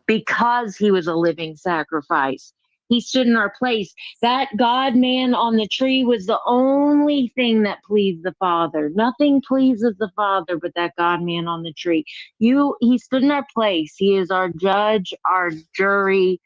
because he was a living sacrifice. He stood in our place. That God man on the tree was the only thing that pleased the Father. Nothing pleases the Father but that God man on the tree. He stood in our place. He is our judge, our jury,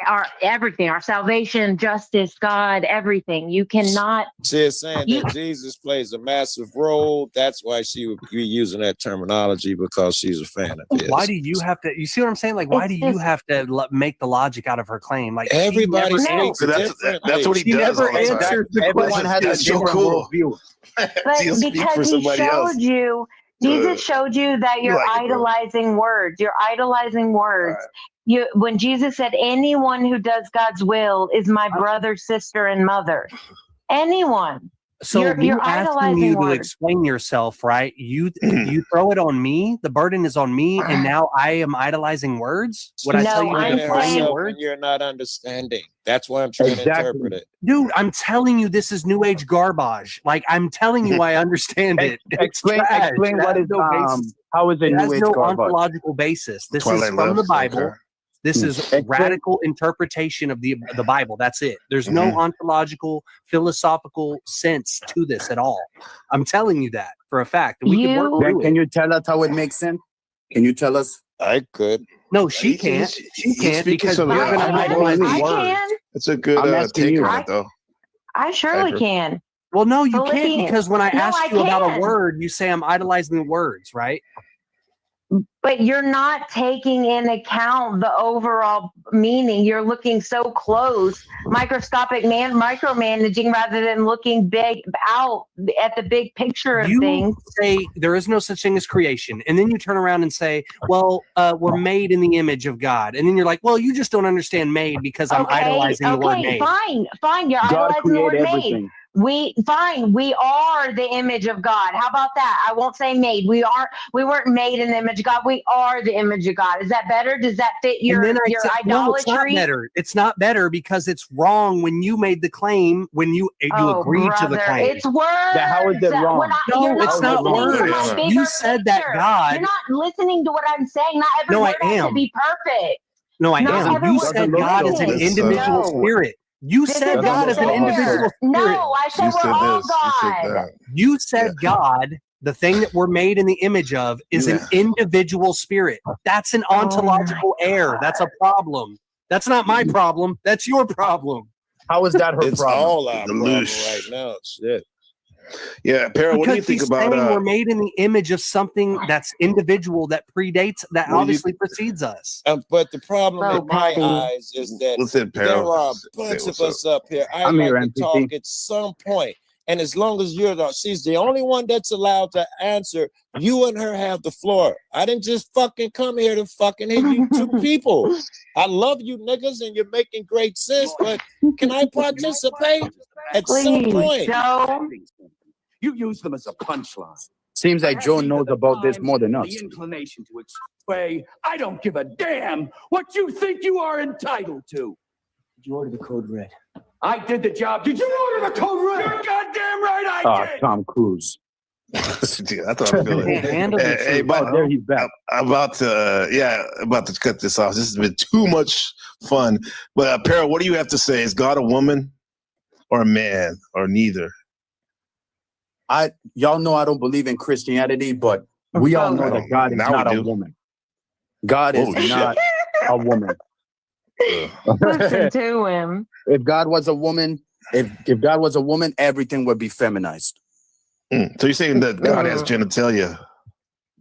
our everything, our salvation, justice, God, everything. You cannot. She is saying that Jesus plays a massive role. That's why she would be using that terminology, because she's a fan of his. Why do you have to? You see what I'm saying? Like, why do you have to make the logic out of her claim? Like, everybody speaks differently. That's what he does. Never answers the question. Has a different worldview. But because he showed you, Jesus showed you that you're idolizing words. You're idolizing words. When Jesus said, anyone who does God's will is my brother, sister, and mother. Anyone. So you're asking you to explain yourself, right? You throw it on me. The burden is on me, and now I am idolizing words. What I tell you to define the word, you're not understanding. That's why I'm trying to interpret it, dude. I'm telling you, this is new age garbage. Like, I'm telling you, I understand it. Explain what is how is it new age garbage? It has no ontological basis. This is from the Bible. Okay. This is radical interpretation of the Bible. That's it. There's no ontological, philosophical sense to this at all. I'm telling you that for a fact. And we can work through it. Can you tell us how it makes sense? Can you tell us? I could. No, she can't. She can't because you're going to idolize the words. It's a good take on it, though. I surely can. Well, no, you can't, because when I ask you about a word, you say I'm idolizing the words, right? But you're not taking in account the overall meaning. You're looking so close, micromanaging rather than looking big out at the big picture of things. You say there is no such thing as creation, and then you turn around and say, well, we're made in the image of God. And then you're like, well, you just don't understand made because I'm idolizing the word made. Fine. You're idolizing the word made. We are the image of God. How about that? I won't say made. We weren't made in the image of God. We are the image of God. Is that better? Does that fit your idolatry? No, it's not better. It's not better because it's wrong when you made the claim, when you agreed to the claim. It's words. How is it wrong? No, it's not words. You said that God. You're not listening to what I'm saying. Not every word has to be perfect. No, I am. You said God is an individual spirit. You said God is an individual spirit. No, I said we're all God. You said God, the thing that we're made in the image of, is an individual spirit. That's an ontological error. That's a problem. That's not my problem. That's your problem. How is that her problem? It's all our problem right now. Shit. Yeah, Peril, what do you think about we're made in the image of something that's individual, that predates, that obviously precedes us. But the problem in my eyes is that there are a bunch of us up here. I like to talk at some point. And as long as she's the only one that's allowed to answer, you and her have the floor. I didn't just fucking come here to fucking hit you two people. I love you niggas and you're making great sense, but can I participate at some point? Joe. You use them as a punchline. Seems like Joe knows about this more than us. The inclination to explain, I don't give a damn what you think you are entitled to. Did you order the code red? I did the job. Did you order the code red? You're goddamn right I did. Tom Cruise. That's what I'm feeling. Hey, there he's back. I'm about to cut this off. This has been too much fun. But Peril, what do you have to say? Is God a woman or a man or neither? Y'all know I don't believe in Christianity, but we all know that God is not a woman. God is not a woman. Listen to him. If God was a woman, if God was a woman, everything would be feminized. So you're saying that God has genitalia?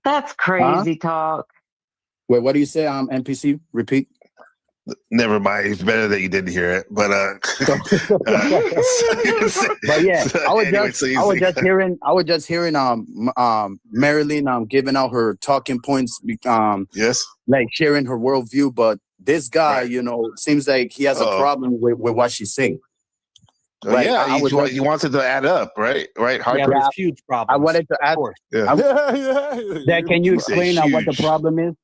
That's crazy talk. Wait, what do you say? NPC, repeat. Never mind. It's better that you didn't hear it. But but yeah, I was just hearing Marilyn giving out her talking points. Yes, like sharing her worldview. But this guy, seems like he has a problem with what she's saying. Like, he wants it to add up, right? Right. Yeah, there's huge problem. I wanted to ask. Then can you explain what the problem is?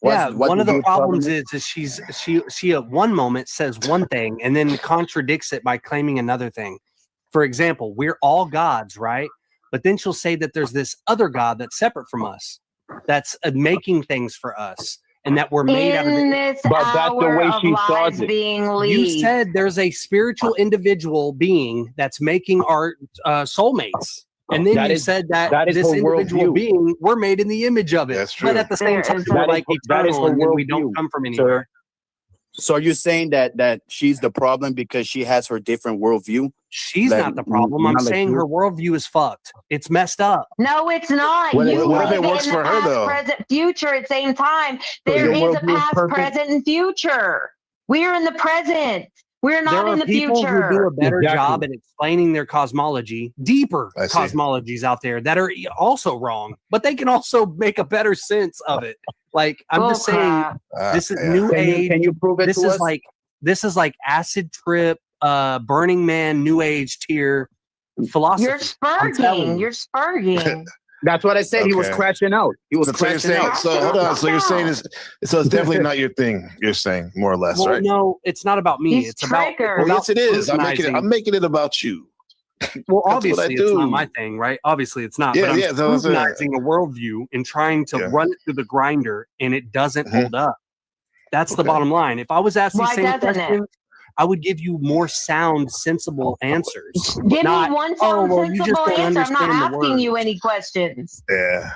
One of the problems is she at one moment says one thing and then contradicts it by claiming another thing. For example, we're all gods, right? But then she'll say that there's this other God that's separate from us, that's making things for us. and that we're made out of In it. this But that's the hour way of she saw lives it. being You lead. said there's a spiritual individual being that's making our soulmates. And then you said that is this her individual worldview. being, we're made in the image of it. That's true. But at the same There time, is- we're That like that is eternal her and then we worldview, don't come from sir. anywhere. So you're saying that she's the problem because she has her different worldview? She's Like, not the problem. I'm not like saying you? her worldview is fucked. It's messed up. No, it's not. What You if live it works in for the her, past, though? present, future at the same time. So There your is a worldview is past, perfect? present, and future. We are in the present. We're not There in are the people who do future. a better Exactly. job at explaining their cosmology, deeper I see. cosmologies out there that are also wrong, but they can also make a better sense of it. Like I'm just saying, Bullcrap. this is Yeah. new age. Can you prove it This to is us? like acid trip, Burning Man, new age tier philosophy. You're I'm telling spurging. you. You're spurging. That's what I said. He was Okay. crashing out. He was So you're crashing saying, out. so hold on. So you're saying this. So it's definitely not your thing. You're saying more or less, Well, right? no, it's not about me. He's It's about triggered. Well, yes, it is. I'm scrutinizing. making it about you. Well, what I obviously, it's do. not my thing, right? Obviously, it's not. Yeah, but I'm yeah, so it's, scrutinizing a worldview and trying to Yeah. run it through the grinder, and it doesn't Mhm. hold up. That's the Okay. bottom line. If I was asked these Why same doesn't it? questions, I would give you more sound, sensible answers. Give Not, me one oh, sound well, you just sensible don't answer. I'm not understand the asking you words. any questions. Yeah.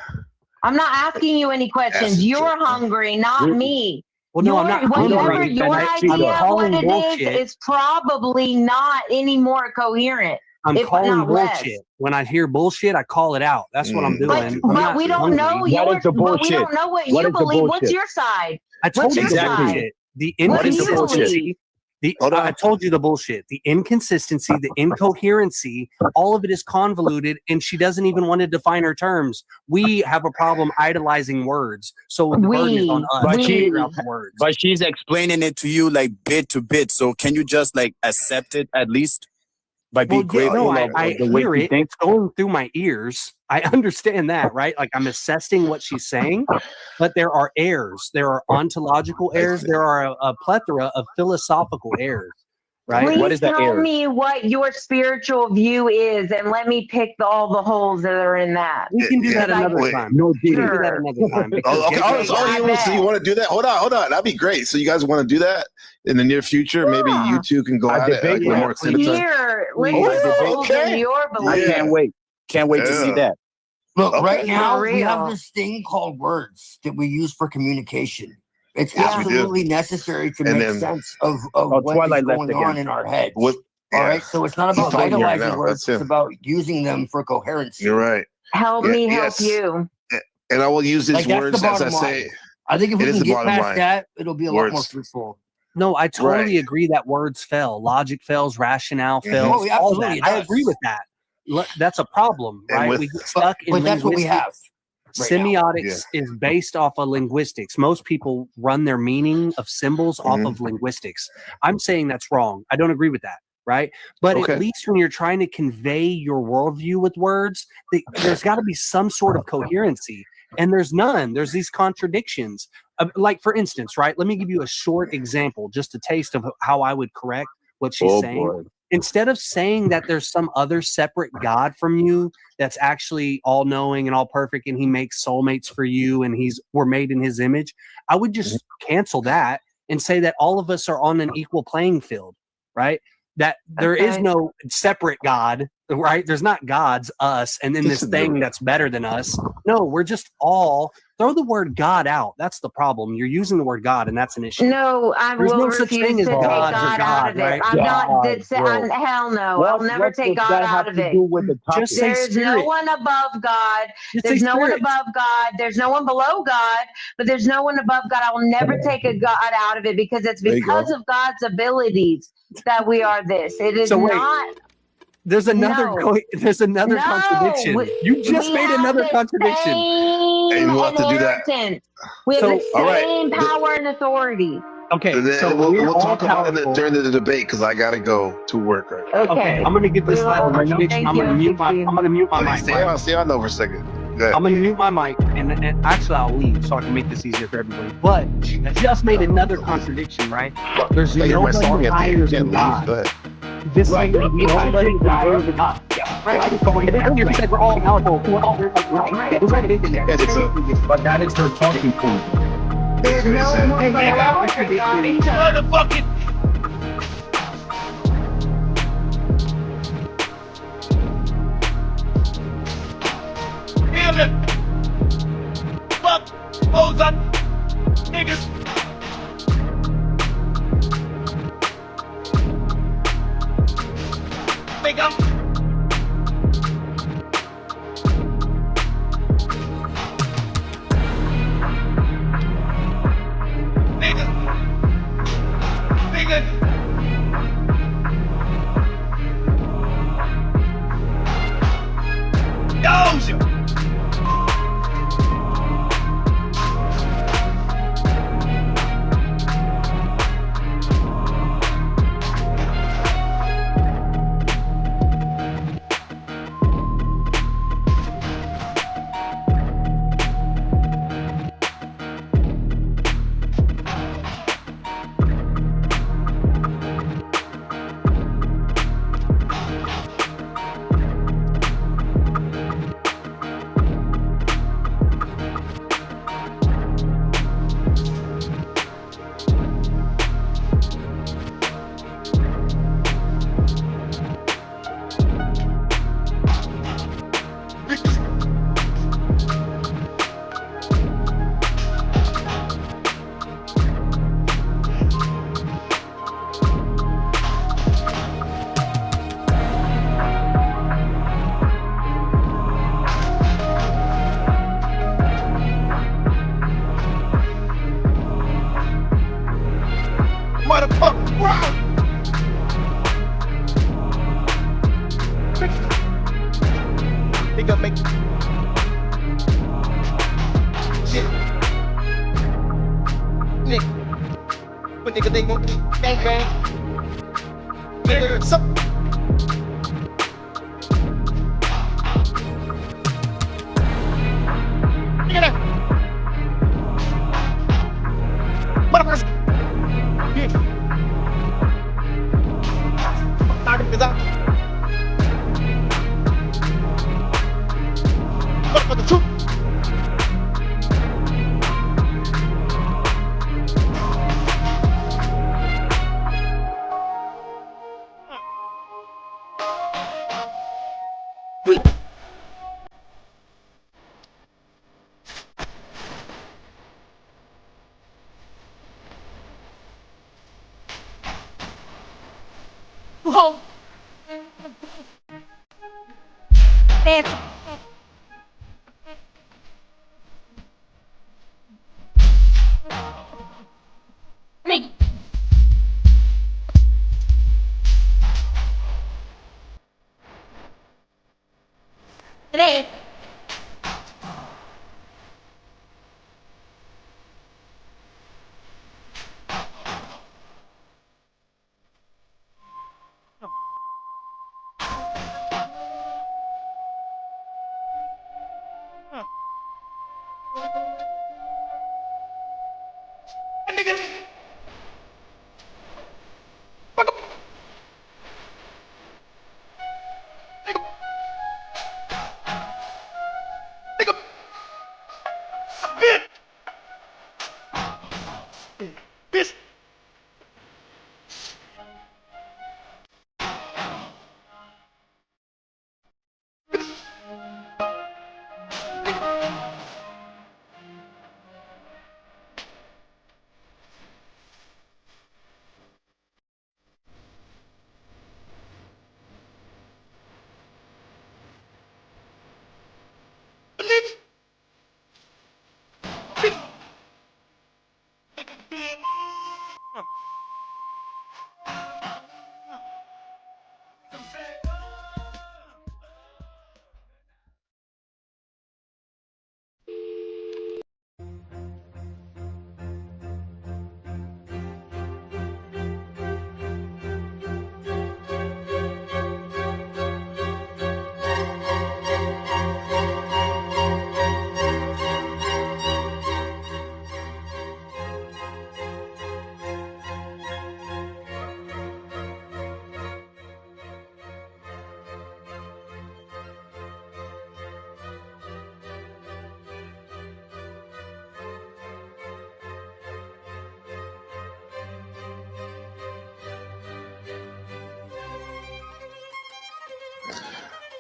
I'm not asking you any questions. Acid You're trip. hungry, not me. Well, no, I'm not Whatever hungry. your I'm idea of what calling it bullshit. is probably not any more coherent. I'm if calling not less. bullshit. When I hear bullshit, I call it out. That's what I'm doing. But, I'm but not we don't hungry. know What yours. is the But we bullshit? don't know what What you is the believe. What's bullshit? your side? I told What's you your the side? bullshit. The What do you inconsistency. believe? I told you the bullshit. The inconsistency, the incoherency, all of it is convoluted, and she doesn't even want to define her terms. We have a problem idolizing words, so the burden is on us to figure out the words. But she's explaining it to you like bit to bit. So can you just like accept it at least by being grateful I of the way hear she it. thinks? It's going through my ears. I understand that, right? Like I'm assessing what she's saying, but there are errors. There are ontological errors. There are a plethora of philosophical errors, right? Please What is the tell error? me what your spiritual view is, and let me pick all the holes that are in that. We can do that Yeah. another Wait. time. No, We can didn't. do that another time. because- Oh, okay. So you want to do that? Hold on. That'd be great. So you guys want to do that in the near future? Maybe Yeah. you two can go A at it. debate? Like, Yeah, more extended time. Here, let's Oh, expose okay. your I belief. Yeah. can't wait. Can't wait to see Yeah. that. Look, Okay. right now For we have real. this thing called words that we use for communication. It's Yes, we do. absolutely necessary to And make then- sense of Oh, what Twilight is left going again. on in our heads. What? All Yeah. right, so it's not He's about talking right idolizing now. words. That's It's him. about using them for coherency. You're right. Help Yeah, me help yes. you. And I will use these Like, that's words the as I bottom say. line. I think if It we is can the get bottom past line. that, it'll be a lot more Words. fruitful. No, I totally Right. agree that words fail. Logic fails, rationale fails, Oh, yeah, all absolutely that. it I does. agree with that. That's a problem, And right? with- We get stuck in But that's what we have. right now. Semiotics is based off of linguistics. Most people run their meaning of symbols off Mhm. of linguistics. I'm saying that's wrong. I don't agree with that, right? But Okay. at least when you're trying to convey your worldview with words, there's got to be some sort of coherency. And there's none. There's these contradictions. Like, for instance, right? Let me give you a short example, just a taste of how I would correct what she's saying. Boy. Instead of saying that there's some other separate God from you that's actually all knowing and all perfect and he makes soulmates for you and we're made in his image, I would just cancel that and say that all of us are on an equal playing field, right? That there is Okay. no separate God, right? There's not gods, us, and then this thing that's better than us. No, we're just all, throw the word God out. That's the problem. You're using the word God, and that's an issue. No, I There's will no such refuse thing to as take God God, or out God, of it. right? I'm not. bro. Hell no. I'll never take does God that have out of to it. do with the topic? Just say There's no spirit. one above God. Just There's say no one spirit. above God. There's no one below God, but there's no one above God. I will never take a God out of it because it's There you go. because of God's abilities that we are this. It is So wait, not. There's another No. there's another No, contradiction. You just we made have another the contradiction. same And we'll have to do that. inheritance. We have So- the All right. same power and authority. Okay, And then so we'll we're all talk about it powerful. during the debate because I gotta go to work right now. Okay, I'm gonna get this last contradiction. Thank I'm gonna you. mute my mic. Stay on though for a second. Go ahead. I'm gonna mute my mic, and actually I'll leave so I can make this easier for everybody. But she just made another contradiction, right? There's I hear my song nobody at the higher end. You than can't leave. God. Go ahead. This like nobody higher than God. Right? And then earlier you said we're all powerful. We're all right. Yeah, it's a- But that is her talking point. There's no more Motherfucking. Fuck those up niggas. Make up. Niggas. Niggas. Doja. Motherfucker, wow! They gonna make shit. Nigga, but nigga, they gon' bang bang. Nigga, some. Nigga, that. Motherfucker. Yeah. Knock it out. Motherfucker, two. Whoa. That's me. Today. Bitch.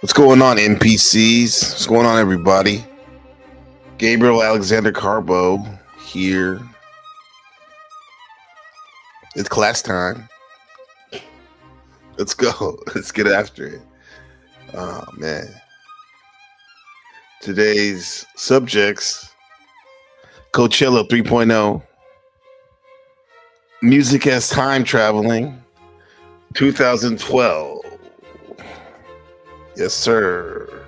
What's going on, NPCs? What's going on, everybody? Gabriel Alexander Carbo here. It's class time. Let's go. Let's get after it. Oh, man. Today's subjects: Coachella 3.0, music as time traveling, 2012. Yes, sir.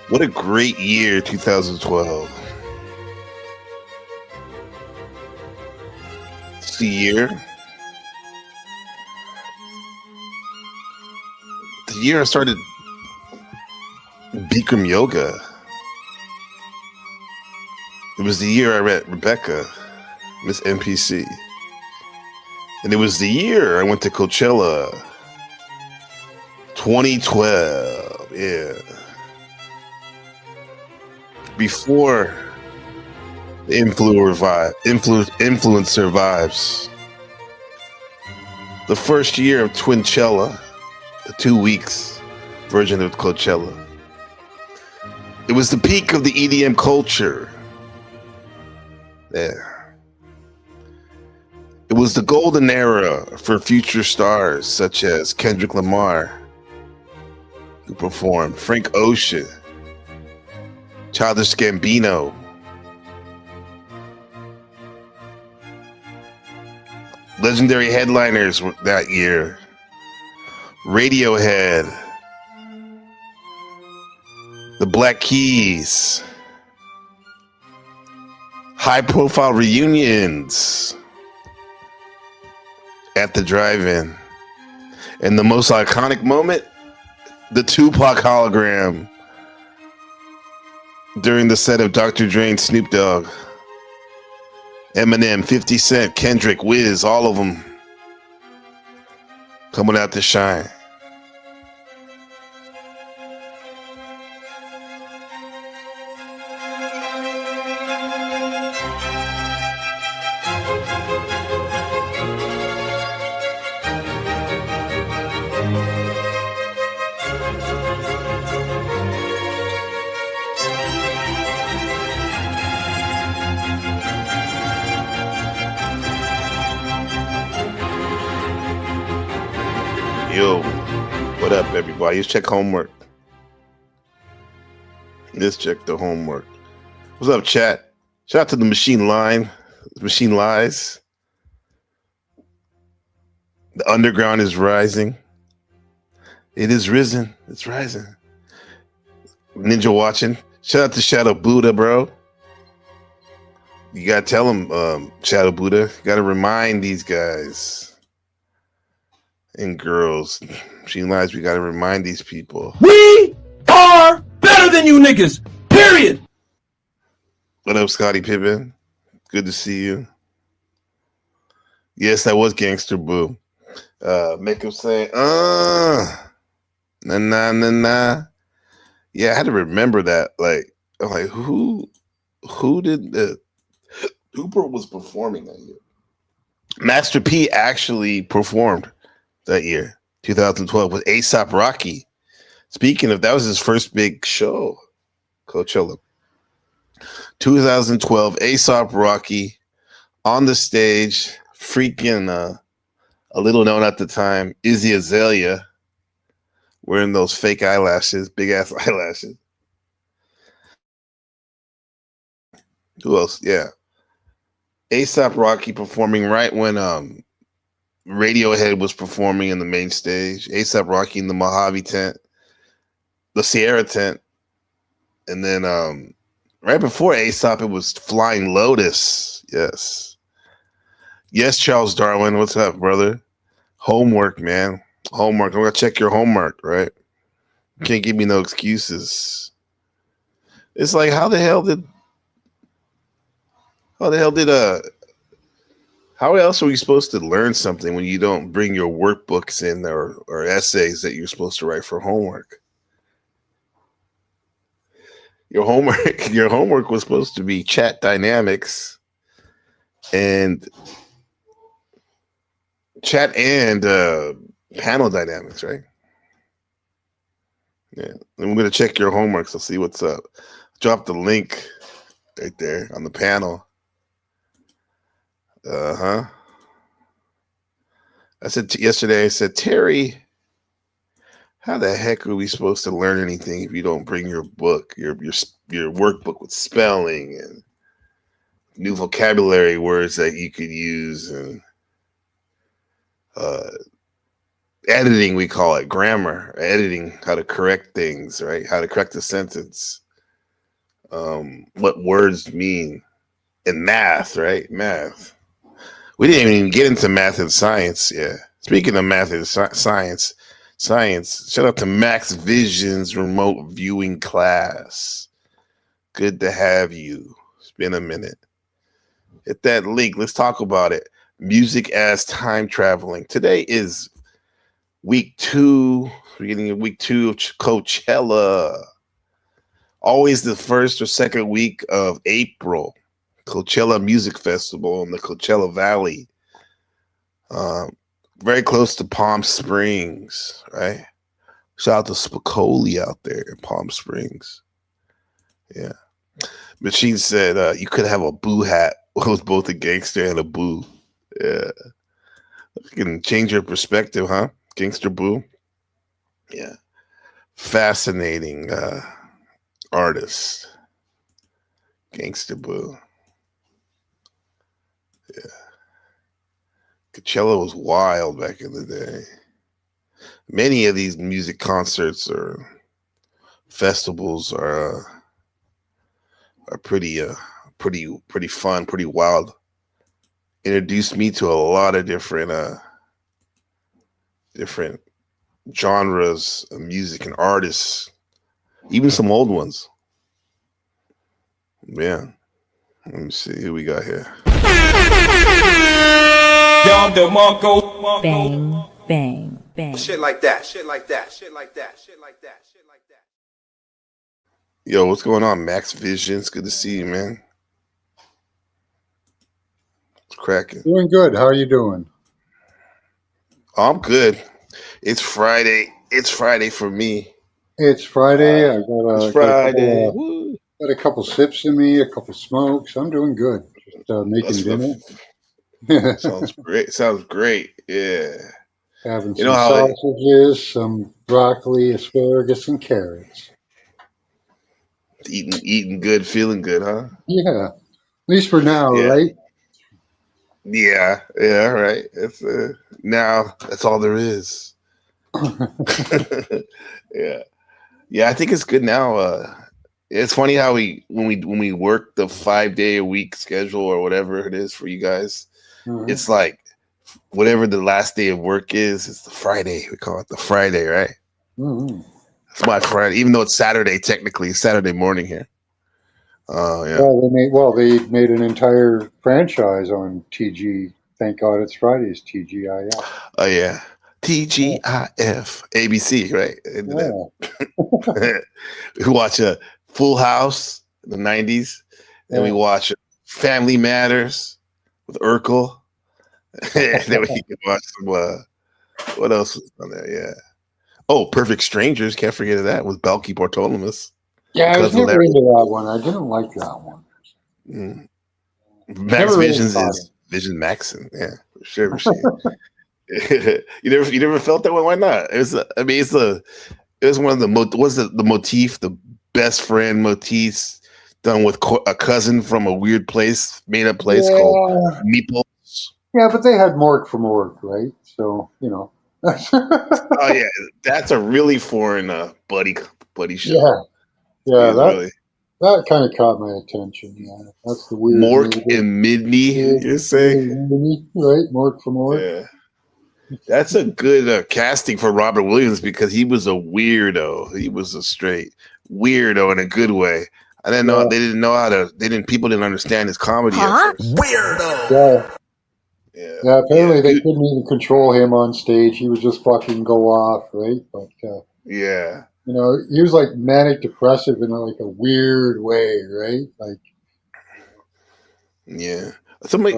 What a great year, 2012. It's the year. The year I started Bikram yoga. It was the year I met Rebecca, Miss NPC. And it was the year I went to Coachella. 2012. Yeah. Before the influencer vibes. The first year of Twinchella, the 2 weeks version of Coachella. It was the peak of the EDM culture. Yeah. It was the golden era for future stars such as Kendrick Lamar, who performed, Frank Ocean, Childish Gambino, legendary headliners that year: Radiohead, the Black Keys, high-profile reunions at the drive-in, and the most iconic moment, the Tupac hologram during the set of Dr. Dre and Snoop Dogg, Eminem, 50 Cent, Kendrick, Wiz, all of them coming out to shine. Yo, what up, everybody? Let's check homework. Let's check the homework. What's up, chat? Shout out to the machine line, machine lies. The underground is rising. It is risen. It's rising. Ninja watching. Shout out to Shadow Buddha, bro. You gotta tell him, Shadow Buddha. You gotta remind these guys and girls, machine lies. We gotta remind these people. We are better than you niggas. Period. What up, Scotty Pippen? Good to see you. Yes, that was Gangster Boo. Make him say, nah, nah, nah, nah. Yeah, I had to remember that. Like, I'm like, who did the Hooper was performing that year? Master P actually performed that year, 2012, with A$AP Rocky. Speaking of, that was his first big show, Coachella. 2012, A$AP Rocky on the stage, freaking a little known at the time, Izzy Azalea, wearing those fake eyelashes, big ass eyelashes. Who else? Yeah. A$AP Rocky performing right when Radiohead was performing in the main stage. A$AP Rocky in the Mojave tent, the Sierra tent. And then right before A$AP, it was Flying Lotus. Yes. Yes, Charles Darwin. What's up, brother? Homework, man. Homework. I'm going to check your homework, right? You can't give me no excuses. It's like, how else are we supposed to learn something when you don't bring your workbooks in or essays that you're supposed to write for homework? Your homework was supposed to be chat dynamics and chat and panel dynamics, right? Yeah, and we're gonna check your homework, so see what's up. Drop the link right there on the panel. I said yesterday. I said, Terry, how the heck are we supposed to learn anything if you don't bring your book, your workbook with spelling and new vocabulary words that you could use and editing, we call it grammar, editing, how to correct things, right? How to correct a sentence, what words mean, and math, right? Math. We didn't even get into math and science. Yeah. Speaking of math and science, shout out to Max Vision's remote viewing class. Good to have you. It's been a minute. Hit that link. Let's talk about it. Music as time traveling. Today is week 2, beginning of week 2 of Coachella. Always the first or second week of April. Coachella Music Festival in the Coachella Valley. Very close to Palm Springs, right? Shout out to Spicoli out there in Palm Springs. Yeah. Machine said you could have a boo hat with both a gangster and a boo. Yeah. You can change your perspective, huh? Gangster boo. Yeah. Fascinating artist. Gangster boo. Yeah. Coachella was wild back in the day. Many of these music concerts or festivals are pretty fun, pretty wild. Introduced me to a lot of different genres of music and artists, even some old ones. Yeah. Let me see who we got here. Bang, bang, bang. Shit like that. Yo, what's going on, Max Visions? Good to see you, man. It's cracking. Doing good. How are you doing? I'm good. It's Friday. It's Friday for me. It's Friday. I got Friday. Got a couple sips in me, a couple smokes. I'm doing good. Just making dinner. Sounds great. Sounds great. Yeah. Having some sausages, some broccoli, asparagus, and carrots. Eating good, feeling good, huh? Yeah. At least for now, right? Yeah, right. It's now that's all there is. Yeah. I think it's good now. It's funny how when we work the 5-day-a-week schedule or whatever it is for you guys, it's like whatever the last day of work is, it's the Friday. We call it the Friday, right? Mm-hmm. It's my Friday, even though it's Saturday technically. It's Saturday morning here. Yeah. Well, they made an entire franchise on TG. Thank God it's Fridays. TGIF. Oh yeah, TGIF. ABC, right? Yeah. We watch a Full House in the 90s. Then we watch Family Matters with Urkel. And then we can watch some. What else was on there? Yeah. Oh, Perfect Strangers. Can't forget of that with Balky Bartolomus. Yeah, I was never into that one. I didn't like that one. Max Visions is Vision Maxon. Yeah, for sure. You never felt that way? Why not? It was. I mean, it was one of the the motif, the best friend motifs done with a cousin from a weird place, made up place called Meeples. Yeah, but they had Mork from Ork, right? So Oh yeah, that's a really foreign buddy show. Yeah, that kind of caught my attention. Yeah, that's the weird. Mork and Midney, you're saying? Right, Mork from Ork. Yeah. That's a good casting for Robert Williams because he was a weirdo. He was a straight weirdo in a good way. I didn't know people didn't understand his comedy. Weirdo. Yeah. Apparently they couldn't even control him on stage. He would just fucking go off, right? But yeah. He was like manic depressive in like a weird way, right? Like. Yeah. Somebody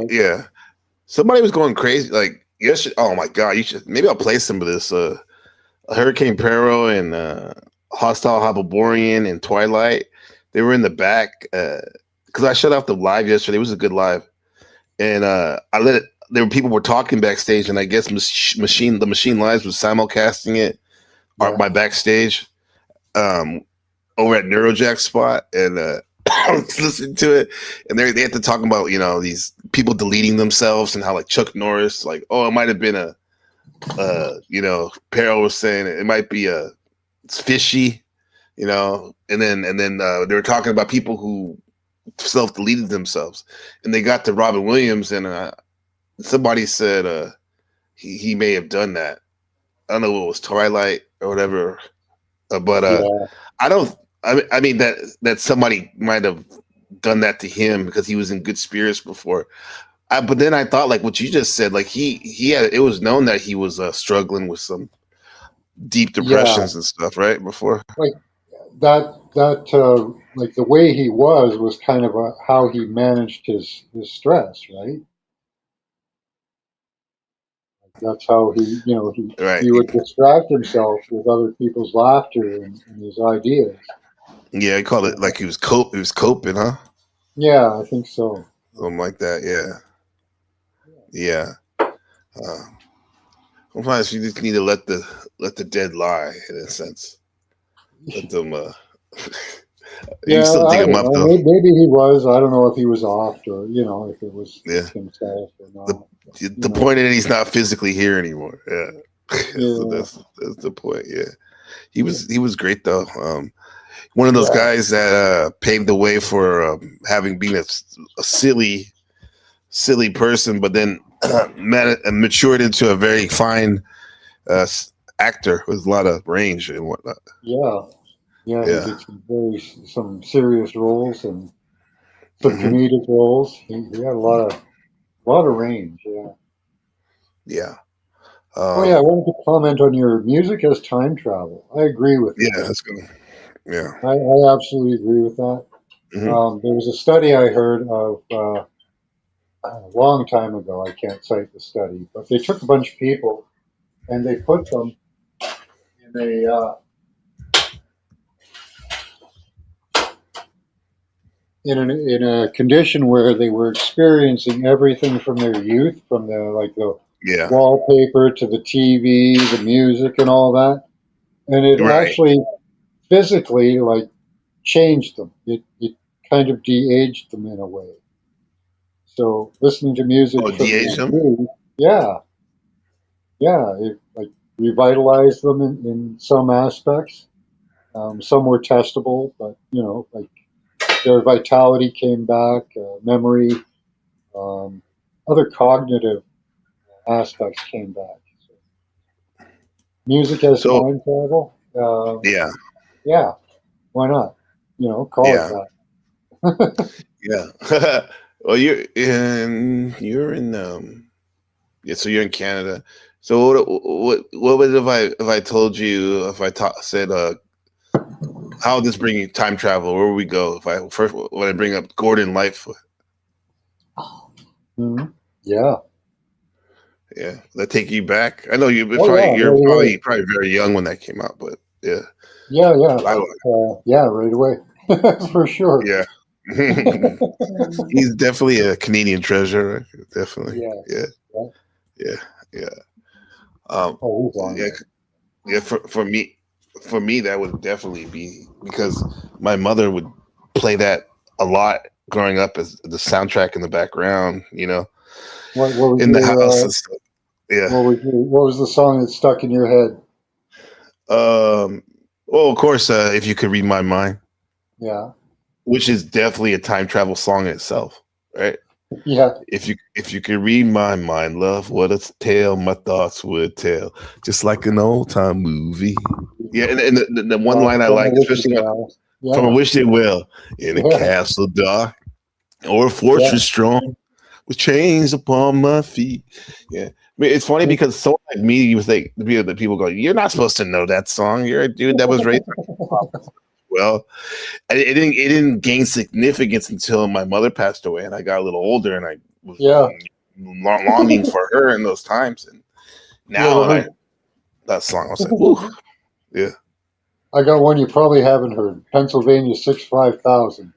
was going crazy. Like yesterday. Oh my god! Maybe I'll play some of this. Hurricane Pero and Hostile Hababorian and Twilight. They were in the back because I shut off the live yesterday. It was a good live, and I let it. People were talking backstage, and I guess the Machine Lives was simulcasting it by backstage over at Neurojack's spot, and I was listening to it, and they had to talk about these people deleting themselves and how like Chuck Norris, like, oh, it might have been a Peril was saying it might be it's fishy, and then they were talking about people who self-deleted themselves, and they got to Robin Williams, and somebody said he may have done that. I don't know what it was, Twilight or whatever, but I mean that somebody might have done that to him because he was in good spirits before. But then I thought, like what you just said, like he had, it was known that he was struggling with some deep depressions and stuff, right? Before, like that like the way he was kind of how he managed his stress, right? That's how he would distract himself with other people's laughter and his ideas. Yeah, he called it like he was coping, huh? Yeah, I think so. Something like that. Yeah. Sometimes you just need to let the dead lie, in a sense. Let them. You still dig him up, though. Maybe he was. I don't know if he was off or if it was himself or not. The point is he's not physically here anymore. Yeah. So that's the point. Yeah. He was great though. One of those guys that paved the way for having been a silly person, but then matured into a very fine actor with a lot of range and whatnot. He did some serious roles and some comedic roles. He had a lot of range. Yeah. I wanted to comment on your music as time travel. I agree with that. Yeah, that's good. Yeah, I absolutely agree with that. Mm-hmm. There was a study I heard of a long time ago. I can't cite the study, but they took a bunch of people and they put them in a condition where they were experiencing everything from their youth, from the wallpaper to the TV, the music, and all that, and it actually physically changed them. It kind of de-aged them in a way. So listening to music from the it revitalized them in some aspects. Some were testable, but their vitality came back, memory, other cognitive aspects came back. So, music as time travel? Why not? Call it that. Yeah. Well, you're in so you're in Canada. So what would if I told you, if I said how would this bring you time travel? Where would we go when I bring up Gordon Lightfoot? Mm-hmm. Yeah. That take you back? I know you're probably very young when that came out, but yeah. Right away. For sure. Yeah. He's definitely a Canadian treasure. Definitely. Yeah. For me, that would definitely be because my mother would play that a lot growing up as the soundtrack in the background, what was in the house and stuff. Yeah. What was the song that stuck in your head? Well, of course, If You Could Read My Mind. Yeah. Which is definitely a time travel song in itself, right? Yeah. If you could read my mind, love, what a tale my thoughts would tell, just like an old time movie. Yeah, and the one line I like, especially from A Wish It Will, in a castle dark or a fortress strong, with chains upon my feet. Yeah, I mean, it's funny because someone like me, you would think the people go, "You're not supposed to know that song. You're a dude that was raised." Well, it didn't gain significance until my mother passed away and I got a little older and was longing for her in those times, and now that song, I was like, ooh, yeah. I got one you probably haven't heard. Pennsylvania 65000.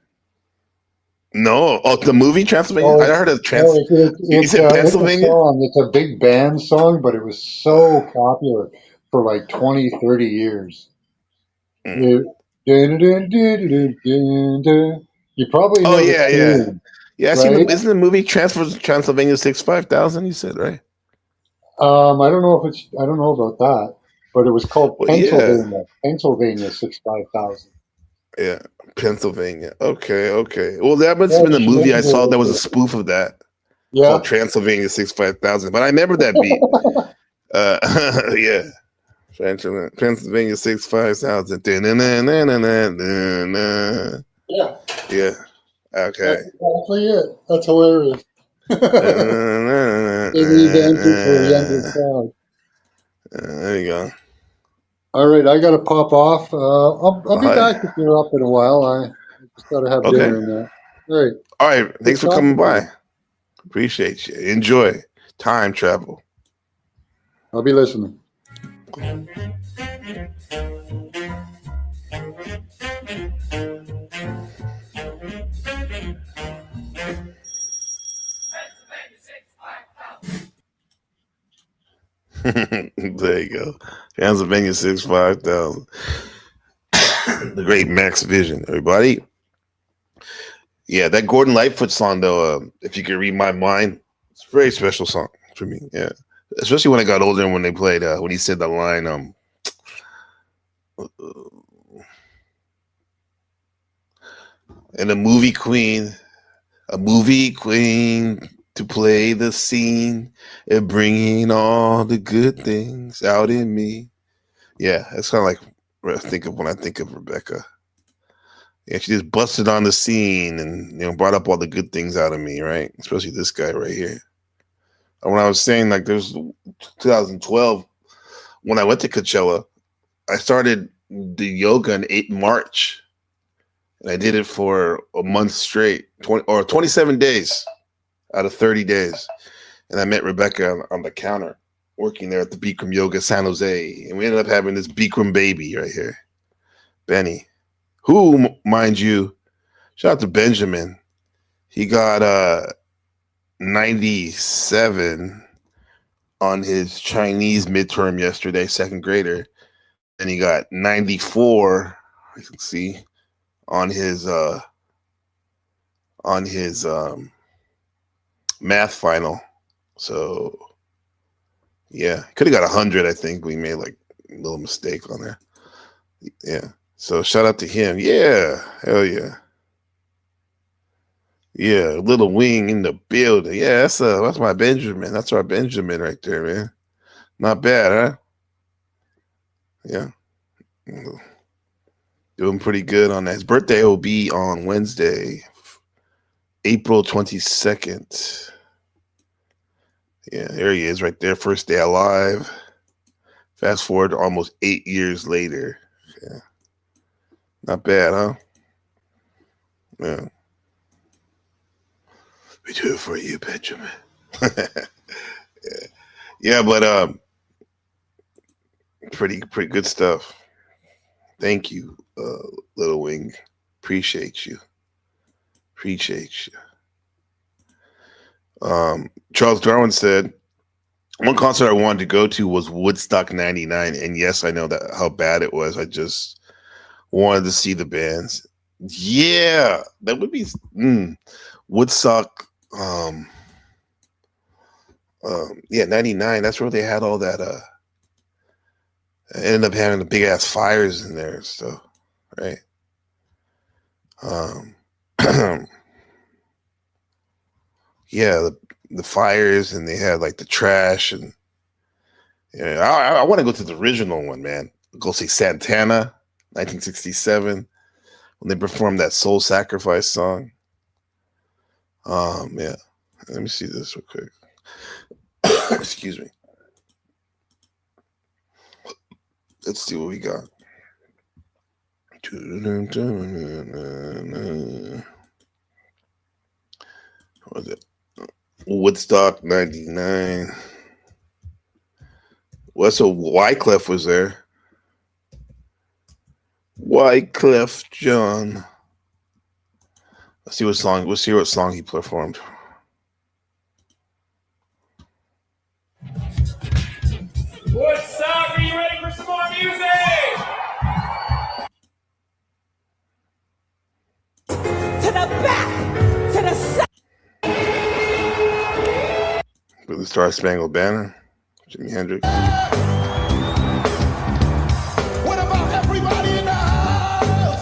No, the movie Transylvania. I heard of You said Pennsylvania. It's a song. It's a big band song, but it was so popular for like 20, 30 years. You probably know the tune. Yeah, I seen isn't the movie Transylvania 65000? You said, right? I don't know about that, but it was called Pennsylvania. Pennsylvania 65000. Yeah, Pennsylvania. Okay. Well, that must have been the movie I saw that was a spoof of that. Yeah. Called Transylvania 65000. But I remember that beat. Yeah. Pennsylvania 65000. Yeah. Okay. That's exactly it. That's hilarious. They need answers for a younger crowd. There you go. All right, I got to pop off. I'll be back if you're up in a while. I just got to have dinner and that. All right. Thanks for coming by. Appreciate you. Enjoy. Time travel. I'll be listening. There you go. Pennsylvania 65000. The great Max Vision, everybody. Yeah, that Gordon Lightfoot song, though, if you could read my mind, it's a very special song for me. Yeah, especially when I got older and when they played, when he said the line, and a movie queen to play the scene and bringing all the good things out in me. Yeah, that's kind of like what I think of when I think of Rebecca. Yeah, she just busted on the scene and brought up all the good things out of me, right? Especially this guy right here. And when I was saying like there's 2012, when I went to Coachella, I started the yoga in March. And I did it for a month straight, 27 days out of 30 days. And I met Rebecca on the counter, working there at the Bikram Yoga San Jose. And we ended up having this Bikram baby right here, Benny, who, mind you, shout out to Benjamin. He got 97 on his Chinese midterm yesterday, second grader. And he got 94, you can see, on his math final. So yeah, could have got 100. I think we made like a little mistake on there. Yeah, so shout out to him. Yeah, hell yeah. Yeah, little wing in the building. Yeah, that's my Benjamin. That's our Benjamin right there, man. Not bad, huh? Yeah. Doing pretty good on that. His birthday will be on Wednesday, April 22nd. Yeah, there he is right there. First day alive. Fast forward to almost 8 years later. Yeah. Not bad, huh? Yeah. We do it for you, Benjamin. Yeah, but pretty good stuff. Thank you, Little Wing. Appreciate you. Charles Darwin said, one concert I wanted to go to was Woodstock 99. And yes, I know that how bad it was. I just wanted to see the bands. Yeah, that would be Woodstock. Yeah, 99. That's where they had all that. Ended up having the big ass fires in there and stuff, right? Yeah, the fires, and they had like the trash, and yeah, I want to go to the original one, man. Go see Santana, 1967, when they performed that Soul Sacrifice song. Yeah. Let me see this real quick. Excuse me. Let's see what we got. What was it? Woodstock 99. Well, so Wyclef was there. Wyclef John. Let's see what song he performed. Woodstock, are you ready for some more music? To the back, to the side. With the Star Spangled Banner, Jimi Hendrix. What about everybody in the house?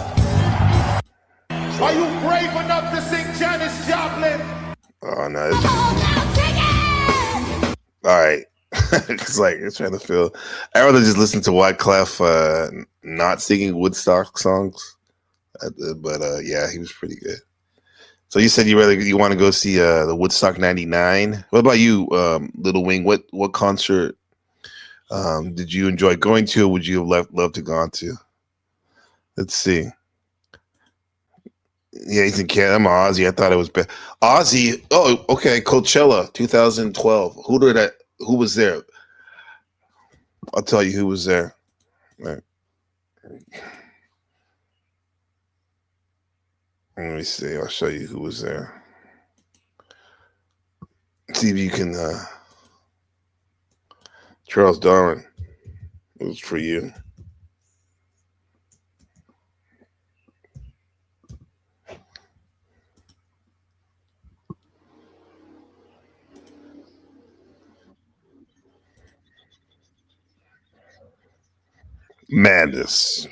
Are you brave enough to sing Janis Joplin? Oh no! All right, it's trying to feel. I rather just listen to Wyclef not singing Woodstock songs, but yeah, he was pretty good. So you said you want to go see the Woodstock 99. What about you, Little Wing? What concert did you enjoy going to, or would you have loved to gone to? Let's see. Yeah, he's in Canada. I'm Ozzy. I thought it was bad. Ozzy. Oh, okay. Coachella 2012. Who was there? I'll tell you who was there. Right. Let me see. I'll show you who was there. See if you can. Charles Darwin. It was for you. Madness.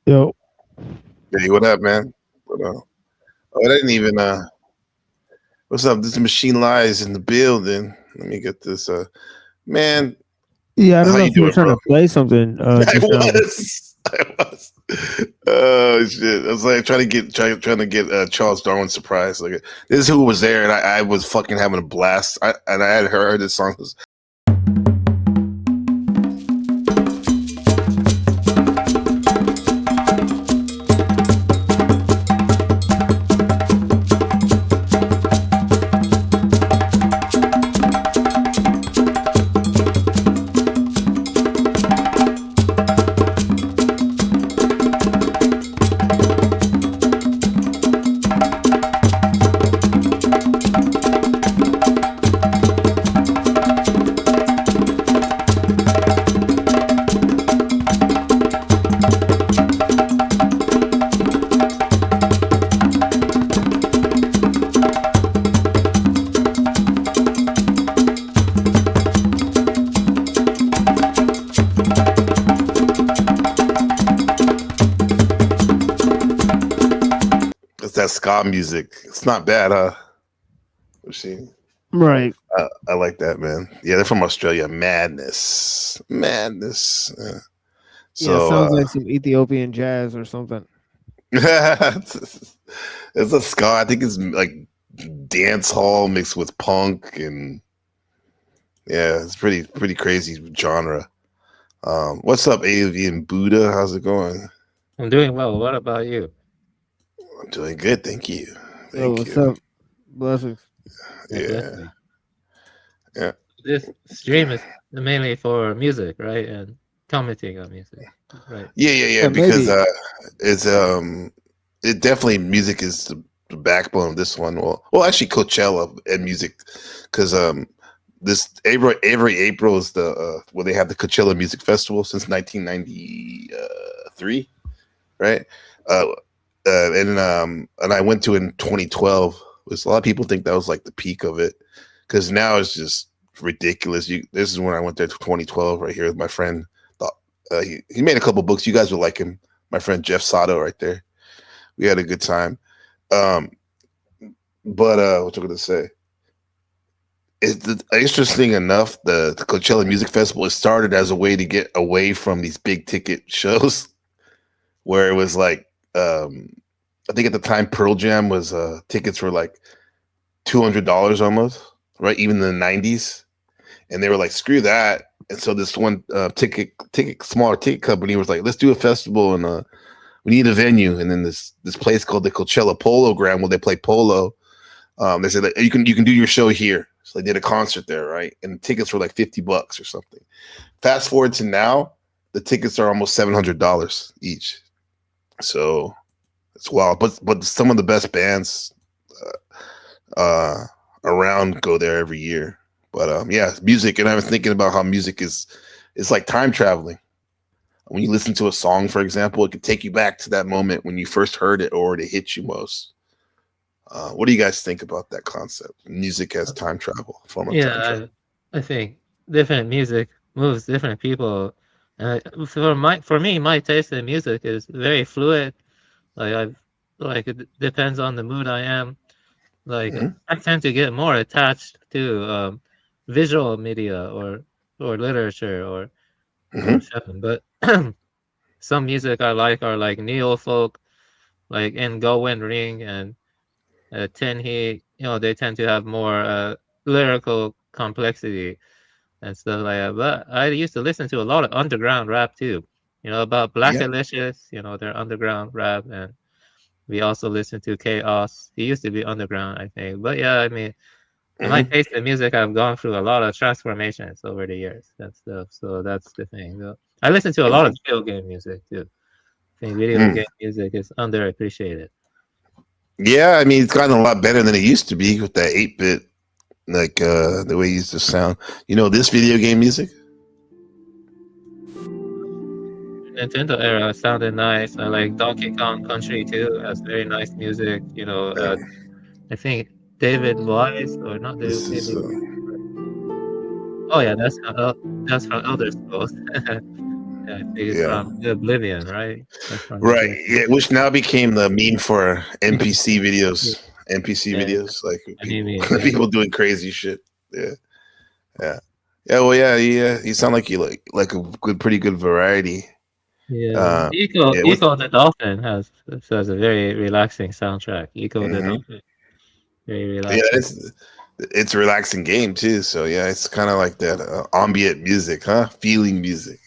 Yo. Hey, what up, man? Oh, I didn't even. What's up? This is Machine Lies in the building. Let me get this. Man. Yeah, I don't know if you were trying to play something. I was. Oh shit! I was like trying to get Charles Darwin surprised. Like, this is who was there, and I was fucking having a blast. I had heard this song. That ska music. It's not bad, huh? Right. I like that, man. Yeah, they're from Australia. Madness. Yeah. So it sounds like some Ethiopian jazz or something. It's a ska. I think it's like dance hall mixed with punk, and yeah, it's pretty crazy genre. What's up, Avian Buddha? How's it going? I'm doing well. What about you? I'm doing good, thank you. What's up? Blessings. Yeah. This stream is mainly for music, right? And commenting on music, right? Yeah. Because it's it definitely music is the backbone of this one. Well, actually Coachella and music, because this every April is the where they have the Coachella Music Festival since 1993, right? and I went to it in 2012. A lot of people think that was like the peak of it, because now it's just ridiculous. This is when I went there to 2012 right here with my friend. He made a couple books. You guys would like him. My friend Jeff Sato right there. We had a good time. But what I'm going to say? Interesting enough, the Coachella Music Festival, it started as a way to get away from these big ticket shows, where it was like, I think at the time Pearl Jam was tickets were like $200 almost, right? Even in the 90s, and they were like, screw that. And so this one smaller ticket company was like, let's do a festival, and we need a venue. And then this place called the Coachella Polo Ground, where they play polo. They said that you can do your show here. So they did a concert there, right? And tickets were like $50 or something. Fast forward to now, the tickets are almost $700 each. So it's wild. But some of the best bands around go there every year. But yeah, music. And I was thinking about how music is like time traveling. When you listen to a song, for example, it can take you back to that moment when you first heard it or it hit you most. What do you guys think about that concept? Music as time travel, form of time travel. I think different music moves different people. For me, my taste in music is very fluid. Like it depends on the mood I am. Like I tend to get more attached to visual media or literature or something. But some music I like are like neo folk, like in Go Wind Ring and Tin He. They tend to have more lyrical complexity and stuff like that. But I used to listen to a lot of underground rap too. About Black Alicious, their underground rap, and we also listen to Chaos. He used to be underground, I think. But yeah, I mean, my taste in music, I've gone through a lot of transformations over the years and stuff. So that's the thing. So I listen to a lot of video game music too. I think video game music is underappreciated. Yeah, I mean, it's gotten a lot better than it used to be with that 8-bit, like the way it used to sound. This video game music? Nintendo era sounded nice. I like Donkey Kong Country too. Has very nice music. I think David Wise or not David. Oh yeah, that's from Elder Scrolls. I think it's from Oblivion, right? Right. Yeah, which now became the meme for NPC videos. NPC videos, like people doing crazy shit. Yeah. Well, yeah. You sound like you like a pretty good variety. Yeah. Eco the Dolphin has a very relaxing soundtrack. Eco the Dolphin, very relaxing. Yeah, it's a relaxing game too. So yeah, it's kind of like that ambient music, huh? Feeling music.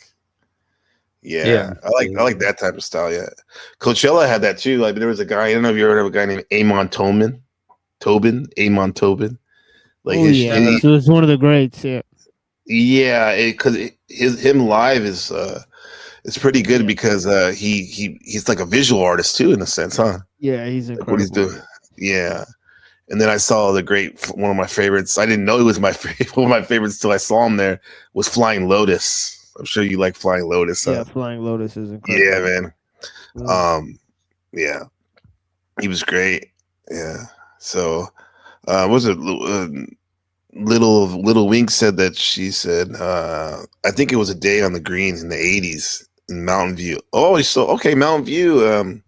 Yeah, I like that type of style. Yeah, Coachella had that too. Like there was a guy. I don't know if you heard of a guy named Amon Tobin. Like so it's one of the greats. Yeah. Yeah, because him live is it's pretty good because he's like a visual artist too in a sense, huh? Yeah, he's incredible. Like what he's doing. Yeah. And then I saw one of my favorites. I didn't know he was one of my favorites till I saw him there. Was Flying Lotus. I'm sure you like Flying Lotus. Yeah, Flying Lotus is incredible. Yeah, man. Yeah, he was great. Yeah. So, was it Little Wink said that she said I think it was A Day on the Green in the 80s in Mountain View. Oh, so okay, Mountain View.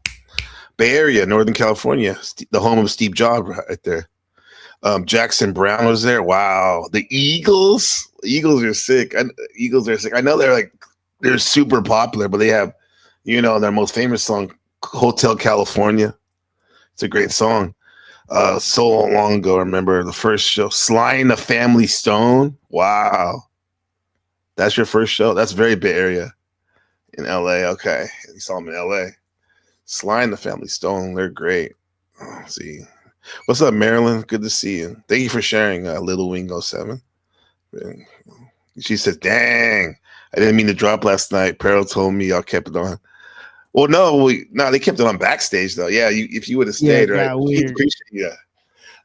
Bay Area, Northern California, the home of Steve Jobs right there. Jackson Brown was there. Wow. The Eagles are sick. I know they're super popular, but they have, their most famous song, Hotel California. It's a great song. So long ago, I remember the first show, Sly and the Family Stone. Wow. That's your first show? That's very Bay Area in LA. Okay. You saw them in LA. Sly and the Family Stone, they're great. Let's see. What's up, Marilyn? Good to see you. Thank you for sharing Little Wingo 7. She said, dang, I didn't mean to drop last night. Peril told me y'all kept it on. Well, no, they kept it on backstage, though. Yeah, if you would have stayed, right?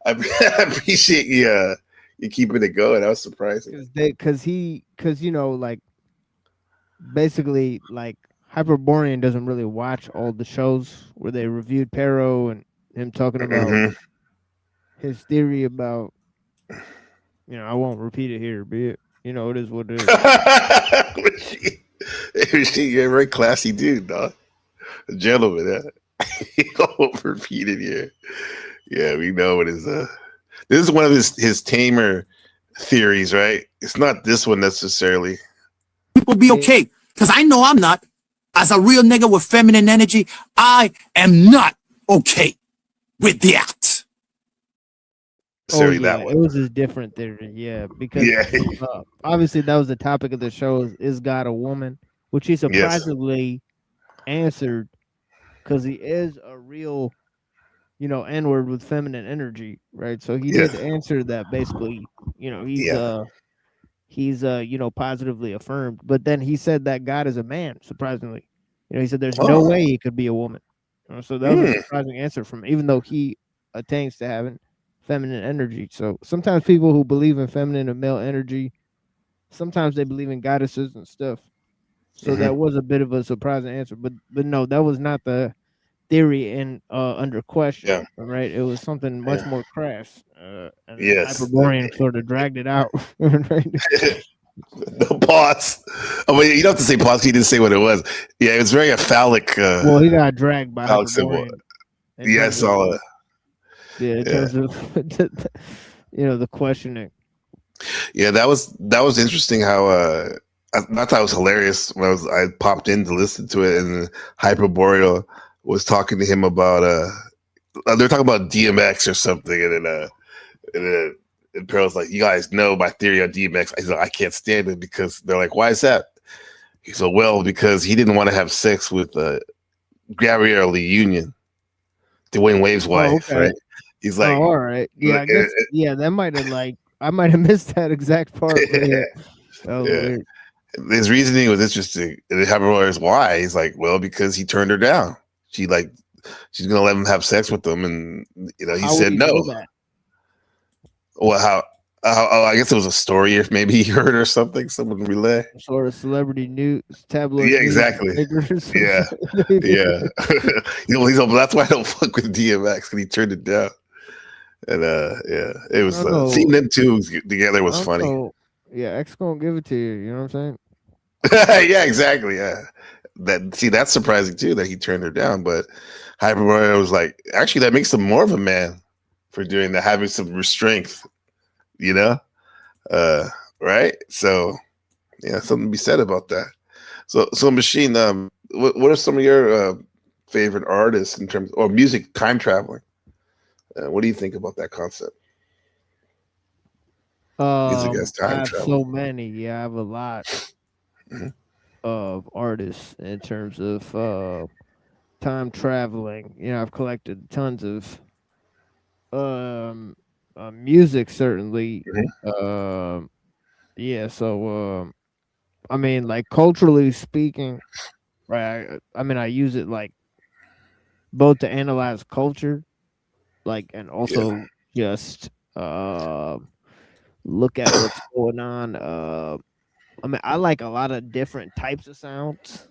I appreciate you keeping it going. That was surprising. Because basically, like, Hyperborean doesn't really watch all the shows where they reviewed Pero and him talking about his theory about, I won't repeat it here, but it is what it is. You're a very classy dude, dog. A gentleman. He won't repeat it here. Yeah, we know it is. This is one of his tamer theories, right? It's not this one necessarily. People be okay, because I know I'm not. As a real nigga with feminine energy, I am not okay with that. That one. It was a different theory, because obviously that was the topic of the show: is God a woman? Which he surprisingly answered, because he is a real, N-word with feminine energy, right? So he did answer that basically. He's positively affirmed, but then he said that God is a man. Surprisingly, he said there's no way he could be a woman. So that was a surprising answer from him, even though he attains to having feminine energy. So sometimes people who believe in feminine and male energy, sometimes they believe in goddesses and stuff. So that was a bit of a surprising answer, but no, that was not the theory in under question. Right? It was something much more crass. And Hyperborean sort of dragged it out. Right? The pause. Oh, wait, you don't have to say pause. He didn't say what it was. Yeah, it was very a phallic. Well, he got dragged by Hyperborean. Yeah, I saw it. Yeah, in terms of the questioning. Yeah, that was interesting. How I thought it was hilarious when I popped in to listen to it, and Hyperboreal was talking to him about they're talking about DMX or something, and then Pearl's like, you guys know my theory on DMX. I said, I can't stand it, because they're like, why is that? He said, well, because he didn't want to have sex with Gabrielle Lee Union, Dwayne Wade's wife, right? He's like, all right, yeah, I guess, that might have I might have missed that exact part. Weird. His reasoning was interesting. And Hyperboreal's why? He's like, well, because he turned her down. She's gonna let him have sex with him, and he said no. Well, how? I guess it was a story, if maybe he heard or something. Someone relay. Sort of celebrity news, tabloid. Yeah, exactly. Yeah. He's like, that's why I don't fuck with DMX, because he turned it down. And it was seeing them two together was funny. X gonna give it to you. You know what I'm saying? Yeah, exactly. Yeah. That's surprising too, that he turned her down. But Hyperboreal was like, actually, that makes him more of a man for doing that, having some restraint, right? So something to be said about that. So Machine, what are some of your favorite artists in terms or music time traveling? What do you think about that concept? Music as time I have travel. so many. Yeah, I have a lot of artists in terms of time traveling. I've collected tons of music, certainly. So I mean, like, culturally speaking, right? I mean, I use it like both to analyze culture, like, and also just look at what's going on. I mean, I like a lot of different types of sounds,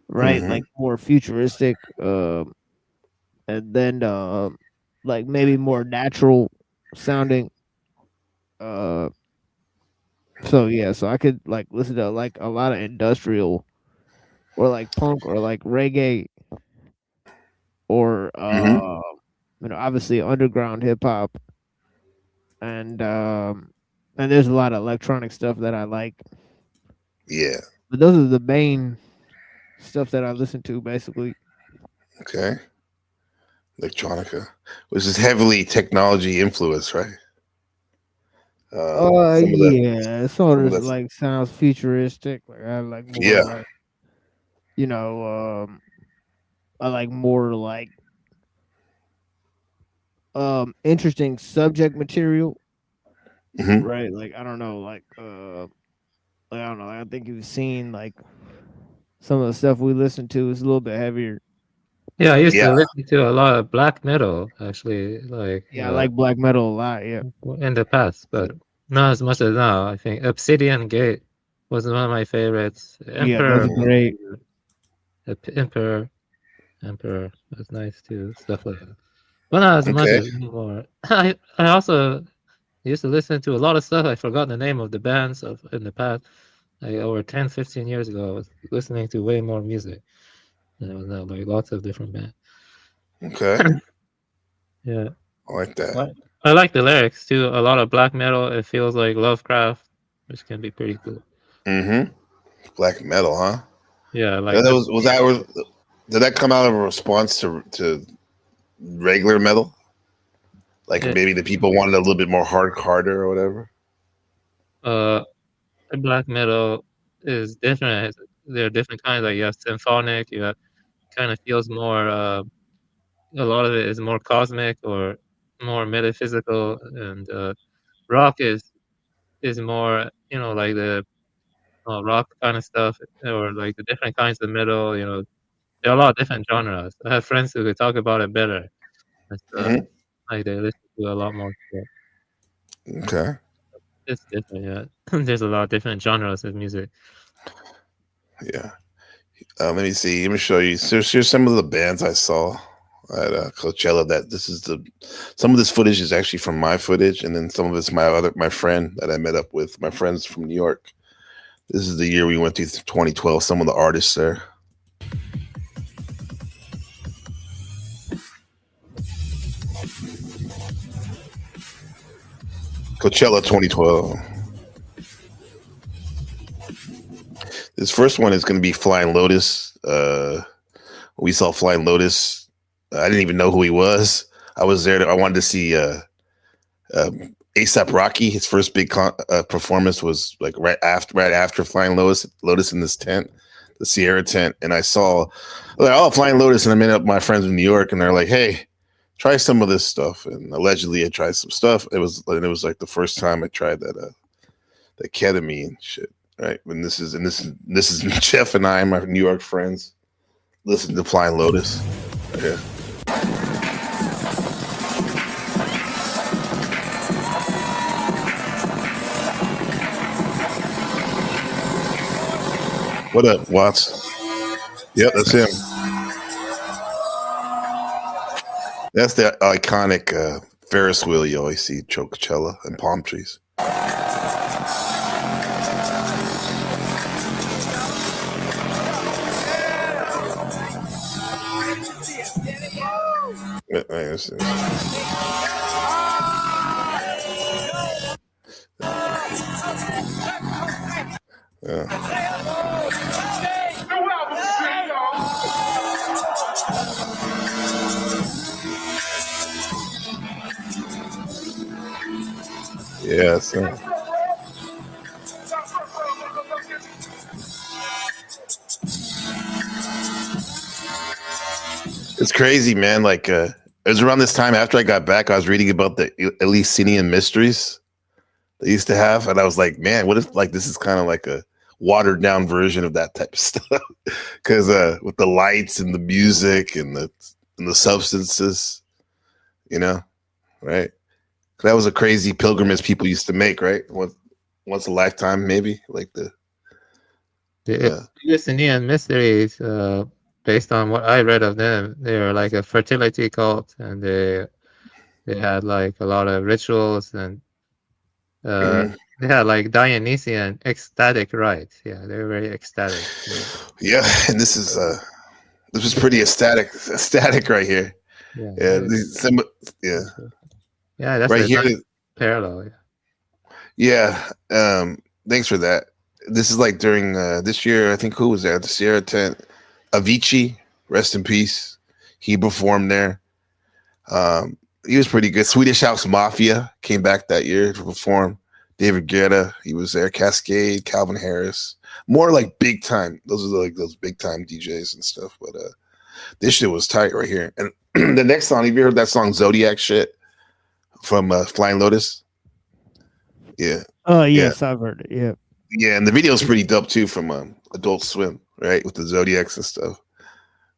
right? Like more futuristic, and then like maybe more natural sounding. So I could like listen to like a lot of industrial, or like punk, or like reggae, or obviously underground hip hop, and there's a lot of electronic stuff that I like. Yeah. But those are the main stuff that I listen to, basically. Okay. Electronica, which is heavily technology influenced, right? Sort of like sounds futuristic. Like I like more like, I like more like interesting subject material. Right? Like I don't know, like I don't know. I think you've seen like some of the stuff we listen to is a little bit heavier. Yeah, I used to listen to a lot of black metal, actually. Like I like black metal a lot. Yeah, in the past, but not as much as now. I think Obsidian Gate was one of my favorites. Yeah, those are great. Emperor was nice too. Stuff like that. But not as much anymore. I also used to listen to a lot of stuff. I forgot the name of the bands in the past. Like over 10, 15 years ago, I was listening to way more music. And it was like lots of different bands. Okay. Yeah. I like that. I like the lyrics too. A lot of black metal. It feels like Lovecraft, which can be pretty cool. Mm-hmm. Black metal, huh? Yeah, like did that come out of a response to regular metal? Like maybe the people wanted a little bit more harder or whatever. Black metal is different. There are different kinds. Like you have symphonic. You have kind of feels more. A lot of it is more cosmic or more metaphysical, and rock is more. Like the rock kind of stuff, or like the different kinds of metal. There are a lot of different genres. I have friends who could talk about it better. Like they listen to a lot more stuff. Okay. It's different, yeah. There's a lot of different genres of music. Yeah. Let me see. Let me show you. So here's some of the bands I saw at Coachella. Some of this footage is actually from my footage, and then some of it's my friend that I met up with. My friends from New York. This is the year we went to, 2012. Some of the artists there. Coachella 2012. This first one is going to be Flying Lotus. We saw Flying Lotus. I didn't even know who he was. I was there. I wanted to see A$AP Rocky. His first big performance was like right after Flying Lotus in this tent, the Sierra tent. And I saw, Flying Lotus, and I met up with my friends in New York, and they're like, "Hey, try some of this stuff." And allegedly, I tried some stuff. It was like the first time I tried that ketamine shit. Right, and this is Jeff and I, my New York friends, listen to Flying Lotus. Right here. What up, Watts? Yep, that's him. That's the iconic Ferris wheel you always see at Coachella and palm trees. Yes. It's crazy, man. Like, it was around this time after I got back, I was reading about the Eleusinian mysteries they used to have, and I was like, man, what if like this is kind of like a watered down version of that type of stuff? Because with the lights and the music and the substances, right? That was a crazy pilgrimage people used to make, right? Once a lifetime, maybe, like the Eleusinian mysteries. Based on what I read of them, they were like a fertility cult, and they had like a lot of rituals, and they had like Dionysian ecstatic rites. Yeah, they were very ecstatic. Yeah, and this was pretty ecstatic right here. Yeah, yeah, that's right here. Nice parallel. Yeah. Thanks for that. This is like during this year. I think who was there at the Sierra tent? Avicii, rest in peace. He performed there. He was pretty good. Swedish House Mafia came back that year to perform. David Guetta, he was there. Cascade, Calvin Harris. More like big time. Those are like those big time DJs and stuff. But this shit was tight right here. And the next song, have you heard that song Zodiac shit from Flying Lotus? Yeah. Oh yes, I've heard it. Yeah. Yeah, and the video is pretty dope too from Adult Swim, right, with the Zodiacs and stuff.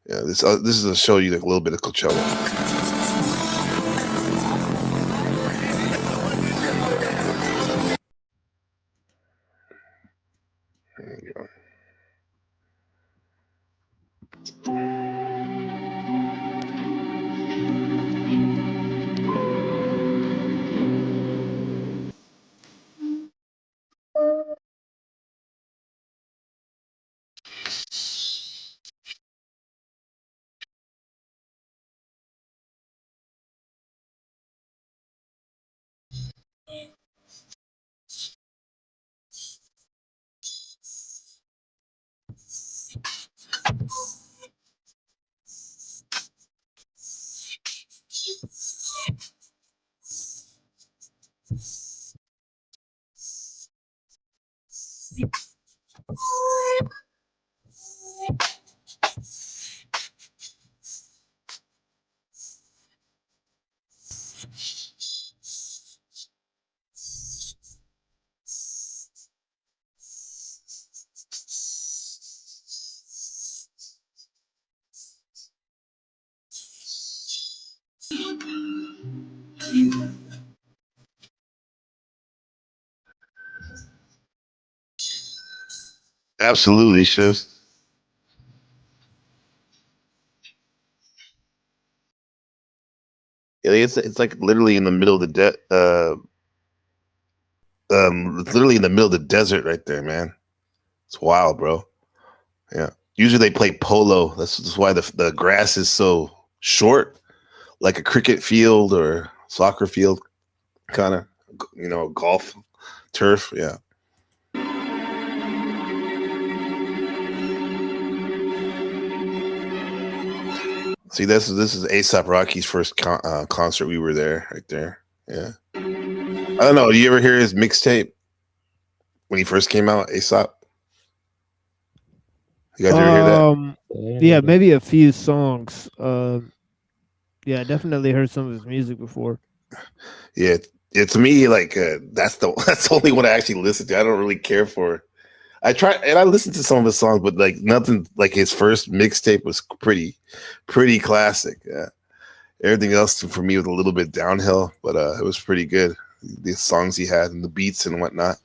Yeah, this is to show you like a little bit of Coachella. There you go. Absolutely, Shiv. Yeah, it's like literally in the middle of the it's literally in the middle of the desert right there, man. It's wild, bro. Yeah. Usually they play polo. That's why the grass is so short, like a cricket field or soccer field, kind of, golf turf. Yeah. See, this is A$AP Rocky's first concert. We were there, right there. Yeah. I don't know. Do you ever hear his mixtape when he first came out? A$AP. You guys ever hear that? Yeah, maybe a few songs. Yeah, I definitely heard some of his music before. Yeah, to me, like that's the only one I actually listen to. I don't really care for. I try and I listened to some of his songs, but like nothing like his first mixtape was pretty classic. Yeah, everything else for me was a little bit downhill, but it was pretty good. The songs he had and the beats and whatnot.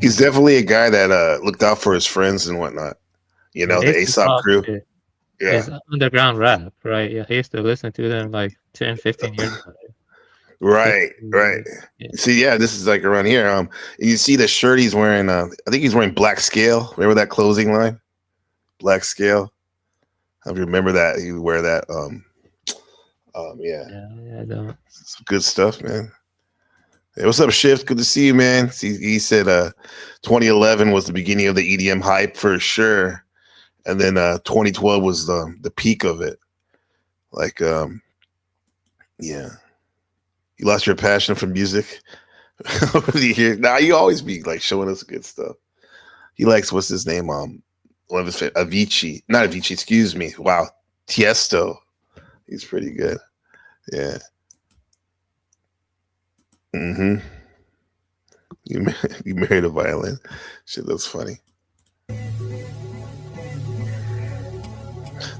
He's definitely a guy that looked out for his friends and whatnot. You know, the A$AP crew. Yeah. It's underground rap, right? Yeah, I used to listen to them like 10, 15 years ago. Right. Yeah. See, yeah, this is like around here. You see the shirt he's wearing. I think he's wearing Black Scale. Remember that closing line? Black Scale. I remember that he would wear that. Yeah, I don't. Some good stuff, man. Hey, what's up, Shift? Good to see you, man. He said 2011 was the beginning of the EDM hype for sure, and then 2012 was the peak of it. Like, yeah. You lost your passion for music over the years. Now you always be like showing us good stuff. He likes what's his name? One of his Avicii, not Avicii. Excuse me. Wow, Tiesto. He's pretty good. Yeah. Mm-hmm. You married a violin. Shit, that's funny.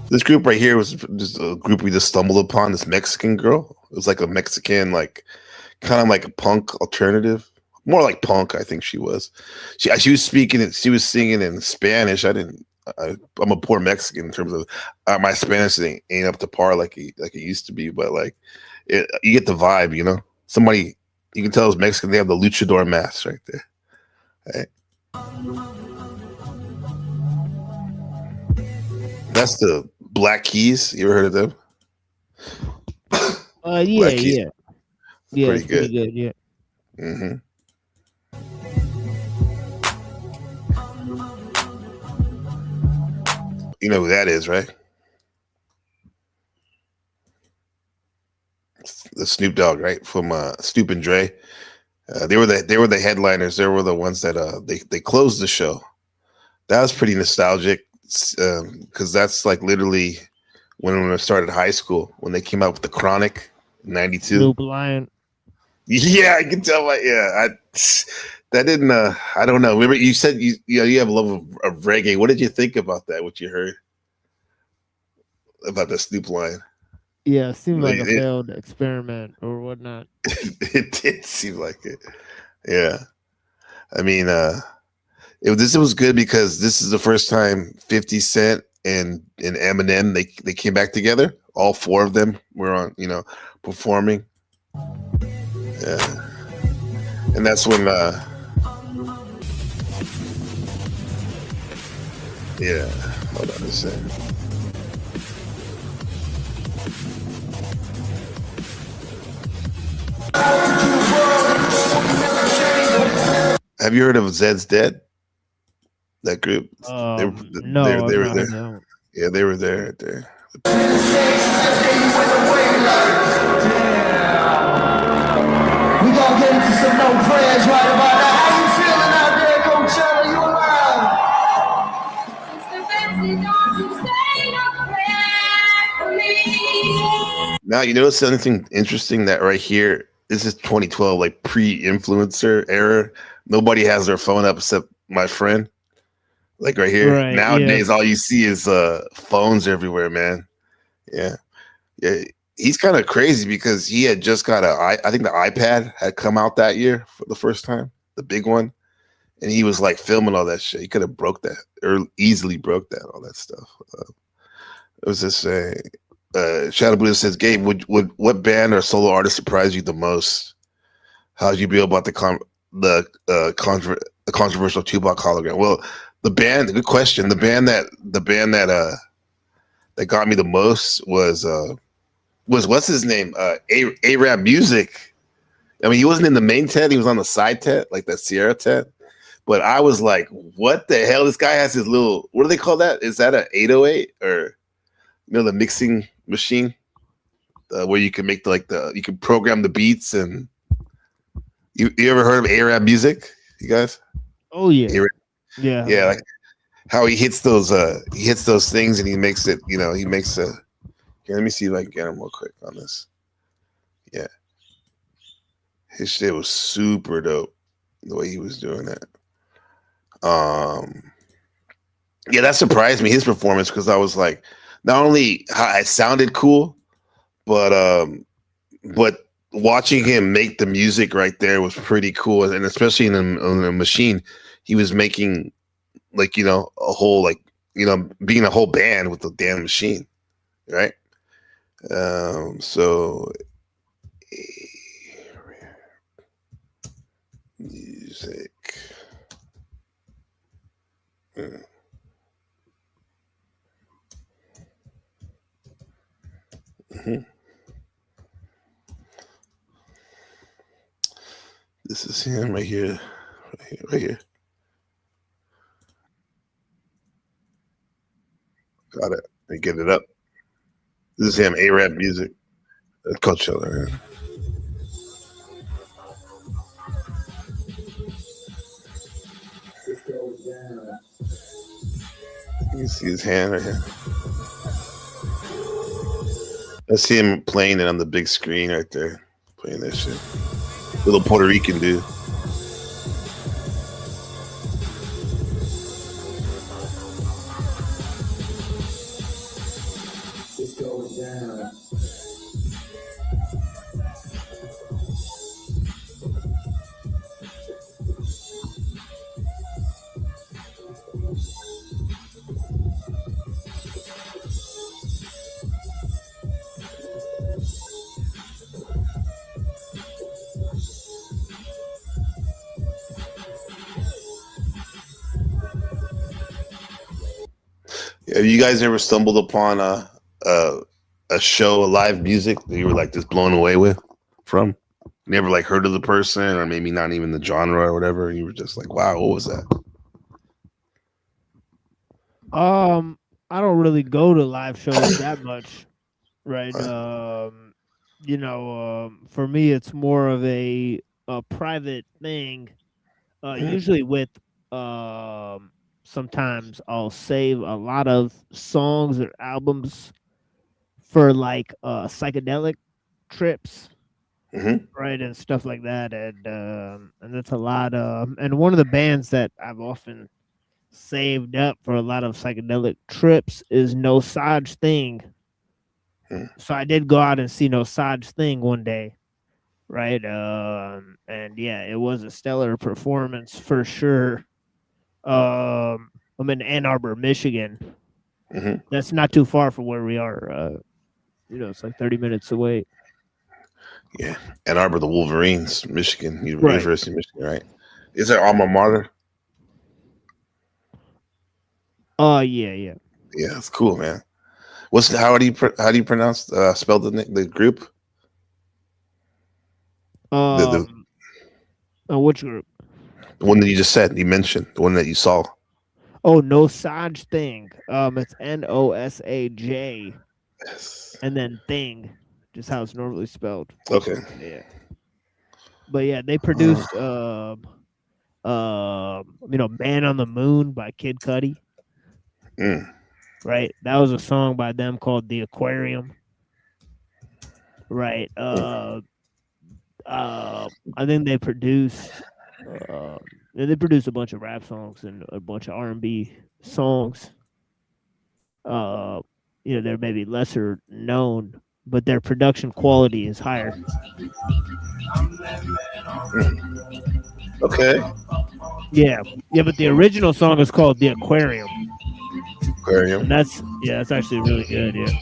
This group right here was just a group we just stumbled upon. This Mexican girl. It was like a Mexican, like kind of like a punk alternative, more like punk. I think she was. She was speaking it. She was singing in Spanish. I'm a poor Mexican in terms of my Spanish ain't up to par like it used to be. But like, you get the vibe, you know. Somebody you can tell is Mexican. They have the luchador mask right there. Right? That's the Black Keys. You ever heard of them? Yeah. Pretty good. Yeah. Mm-hmm. You know who that is, right? The Snoop Dogg, right? From Snoop and Dre. They were the headliners. They were the ones that they closed the show. That was pretty nostalgic because that's like literally when I started high school when they came out with the Chronic in '92. Snoop Lion. Yeah, I can tell. That didn't. I don't know. Remember, you said you have a love of reggae. What did you think about that? What you heard about the Snoop line? Yeah, it seemed like a failed experiment or whatnot. It did seem like it. Yeah. I mean, this was good because this is the first time 50 Cent and Eminem they came back together. All four of them were on, performing. Yeah. And that's when yeah, hold on a second. Have you heard of Zed's Dead? That group? No, they were there. Yeah, they were there right there. We gonna get into some no prayers right about now. How you feeling out there, Coachella? You alive? Now, you notice something interesting that right here, this is 2012, like pre-influencer era. Nobody has their phone up except my friend. Like right here. Right, nowadays, all you see is phones everywhere, man. Yeah. He's kind of crazy because he had just got I think the iPad had come out that year for the first time, the big one. And he was like filming all that shit. He could have broke that or easily broke that, all that stuff. It was just Shadow Buddha says, Gabe, what band or solo artist surprised you the most? How'd you feel about the controversial Tupac hologram? Well, the band, good question. The band that got me the most was what's his name? Arab Music. I mean, he wasn't in the main tent, he was on the side tent, like that Sierra tent. But I was like, what the hell? This guy has his little, what do they call that? Is that an 808 or the mixing machine where you can make you can program the beats? And you ever heard of Arab Music, you guys? Oh yeah. Yeah, like how he hits those things and he makes it, he makes a here, let me see if I can get him real quick on this. Yeah. His shit was super dope the way he was doing it. Yeah, that surprised me, his performance, because I was like, not only how it sounded cool, but watching him make the music right there was pretty cool. And especially in the machine, he was making like, a whole, like, being a whole band with the damn machine, right? So music. Mm-hmm. This is him right here. Right here. Got it. They get it up. This is him, Arab Music. Coachella. Yeah. You can see his hand right here. Let's see him playing it on the big screen right there. Playing that shit. Little Puerto Rican dude. Have you guys ever stumbled upon a show, a live music that you were like just blown away from? Never like heard of the person, or maybe not even the genre or whatever. And you were just like, wow, what was that? I don't really go to live shows that much, right? For me, it's more of a private thing. Usually with sometimes I'll save a lot of songs or albums for like psychedelic trips, right, and stuff like that, and that's a lot. And one of the bands that I've often saved up for a lot of psychedelic trips is No Such Thing. So I did go out and see No Such Thing one day, right? And yeah, it was a stellar performance for sure. I'm in Ann Arbor, Michigan. That's not too far from where we are. It's like 30 minutes away. Yeah, Ann Arbor, the Wolverines, Michigan, University of Michigan, right? Is that alma mater? Yeah. Yeah, that's cool, man. How do you pronounce spell the group? Which group? The one that you just said, you mentioned, the one that you saw. Oh, No Such Thing. It's NOSAJ. Yes. And then Thing, just how it's normally spelled. Okay. Yeah. But yeah, they produced Man on the Moon by Kid Cudi. Right. That was a song by them called The Aquarium. Right. I think they produced a bunch of rap songs and a bunch of R&B songs. They're maybe lesser known, but their production quality is higher. Okay. Yeah, but the original song is called The Aquarium. Aquarium. And that's actually really good, yeah.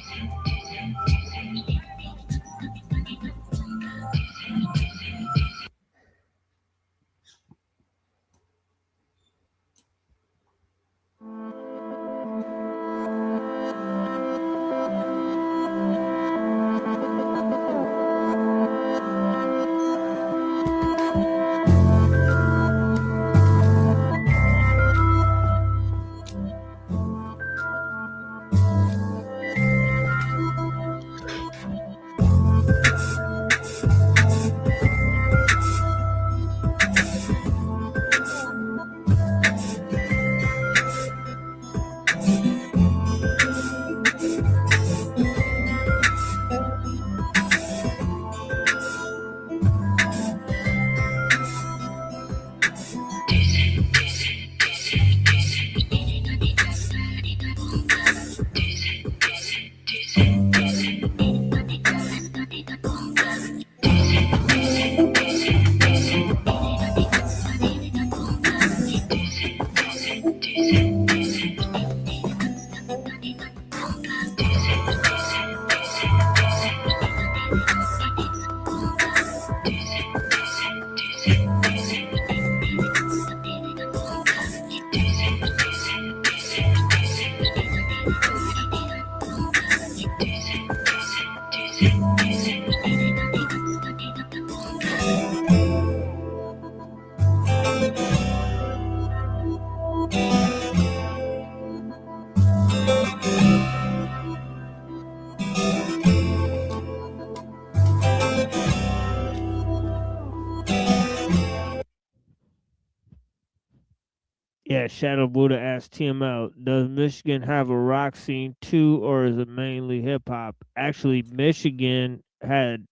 Yeah, Shadow Buddha asked TML, does Michigan have a rock scene too, or is it mainly hip hop? Actually, Michigan had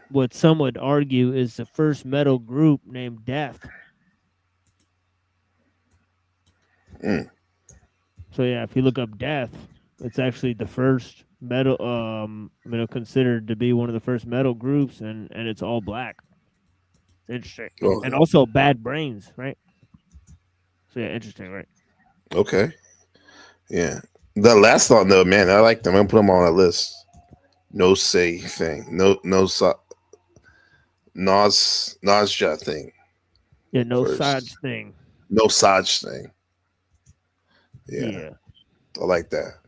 what some would argue is the first metal group named Death. So yeah, if you look up Death, it's actually the first metal, considered to be one of the first metal groups, and it's all black. Interesting. Oh. And also Bad Brains, right? So yeah, interesting, right? Okay. Yeah. The last song though, man, I like them. I'm gonna put them on that list. No say thing. Nasja thing. Yeah, No Such Thing. No Such Thing. Yeah. I like that.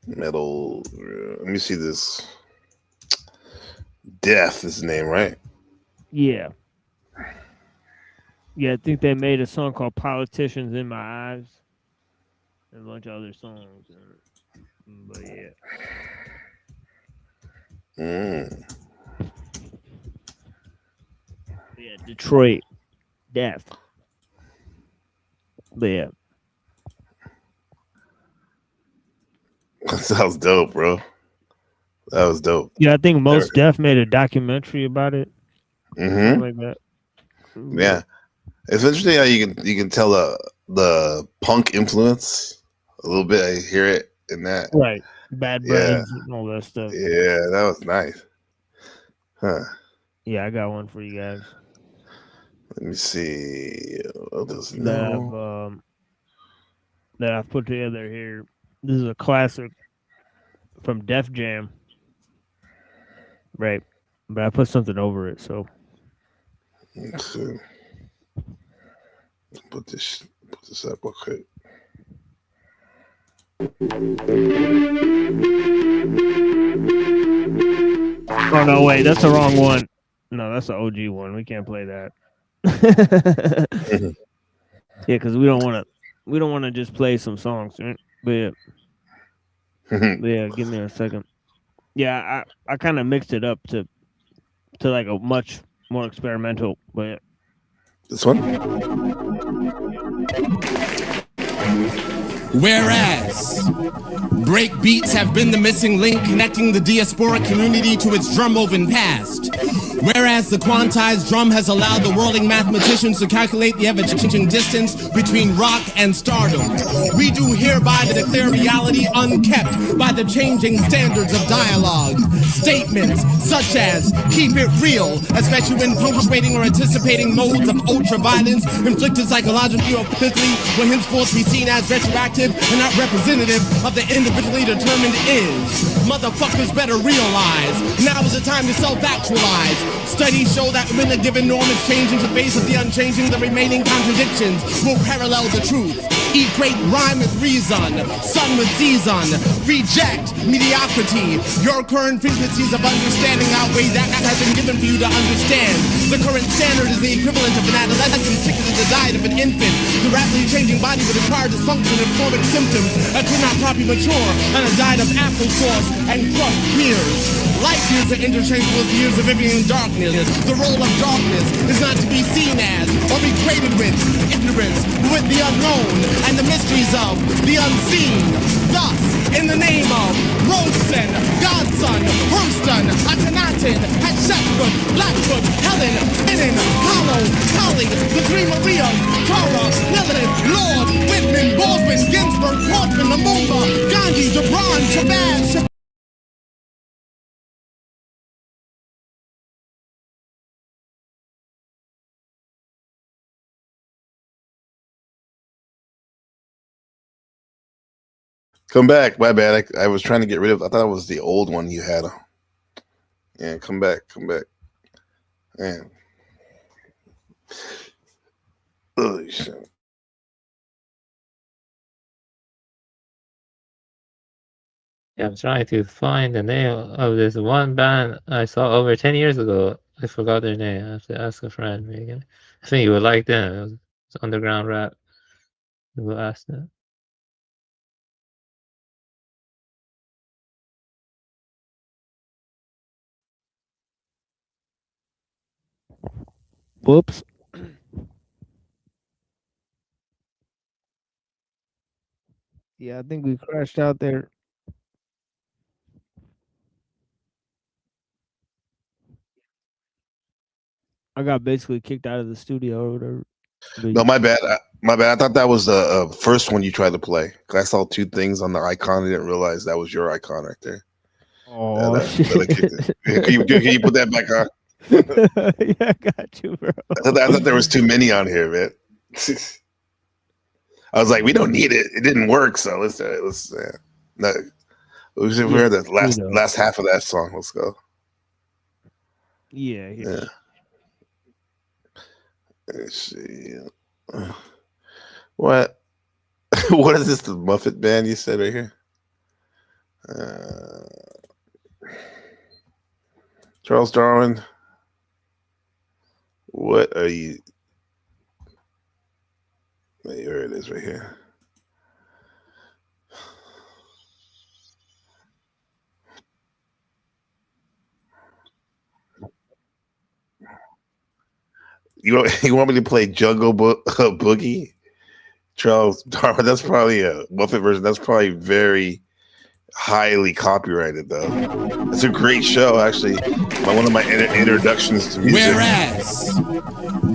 Metal. Let me see this. Death is the name, right? Yeah. Yeah, I think they made a song called Politicians in My Eyes. And a bunch of other songs. But yeah. Yeah, Detroit. Death. But yeah. That sounds dope, bro. That was dope. Yeah, I think Mos Def made a documentary about it. Something like that. Yeah. It's interesting how you can tell the punk influence a little bit. I hear it in that. Right. Bad Brains and all that stuff. Yeah, that was nice. Huh. Yeah, I got one for you guys. Let me see. That I've put together here. This is a classic from Def Jam. Right. But I put something over it, so. Let's see. Put this up real quick. Oh no, wait, that's the wrong one. No, that's the OG one. We can't play that. Yeah, because we don't want to just play some songs, right? But yeah, give me a second. Yeah, I kind of mixed it up to like a much more experimental, but this one. Whereas break beats have been the missing link connecting the diaspora community to its drum-woven past. Whereas the quantized drum has allowed the whirling mathematicians to calculate the ever-changing distance between rock and stardom, we do hereby declare reality unkept by the changing standards of dialogue. Statements such as keep it real, especially when punctuating or anticipating modes of ultra-violence inflicted psychologically or physically, will henceforth be seen as retroactive and not representative of the individually determined is. Motherfuckers better realize, now is the time to self-actualize. Studies show that when a given norm is changing to face of the unchanging, the remaining contradictions will parallel the truth. Equate rhyme with reason, sun with season, reject mediocrity. Your current frequencies of understanding outweigh that has been given for you to understand. The current standard is the equivalent of an adolescent sick to the diet of an infant. The rapidly changing body would acquire dysfunction and formative symptoms that could not properly mature on a diet of applesauce and crushed pears. Light years are interchangeable with years of living in darkness. The role of darkness is not to be seen as or be equated with ignorance, but with the unknown and the mysteries of the unseen. Thus, in the name of Rosen, Godson, Hurston, Akhenaten, Hatshepsut, Blackfoot, Helen, Finnan, Hollow, Holly, the three Marias, Tara, Lilith, Lord, Whitman, Baldwin, Ginsburg, Portman, Lumumba, Gandhi, Gibran, Shabazz, Come back. My bad. I was trying to get rid of. I thought it was the old one you had. Yeah, come back. Come back. Man. Holy shit. Yeah, I'm trying to find the name of this one band I saw over 10 years ago. I forgot their name. I have to ask a friend. Maybe. I think you would like them. It's underground rap. We'll ask them. Whoops. Yeah, I think we crashed out there. I got basically kicked out of the studio or whatever. No, my bad. My bad. I thought that was the first one you tried to play. I saw two things on the icon. I didn't realize that was your icon right there. Oh, can you put that back on? Yeah, I got you, bro. I thought there was too many on here, man. I was like, we don't need it. It didn't work, so let's no. We heard the last half of that song. Let's go. Yeah. Let's see. What is this? The Muffet Band you said right here? Charles Darwin. What are you? Here it is right here. You want me to play Jungle Boogie? Charles Darwin, that's probably a Muffet version. That's probably very highly copyrighted, though. It's a great show, actually. One of my introductions to music. Whereas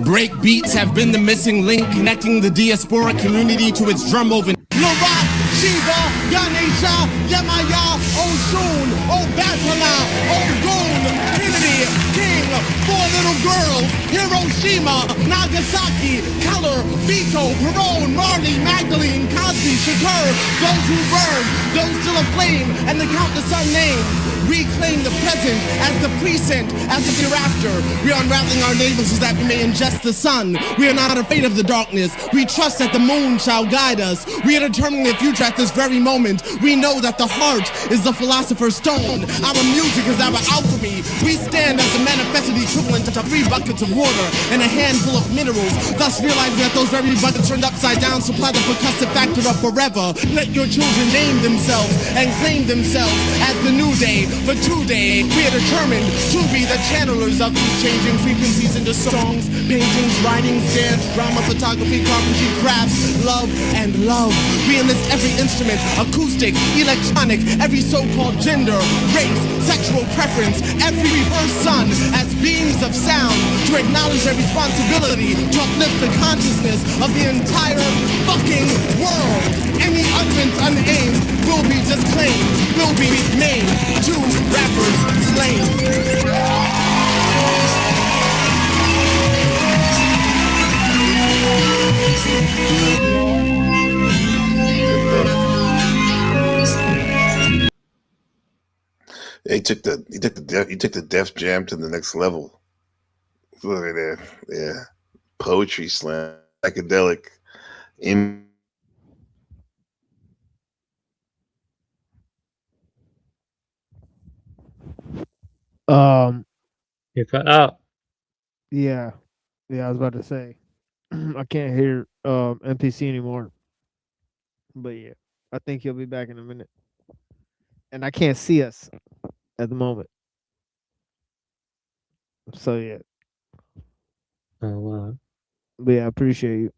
break beats have been the missing link connecting the diaspora community to its drum-woven. Larat, Shiva, Ganesh, Asia, Yamaya, Oshun, Obatala, Ogun, Kennedy, King, 4 little girls, Hiroshima, Nagasaki, Keller, Vito, Perone, Marley, Magdalene, Cosby, Shakur, those who burn, those still aflame, and the countless unnamed. Reclaim the present as the present, as the hereafter. We are unraveling our navel so that we may ingest the sun. We are not afraid of the darkness. We trust that the moon shall guide us. We are determining the future at this very moment. We know that the heart is the philosopher's stone. Our music is our alchemy. We stand as the manifested equivalent of 3 buckets of water and a handful of minerals. Thus realizing that those very buckets turned upside down supply the percussive factor of forever. Let your children name themselves and claim themselves as the new day. For today, we are determined to be the channelers of these changing frequencies into songs, paintings, writings, dance, drama, photography, carpentry, crafts, love, and love. We enlist every instrument, acoustic, electronic, every so-called gender, race, sexual preference, every person as beings of sound to acknowledge their responsibility to uplift the consciousness of the entire fucking world. Any utterance unaimed will be disclaimed, will be named. 2 rappers slain. He took the Def Jam to the next level. Look at that, yeah. Poetry slam, psychedelic. You cut out. Yeah, I was about to say I can't hear MPC anymore. But yeah, I think he'll be back in a minute. And I can't see us at the moment. So yeah. Oh wow. But yeah, I appreciate you.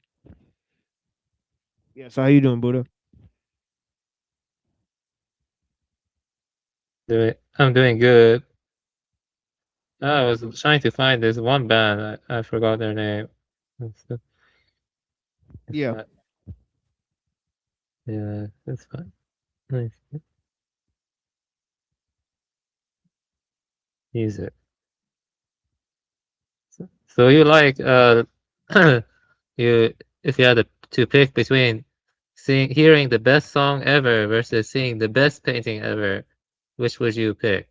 Yeah, so how you doing, Buddha? I'm doing good. I was trying to find this one band. I forgot their name. Yeah. Yeah, that's fine. Nice. Music. So you like you if you had to pick between hearing the best song ever versus seeing the best painting ever, which would you pick?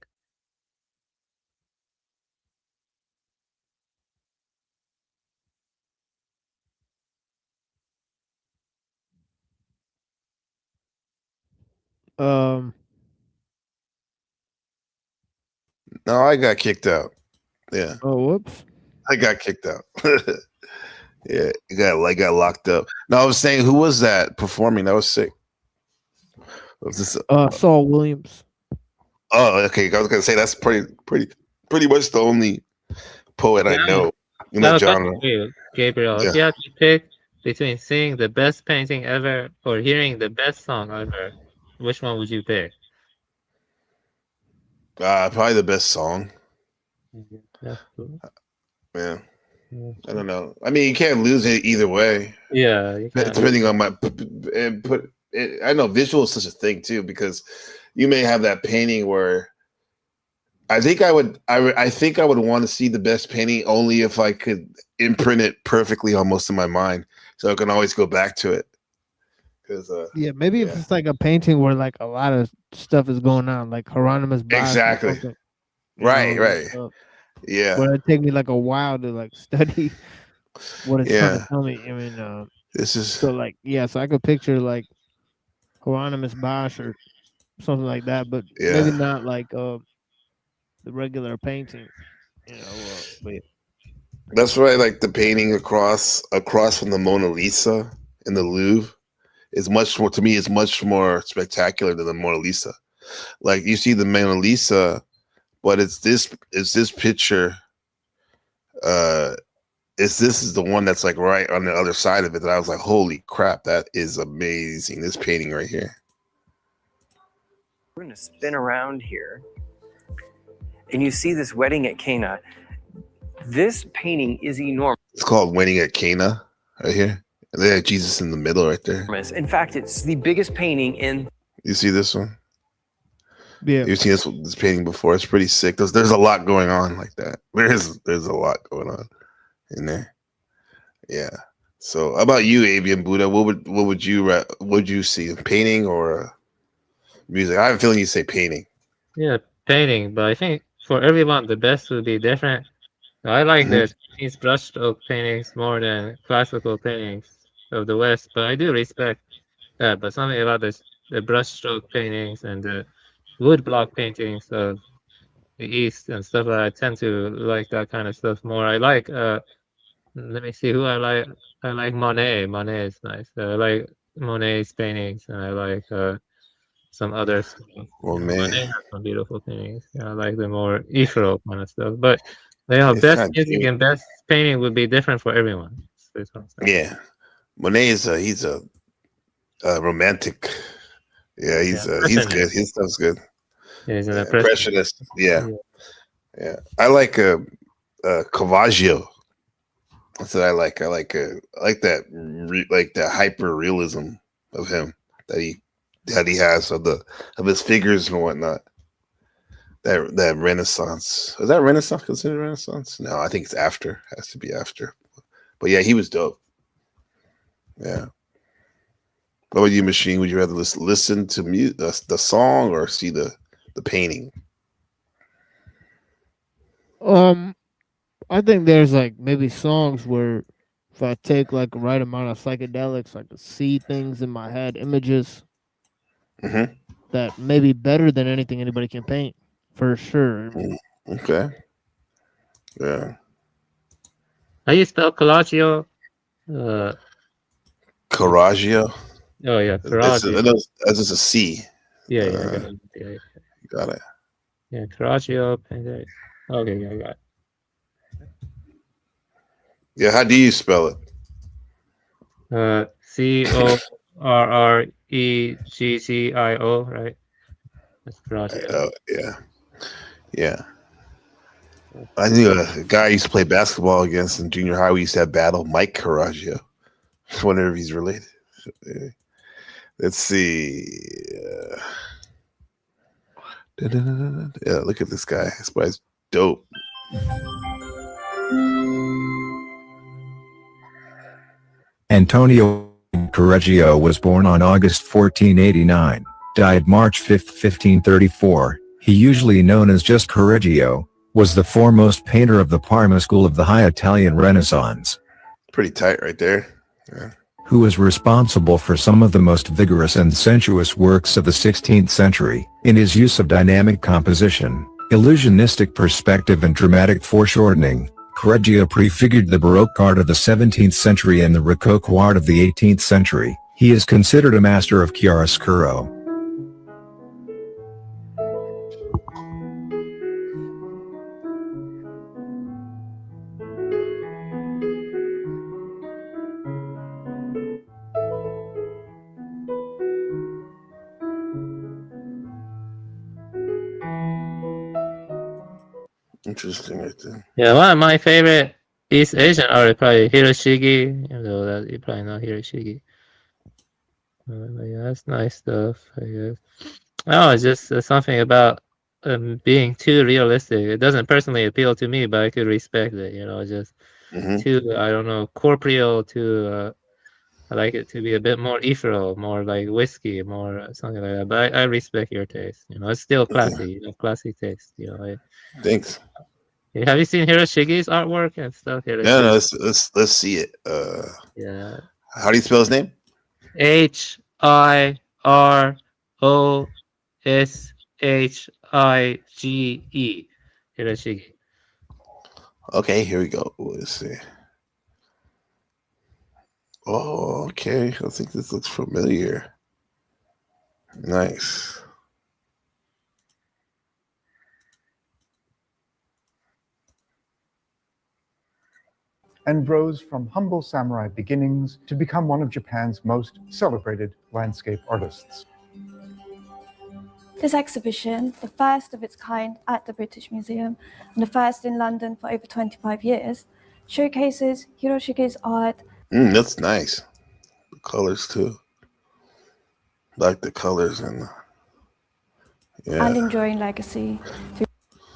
No, I got kicked out. Yeah. Oh, whoops. I got kicked out. Yeah, I got locked up. No, I was saying, who was that performing? That was sick. Was this? Saul Williams. Oh, okay. I was gonna say that's pretty much the only poet I know in that genre. Gabriel, if you had to pick between seeing the best painting ever or hearing the best song ever, which one would you pick? Probably the best song. That's cool. Yeah. I don't know. I mean, you can't lose it either way. Yeah. Depending on I know visual is such a thing too, because you may have that painting where I think I would want to see the best painting only if I could imprint it perfectly almost in my mind, so I can always go back to it. Because maybe if it's like a painting where like a lot of stuff is going on, like Hieronymus Bosch. Exactly. Right. Yeah. But it'd take me like a while to like study what it's trying to tell me. I mean, this is so like so I could picture like Hieronymus Bosch or something like that, but maybe not like the regular painting. You know, that's why like the painting across from the Mona Lisa in the Louvre is much more, to me, is much more spectacular than the Mona Lisa. Like you see the Mona Lisa, but it's this picture. This is the one that's like right on the other side of it that I was like, holy crap, that is amazing. This painting right here. We're gonna spin around here, and you see this wedding at Cana. This painting is enormous. It's called Wedding at Cana, right here. And they have Jesus in the middle right there. In fact, it's the biggest painting in. You see this one? Yeah. You've seen this painting before. It's pretty sick. There's a lot going on like that. There's a lot going on in there. Yeah. So, how about you, Avian Buddha? What would you see? A painting or music? I have a feeling you say painting. Yeah, painting, but I think for everyone the best would be different. I like the Chinese brushstroke paintings more than classical paintings of the West, but I do respect that. But something about the brushstroke paintings and the woodblock paintings of the East and stuff like that, I tend to like that kind of stuff more. I like let me see who I like. I like Monet. Monet is nice. I like Monet's paintings, and I like some other stuff. Well, man, Monet has some beautiful paintings. Yeah, I like the more ethereal kind of stuff. But best music and best painting would be different for everyone. Yeah, Monet is he's a romantic. Yeah, he's good. His stuff's good. Yeah, he's an impressionist. Yeah. I like Caravaggio. That's what I like. I like that that hyper realism of him that he has of his figures and whatnot. That Renaissance. Is that Renaissance considered Renaissance? No, I think it's after. It has to be after. But yeah, he was dope. Yeah. What about you, Machine? Would you rather listen to the song or see the painting? I think there's like maybe songs where if I take like the right amount of psychedelics, I could see things in my head, images that may be better than anything anybody can paint, for sure. Okay. Yeah. How you spell Caravaggio? Caravaggio. Oh yeah, Caravaggio. That's just a C. Yeah, I got it. Yeah. Got it. Yeah, Caravaggio. Okay, yeah, I got it. Yeah, how do you spell it? Correggio, right? That's Caravaggio. Yeah. I knew a guy I used to play basketball against in junior high. We used to have battle, Mike Caravaggio. I wonder if he's related. Let's see. Yeah, look at this guy. This guy's dope. Antonio Correggio was born on August 1489, died March 5, 1534. He, usually known as just Correggio, was the foremost painter of the Parma school of the High Italian Renaissance. Pretty tight right there. Yeah. Who was responsible for some of the most vigorous and sensuous works of the 16th century, in his use of dynamic composition, illusionistic perspective and dramatic foreshortening. Correggio prefigured the Baroque art of the 17th century and the Rococo art of the 18th century. He is considered a master of chiaroscuro. Interesting right there. Yeah, one of my favorite East Asian artists probably Hiroshige, even though that you probably know Hiroshige. Yeah, that's nice stuff, I guess. Oh, it's just something about being too realistic. It doesn't personally appeal to me, but I could respect it, just too, I don't know, corporeal, too, I like it to be a bit more ethereal, more like whiskey, more something like that. But I respect your taste. It's still classy. Classy taste. Thanks. Have you seen Hiroshige's artwork and stuff? No, let's see it. Yeah. How do you spell his name? HIROSHIGE. Hiroshige. Okay, here we go. Let's see. Oh, okay. I think this looks familiar. Nice. And rose from humble samurai beginnings to become one of Japan's most celebrated landscape artists. This exhibition, the first of its kind at the British Museum and the first in London for over 25 years, showcases Hiroshige's art. That's nice. The colors too. Like the colors and and enduring legacy through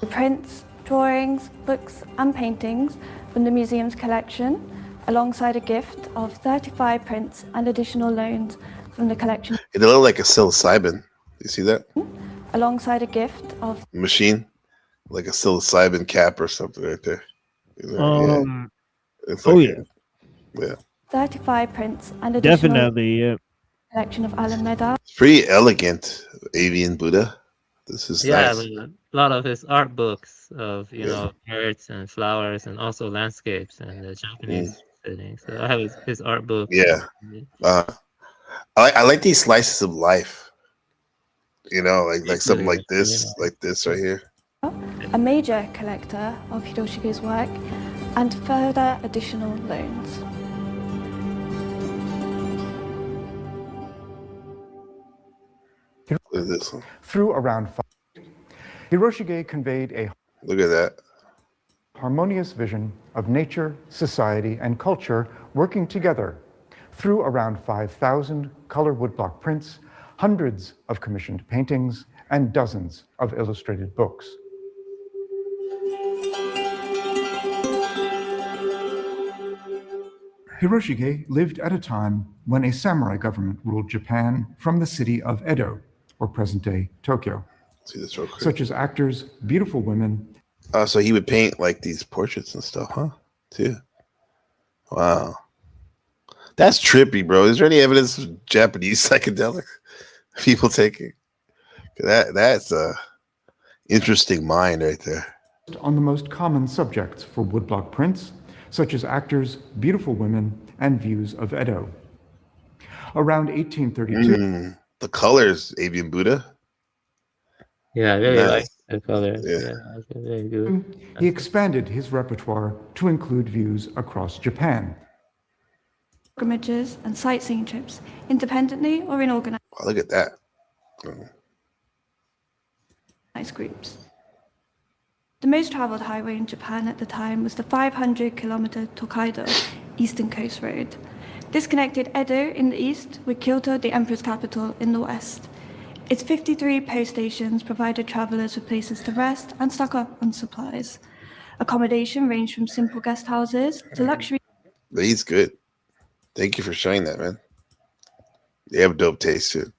prints, drawings, books, and paintings from the museum's collection, alongside a gift of 35 prints and additional loans from the collection. It looked like a psilocybin. You see that? Alongside a gift of machine, like a psilocybin cap or something right there. It's like yeah. 35 prints and additional Definitely, collection of Alan Medal. It's pretty elegant, Avian Buddha. This is nice. A lot of his art books of birds and flowers and also landscapes and the Japanese settings. So I have his art book. Yeah, I like these slices of life. You know, like something like this right here. A major collector of Hiroshige's work, and further additional loans. Look at this one. Through around 5, Hiroshige conveyed a Look at that harmonious vision of nature, society, and culture working together through around 5,000 color woodblock prints, hundreds of commissioned paintings, and dozens of illustrated books. Hiroshige lived at a time when a samurai government ruled Japan from the city of Edo, or present-day Tokyo. See this real quick. Such as actors, beautiful women. So he would paint like these portraits and stuff, huh? Too. Wow. That's trippy, bro. Is there any evidence of Japanese psychedelics people taking? That's a interesting mind right there. On the most common subjects for woodblock prints, such as actors, beautiful women, and views of Edo. Around 1832. The colors, Avian Buddha. Yeah, I really like the colors. Yeah, very good. He expanded his repertoire to include views across Japan. Pilgrimages and sightseeing trips, independently or in organized Look at that. groups. The most traveled highway in Japan at the time was the 500-kilometer Tokaido Eastern Coast Road. This connected Edo in the east with Kyoto, the emperor's capital, in the west. Its 53 post stations provided travelers with places to rest and stock up on supplies. Accommodation ranged from simple guest houses to luxury. But he's good. Thank you for showing that, man. They have dope taste too.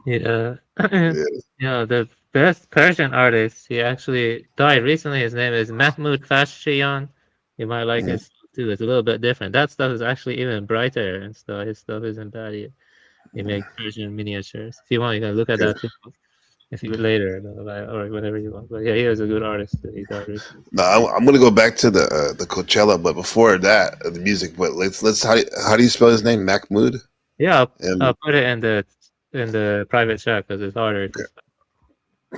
Yeah. The best Persian artist, he actually died recently. His name is Mahmoud Fashion. You might like his too. It's a little bit different. That stuff is actually even brighter and stuff. His stuff isn't bad. He makes Persian miniatures. If you want, you can look at that too. If you later or whatever you want. But yeah, he was a good artist. He died recently. No, I'm gonna go back to the Coachella, but before that, the music. But let's how do you spell his name? Mahmoud. Yeah, I'll put it in the private chat because it's harder.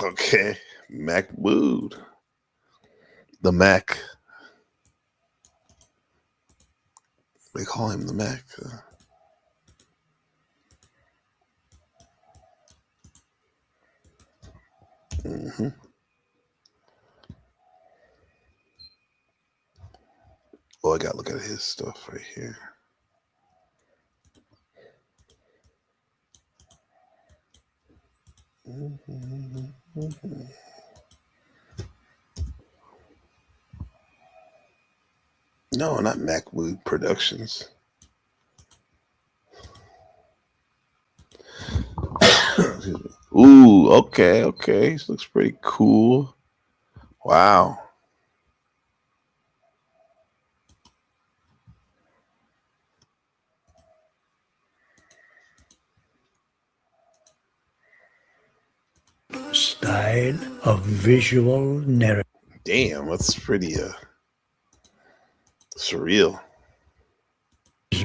Okay, Mahmoud. The Mac. They call him the Mac. Oh, I gotta look at his stuff right here. No, not Mahmoud Productions. Ooh, okay. This looks pretty cool. Wow. Style of visual narrative. Damn, that's pretty surreal.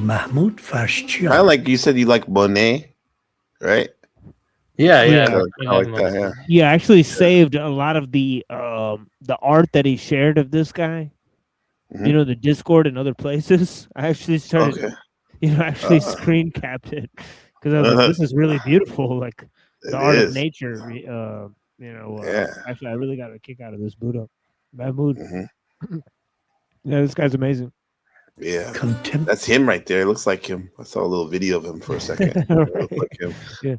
Mahmoud Fashion. I like you said you like Monet, right? Yeah. I like that. Yeah, I actually saved a lot of the art that he shared of this guy. You know, the Discord and other places. I actually started, screen capped it because I was like, this is really beautiful. Like the art of nature. Actually, I really got a kick out of this Buddha, Mahmoud. Yeah, this guy's amazing. Yeah, that's him right there. It looks like him. I saw a little video of him for a second. It looks like him. Yeah.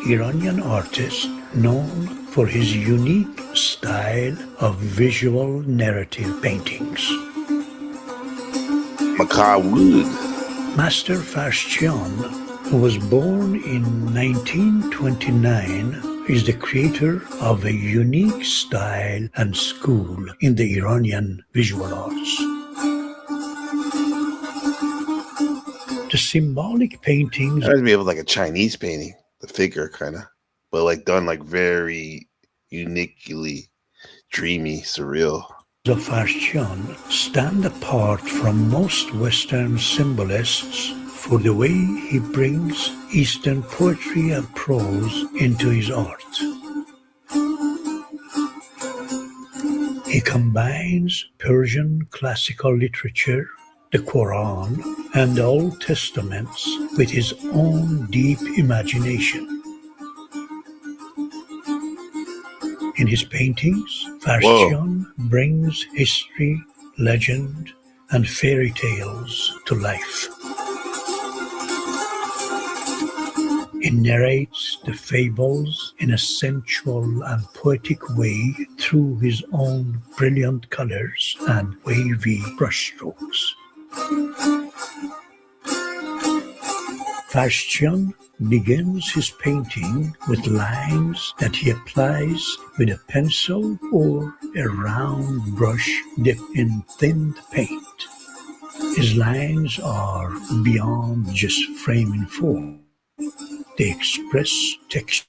Iranian artist known for his unique style of visual narrative paintings. Makar Wood. Master Farshchian, who was born in 1929, is the creator of a unique style and school in the Iranian visual arts. The symbolic paintings Reminds me of like a Chinese painting, the figure kind of, but like done like very uniquely dreamy, surreal. of Farshchian stand apart from most Western symbolists for the way he brings Eastern poetry and prose into his art. He combines Persian classical literature, the Quran, and the Old Testaments with his own deep imagination. In his paintings, Farshchian brings history, legend, and fairy tales to life. He narrates the fables in a sensual and poetic way through his own brilliant colors and wavy brushstrokes. Farshchian begins his painting with lines that he applies with a pencil or a round brush dipped in thinned paint. His lines are beyond just framing form. They express texture.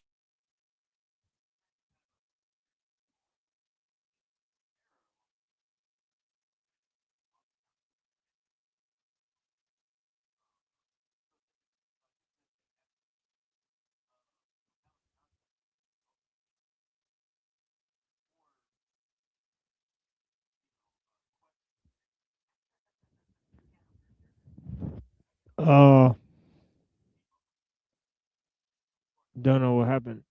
Don't know what happened.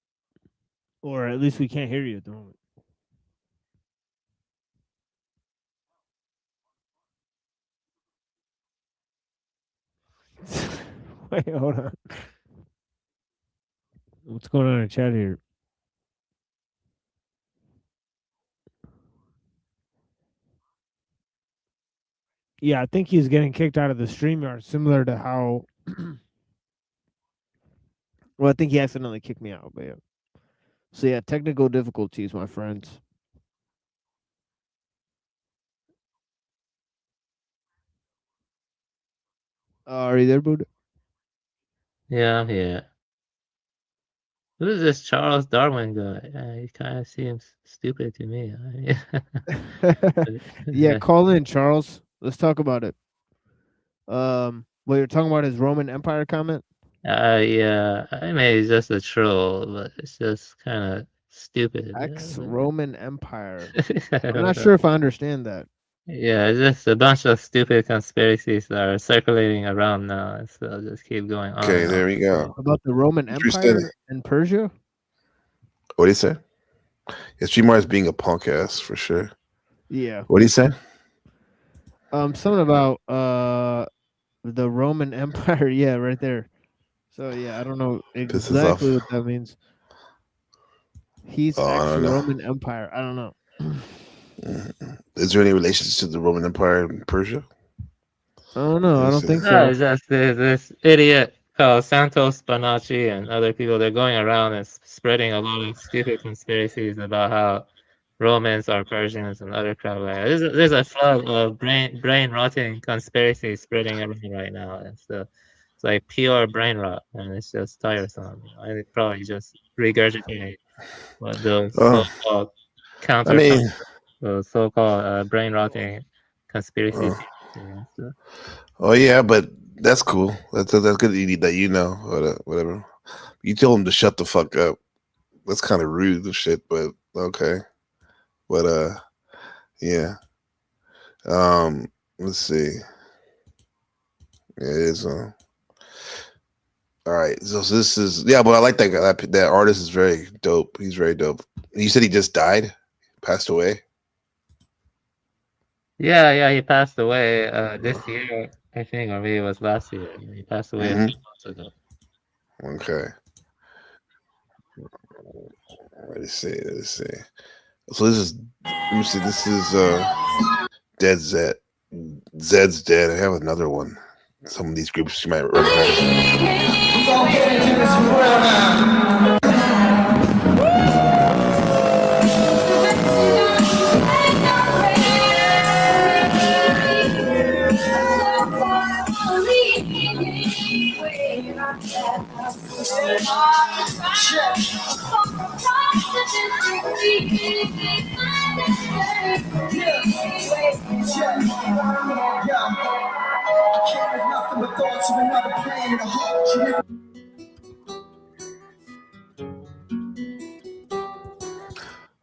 Or at least we can't hear you at the moment. Wait, hold on. What's going on in chat here? Yeah, I think he's getting kicked out of the StreamYard, similar to how. Well, I think he accidentally kicked me out, but yeah. So yeah, technical difficulties, my friends. Are you there, Buddha? Yeah, I'm here. Who's this Charles Darwin guy? He kind of seems stupid to me. Yeah, call in, Charles. Let's talk about it. Well, you're talking about his Roman Empire comment? Yeah. I mean, he's just a troll, but it's just kind of stupid. Ex-Roman Empire. I'm not sure if I understand that. Yeah, it's just a bunch of stupid conspiracies that are circulating around now, so I'll just keep going on. Okay, there we go. About the Roman Empire and Persia? What do you say? Yeah, StreamYard is being a punk ass for sure. Yeah. What do you say? Something about the Roman Empire. Yeah, right there. So yeah, I don't know exactly what that means. He's ex-Roman Empire. I don't know. Is there any relations to the Roman Empire and Persia? I don't know. I don't think so. No, it's just this idiot called Santos Bonacci and other people. They're going around and spreading a lot of stupid conspiracies about how Romans are Persians and other crap like that. There's a flood of brain rotting conspiracies spreading around right now, and so it's like pure brain rot, and it's just tiresome. I probably just regurgitate what those so-called those so-called brain rotting conspiracies. So. Oh yeah, but that's cool. That's good that you know, whatever. You told him to shut the fuck up. That's kind of rude and shit, but okay. But yeah. Let's see. It is all right. So this is but I like that guy. That artist is very dope. He's very dope. You said he just died, passed away. Yeah, he passed away this year, I think, or maybe it was last year. He passed away a few months ago. Okay. Let's see. So this is, let me see. This is Dead Zed. Zed's dead. I have another one. Some of these groups you might recognize.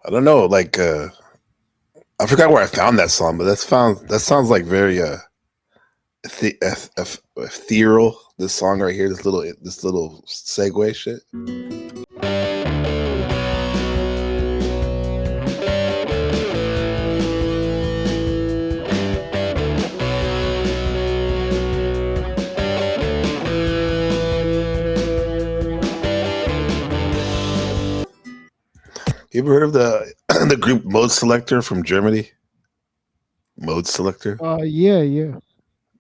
I don't know, like I forgot where I found that song, but that sounds like very ethereal. This song right here, this little segue shit. You ever heard of the group Mode Selector from Germany? Mode Selector. Yeah.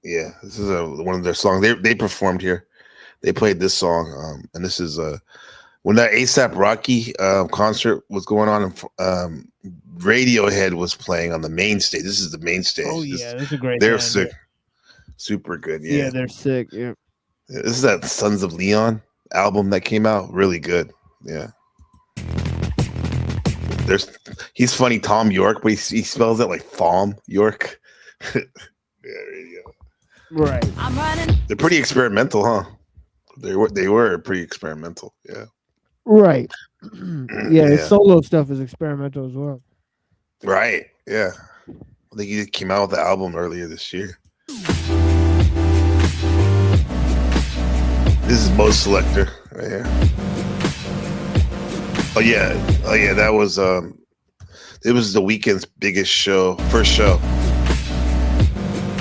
Yeah, this is one of their songs. They performed here. They played this song, and this is when that ASAP Rocky concert was going on. Radiohead was playing on the main stage. This is the main stage. Oh yeah, that's a great. They're band, sick, yeah. super good. Yeah, they're sick. Yeah, this is that Sons of Leon album that came out. Really good. Yeah. He's funny, Tom York, but he spells it like Thom York. Yeah, there you go. Right. They're pretty experimental, huh? They were pretty experimental. Yeah. Right. Yeah, his solo stuff is experimental as well. Right. Yeah. I think he came out with the album earlier this year. This is Mode Selector right here. Oh yeah, that was it was the weekend's first show.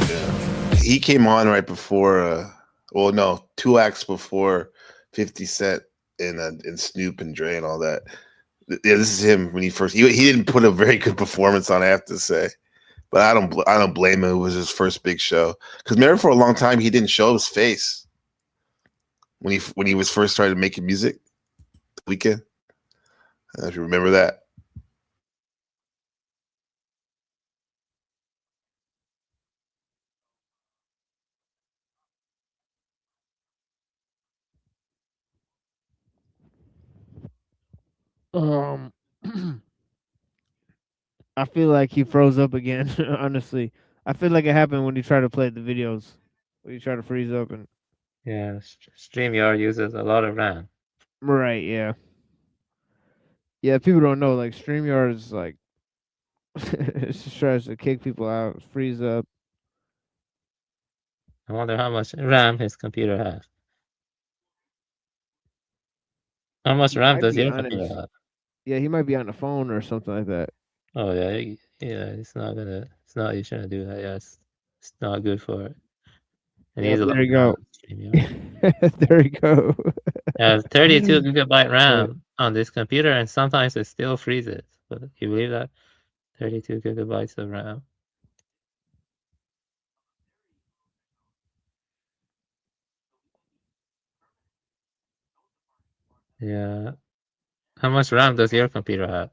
Yeah. He came on right before 2 acts before 50 Cent and Snoop and Dre and all that. Yeah, this is him when he didn't put a very good performance on, I have to say. But I don't blame him. It was his first big show. Because remember, for a long time he didn't show his face when he was first started making music. The Weekend. If you remember that. I feel like he froze up again. Honestly, I feel like it happened when he tried to play the videos. When he tried to freeze up and. Yeah, StreamYard uses a lot of RAM. Right. Yeah. Yeah. People don't know. Like StreamYard is like, it just tries to kick people out, freeze up. I wonder how much RAM his computer has. How much RAM does your computer have? Yeah, he might be on the phone or something like that. Oh yeah, it's not you shouldn't do that. Yeah, it's not good for it. Yeah, there you go. There you go. Yeah, 32 gigabyte RAM on this computer, and sometimes it still freezes. But you believe that? 32 gigabytes of RAM. Yeah. How much RAM does your computer have?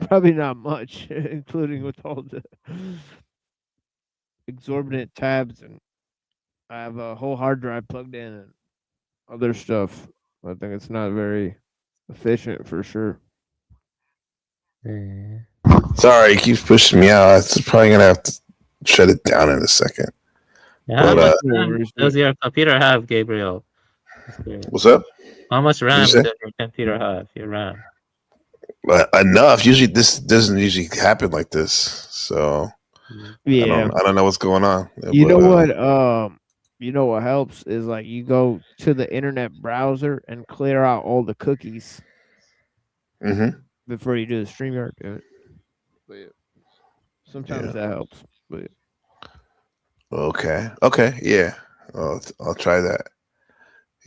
Probably not much, including with all the exorbitant tabs, and I have a whole hard drive plugged in and other stuff. I think it's not very efficient for sure. Yeah. Sorry, he keeps pushing me out. It's probably gonna have to shut it down in a second. Yeah, how much RAM does your computer have, Gabriel? What's up? How much RAM does your computer have? Your RAM? Enough. Usually, this doesn't usually happen like this. So, yeah, I don't know what's going on. You know what? You know what helps is like you go to the internet browser and clear out all the cookies. Mm-hmm. before you do the StreamYard. But yeah, sometimes that helps. But yeah. Okay. Yeah. I'll try that.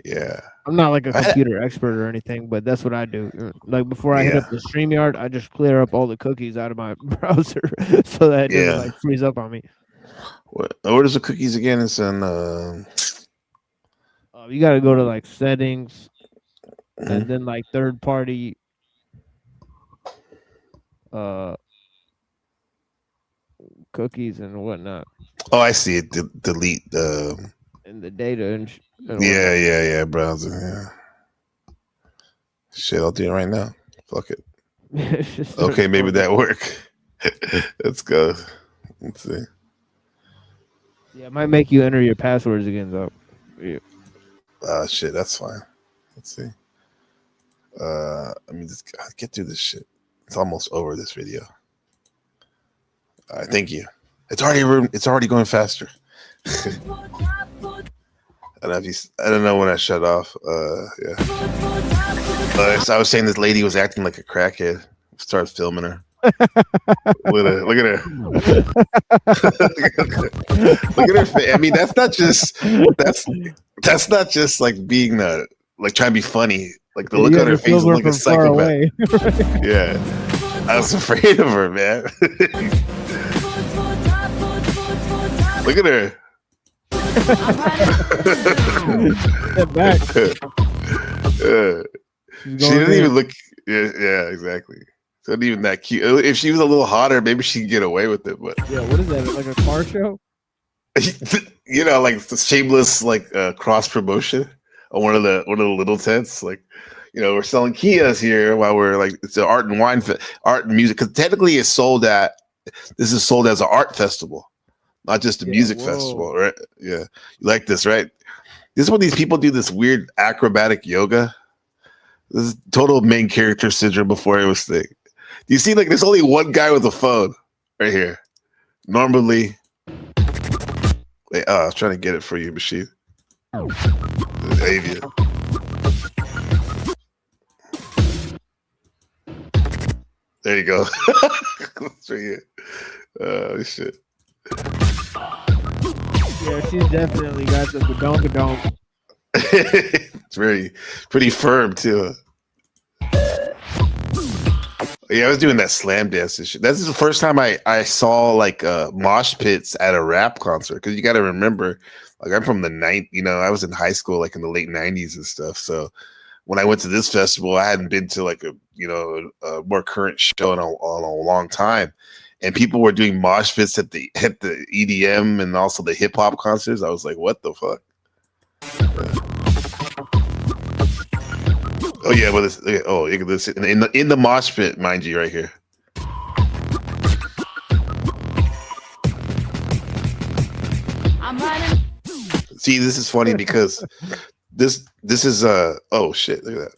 Yeah. I'm not like a computer expert or anything, but that's what I do. Like before I hit up the StreamYard, I just clear up all the cookies out of my browser so that it doesn't like freeze up on me. What is the cookies again? It's in you got to go to like settings and then like third party cookies and whatnot. Oh, I see it. Delete and the data and yeah, browser. Yeah. Shit, I'll do it right now. Fuck it. Okay, maybe that work. Let's go. Let's see. Yeah, it might make you enter your passwords again though. Yeah. Shit, that's fine. Let's see. Let me just get through this shit. It's almost over, this video. All right, thank you. It's already going faster. I don't know when I shut off. Yeah. So I was saying this lady was acting like a crackhead. Started filming her. Look at her. Look at her face. I mean, that's not just like being like trying to be funny. Like the look on her face is like a psychopath. Yeah. I was afraid of her, man. Look at her. Step back. She didn't even look. Yeah, exactly. So not even that cute. If she was a little hotter, maybe she could get away with it. But yeah, what is that? Like a car show? You know, like the shameless like cross promotion on one of the little tents. Like, you know, we're selling Kias here while we're like it's an art and music. Because technically, this is sold as an art festival, not just a music festival, right? Yeah, you like this, right? This is when these people do this weird acrobatic yoga. This is total main character syndrome before it was thing. Do you see, like, there's only one guy with a phone right here. Normally, wait, I was trying to get it for you, machine. Avian. There you go. That's right here. Oh, shit. Yeah, she's definitely got the badonk. It's pretty firm too. Yeah, I was doing that slam dance and shit. This is the first time I saw like mosh pits at a rap concert. Because you got to remember, like I'm from the I was in high school like in the late 90s and stuff. So when I went to this festival, I hadn't been to like a more current show in a long time. And people were doing mosh pits at the EDM and also the hip hop concerts. I was like, what the fuck? Oh yeah, but you can listen in the mosh pit, mind you, right here. I'm running. See, this is funny because this is oh shit, look at that.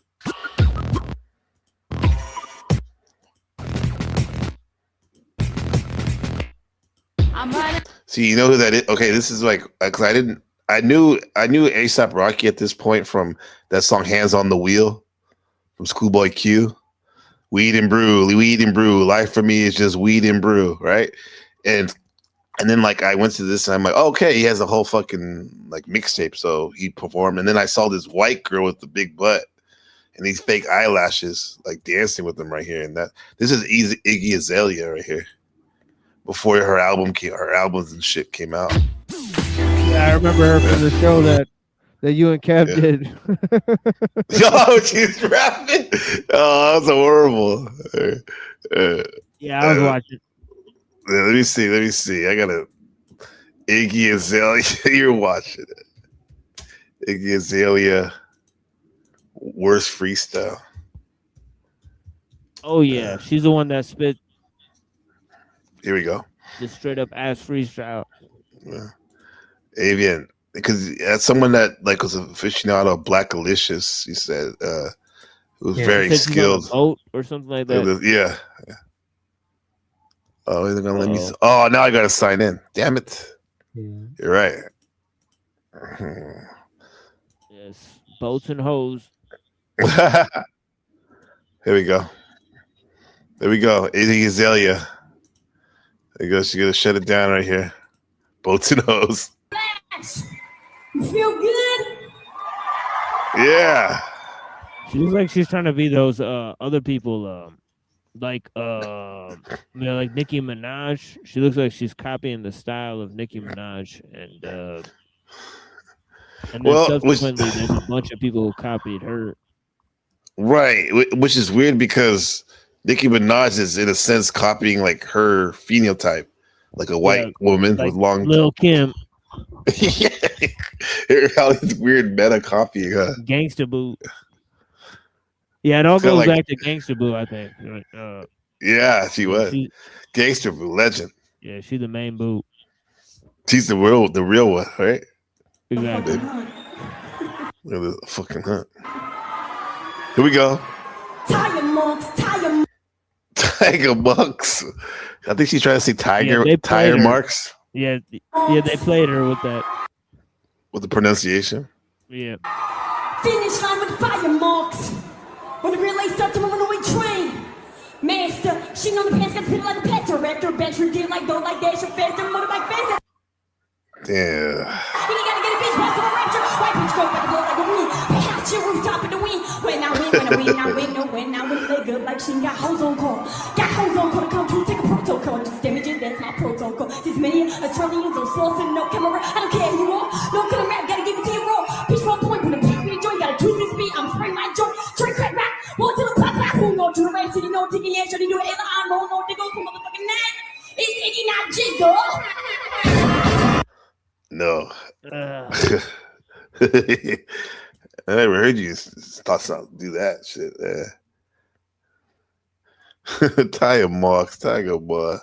I'm running. See, you know who that is? Okay, this is like because I knew A$AP Rocky at this point from that song "Hands on the Wheel" from Schoolboy Q. Weed and brew. Life for me is just weed and brew, right? And then like I went to this and I'm like, okay, he has a whole fucking like mixtape, so he performed. And then I saw this white girl with the big butt and these fake eyelashes like dancing with them right here. And this is Iggy Azalea right here. Before her albums and shit came out. Yeah, I remember her from the show that you and Kev did. Oh, she's rapping. Oh, that's horrible. Yeah, I was watching. Let me see. I gotta Iggy Azalea. You're watching it. Iggy Azalea, worst freestyle. Oh yeah, she's the one that spit. Here we go. Just straight up ass freestyle. Yeah. Avian, because as someone that like was an aficionado of Black Alicious, he said was very skilled. On a boat or something like that. Yeah. Oh, they're gonna let me. Oh, now I gotta sign in. Damn it! Yeah. You're right. Yes, boats and hoes. Here we go. There we go. Iggy Azalea. There you go. She's gonna shut it down right here. Boats and hoes. You feel good? Yeah. She looks like she's trying to be those other people, like like Nicki Minaj. She looks like she's copying the style of Nicki Minaj, and then subsequently there's a bunch of people who copied her. Right, which is weird because Nicki Minaj is in a sense copying like her phenotype, like a white woman like with long. Lil Kim. Yeah, all these weird meta copying. Gangsta Boo. Yeah, it all goes back to Gangsta Boo, I think. Yeah, she was Gangsta Boo legend. Yeah, she's the main boo. She's the real one, right? Exactly. Look at this fucking hunt. Here we go. Tiger Monks. I think she's trying to say tire marks. Yeah, they played her with that. With the pronunciation. Yeah. Finish line with fire marks. When the relay starts to move on the way train. Master, she know the pants got spit like a pet. Director, bench, did like go like dash, faster, motorbike faster. Yeah. You gotta get a bitch back to the rapture. White bitch go back and blow like a wind. They have chill rooftop in the wind. When I win, they good like she got hoes on call. Got hoes on call to come through, take a protocol. Just damaging, that's my protocol. These many Australians on slow, and no camera. I don't care who you are. No killer rap, gotta give it to you raw. Bitch, 1 point, when the beat me joint, gotta choose this beat. I'm spraying my joint. Straight crack back. Walk to the pop, who know to the ranch, city, no ticket, yeah, shawty, do it. I'm no nigga, from motherfucking that. It's Iggy, not Jigga. No. I never heard you thought something do that shit. Tiger Marks, Tiger boy.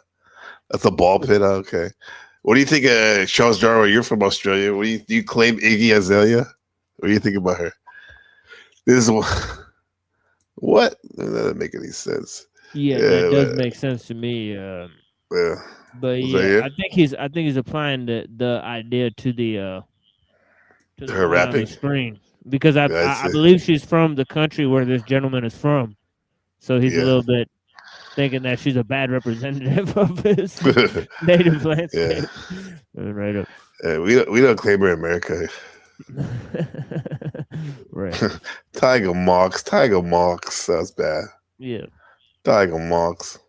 That's a ball pit. Okay. What do you think of Charles Darwin? You're from Australia. Do you claim Iggy Azalea? What do you think about her? This is what? That doesn't make any sense. Yeah, that does make sense to me. Yeah. But yeah, I think he's applying the idea to the her rapping on the screen, because I believe she's from the country where this gentleman is from, so he's a little bit thinking that she's a bad representative of his native landscape. Right up. We don't claim her in America. Right. Tiger Marks. That's bad. Yeah. Tiger Marks.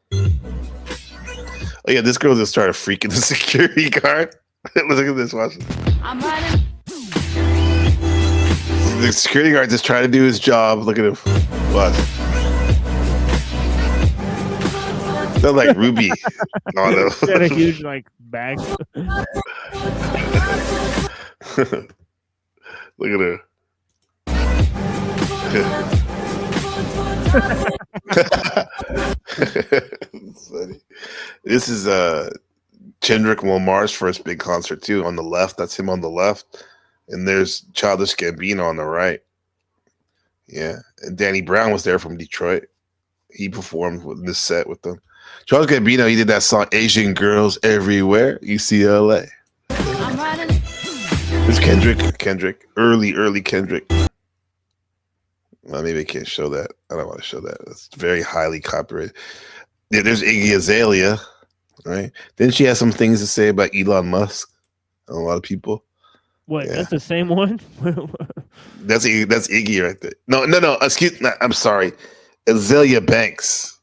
Oh yeah, this girl just started freaking the security guard. Look at this, watch. I'm running. The security guard just trying to do his job. Look at him. Watch. They're like Ruby. Oh no. Got a huge bag. Look at her. Funny. This is Kendrick Lamar's first big concert too. On the left, that's him on the left, and there's Childish Gambino on the right. Yeah, and Danny Brown was there from Detroit. He performed with this set with them. Childish Gambino, he did that song "Asian Girls Everywhere." UCLA. It's Kendrick, early Kendrick. Well, maybe I can't show that. I don't want to show that. It's very highly copyrighted. Yeah, there's Iggy Azalea, right? Then she has some things to say about Elon Musk and a lot of people. What? Yeah. That's the same one? That's Iggy right there. No. Excuse me. I'm sorry. Azalea Banks.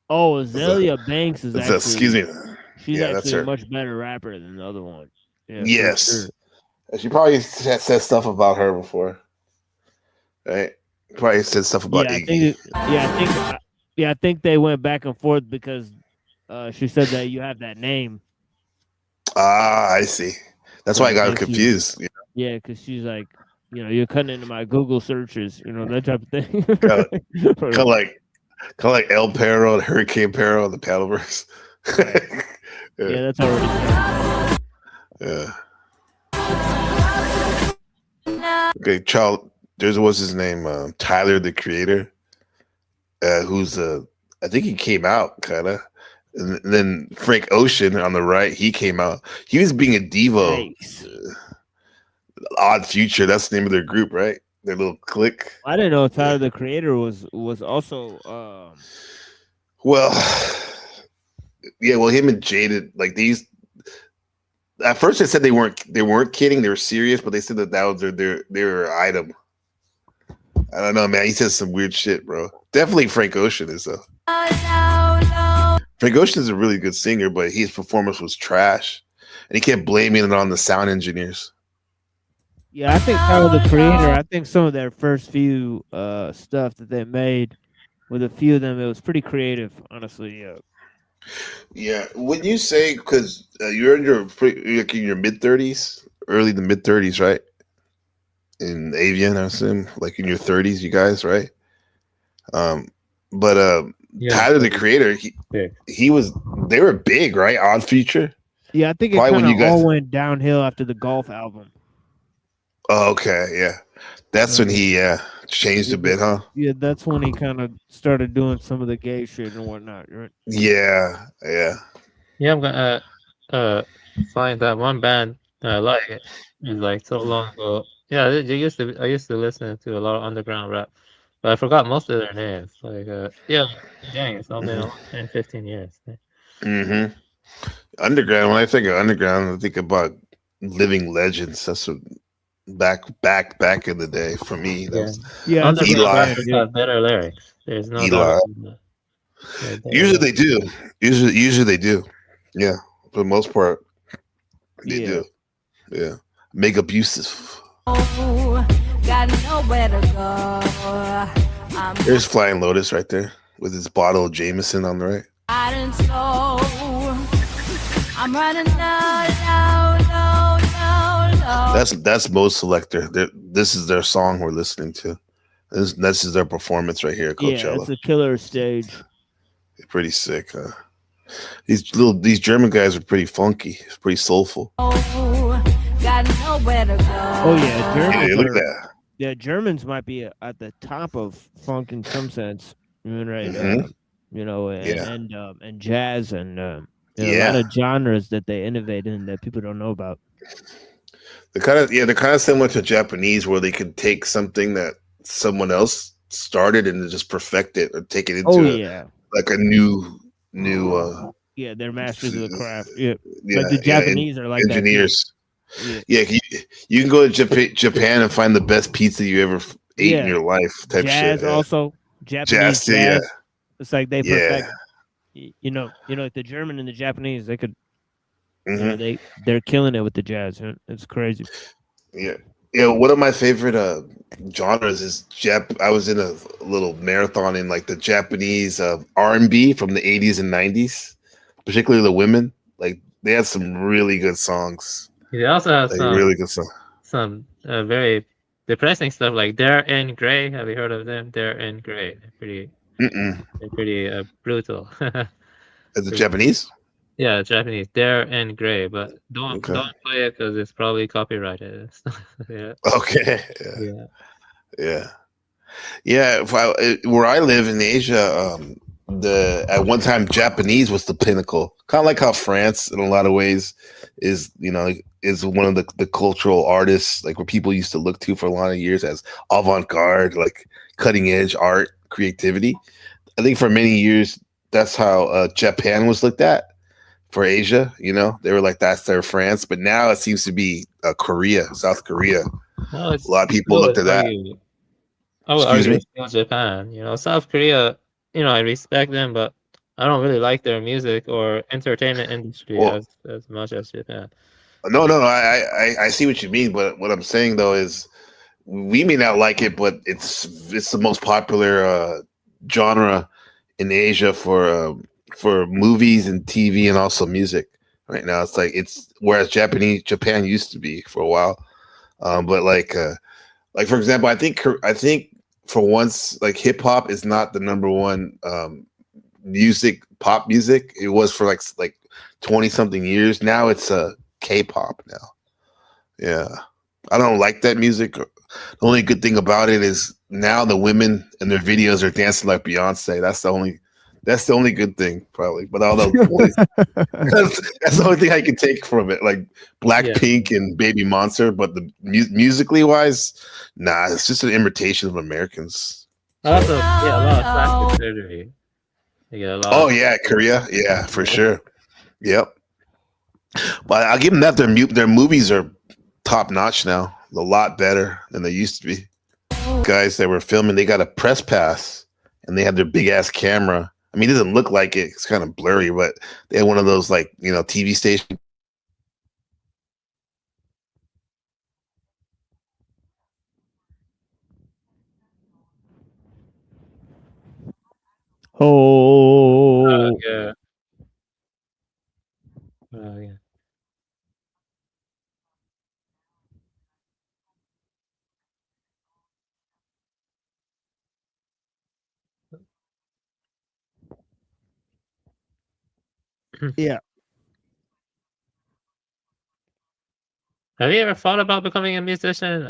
Oh, Azalea Banks is actually. Excuse me. She's actually a much better rapper than the other one. Yeah, yes. Sure. She probably said stuff about her before, right? Probably said stuff about Iggy. I think they went back and forth because she said that you have that name. Ah, I see. That's why I got confused. Yeah, because she's like, you're cutting into my Google searches, that type of thing. kind of like El Perro and Hurricane Perro and the Paddleverse. Right. Yeah, that's already done. Yeah. Okay, there's what's his name? Tyler, the Creator, who's I think he came out kind of, and then Frank Ocean on the right, he came out. He was being a Devo. Odd Future, that's the name of their group, right? Their little clique. I didn't know Tyler, the Creator, was also. Well, yeah. Well, him and Jaded, like these. At first, they said they weren't kidding. They were serious, but they said that was their item. I don't know, man. He says some weird shit, bro. Definitely Frank Ocean is though. Frank Ocean is a really good singer, but his performance was trash, and he kept blaming it on the sound engineers. Yeah, I think Tyler the Creator. I think some of their first few stuff that they made with a few of them, it was pretty creative, honestly. Yeah. Yeah, when you say because you're in your mid 30s, early to mid 30s, right? In Avian, I assume, like in your 30s, you guys, right? But Tyler the Creator, they were big, right? Odd Future. Yeah, I think it kind of all went downhill after the Golf album. Oh, okay, yeah, that's when he changed a bit, huh? Yeah, that's when he kind of started doing some of the gay shit and whatnot, right? Yeah. I'm gonna find that one band I like. It was like so long ago. Yeah, I used to listen to a lot of underground rap, but I forgot most of their names. Like dang, it's only been 10, 15 years. Mm-hmm. Underground. When I think of underground, I think about living legends. That's what back in the day for me. That was Underground got better lyrics. There's no doubt. Usually they do. Usually they do. Yeah, for the most part, they do. Yeah, make abusive. Got nowhere to go. There's Flying Lotus right there with his bottle of Jameson on the right. I'm running low. That's Mo's Selector. This is their song we're listening to. This is their performance right here at Coachella. Yeah, it's a killer stage. Pretty sick. These German guys are pretty funky. It's pretty soulful. Got nowhere to go. Oh yeah, Germans. Yeah, look at that. Yeah, Germans might be at the top of funk in some sense, right? Mm-hmm. And jazz and a lot of genres that they innovate in that people don't know about. They're kind of similar to Japanese, where they could take something that someone else started and just perfect it or take it into like a new. They're masters of the craft. Yeah, like the Japanese are like engineers. You can go to Japan and find the best pizza you ever ate in your life. Type jazz shit. Also, Japanese jazz. It's like they perfect. You know, like the German and the Japanese, they could. Mm-hmm. They're killing it with the jazz. Huh? It's crazy. Yeah. One of my favorite genres is I was in a little marathon in like the Japanese R&B from the 80s and 90s, particularly the women. Like they had some really good songs. They also have some really good songs. Some very depressing stuff like They're in Grey. Have you heard of them? They're in Grey. They're pretty brutal. Is it Japanese? Yeah, Japanese. They're in Grey, but don't play it because it's probably copyrighted. Okay. Yeah. Where I live in Asia, at one time Japanese was the pinnacle. Kind of like how France, in a lot of ways, is one of the cultural artists, like where people used to look to for a lot of years as avant-garde, like cutting edge art, creativity. I think for many years that's how Japan was looked at. For Asia, they were like, that's their France, but now it seems to be Korea, South Korea. No, a lot of people looked at that. I would argue still Japan. South Korea, I respect them, but I don't really like their music or entertainment industry as much as Japan. No, I see what you mean, but what I'm saying though is we may not like it, but it's the most popular genre in Asia for movies and TV and also music right now. It's like whereas Japan used to be for a while, but like for example, I think for once, like hip hop is not the number one pop music. It was for like 20 something years. Now it's K-pop now. Yeah, I don't like that music. The only good thing about it is now the women in their videos are dancing like Beyonce. That's the only good thing, probably. But all those boys, that's the only thing I can take from it. Like Blackpink and Baby Monster, but the musically wise, nah, it's just an imitation of Americans. Also, a lot of plastic surgery. They get a lot. Oh yeah, Korea. Yeah, for sure. Yep. But I'll give them that. Their movies are top notch now. A lot better than they used to be. Guys that were filming, they got a press pass and they had their big ass camera. I mean, it doesn't look like it. It's kind of blurry, but they had one of those like, TV stations. Oh. Yeah. Oh yeah. Yeah. Have you ever thought about becoming a musician?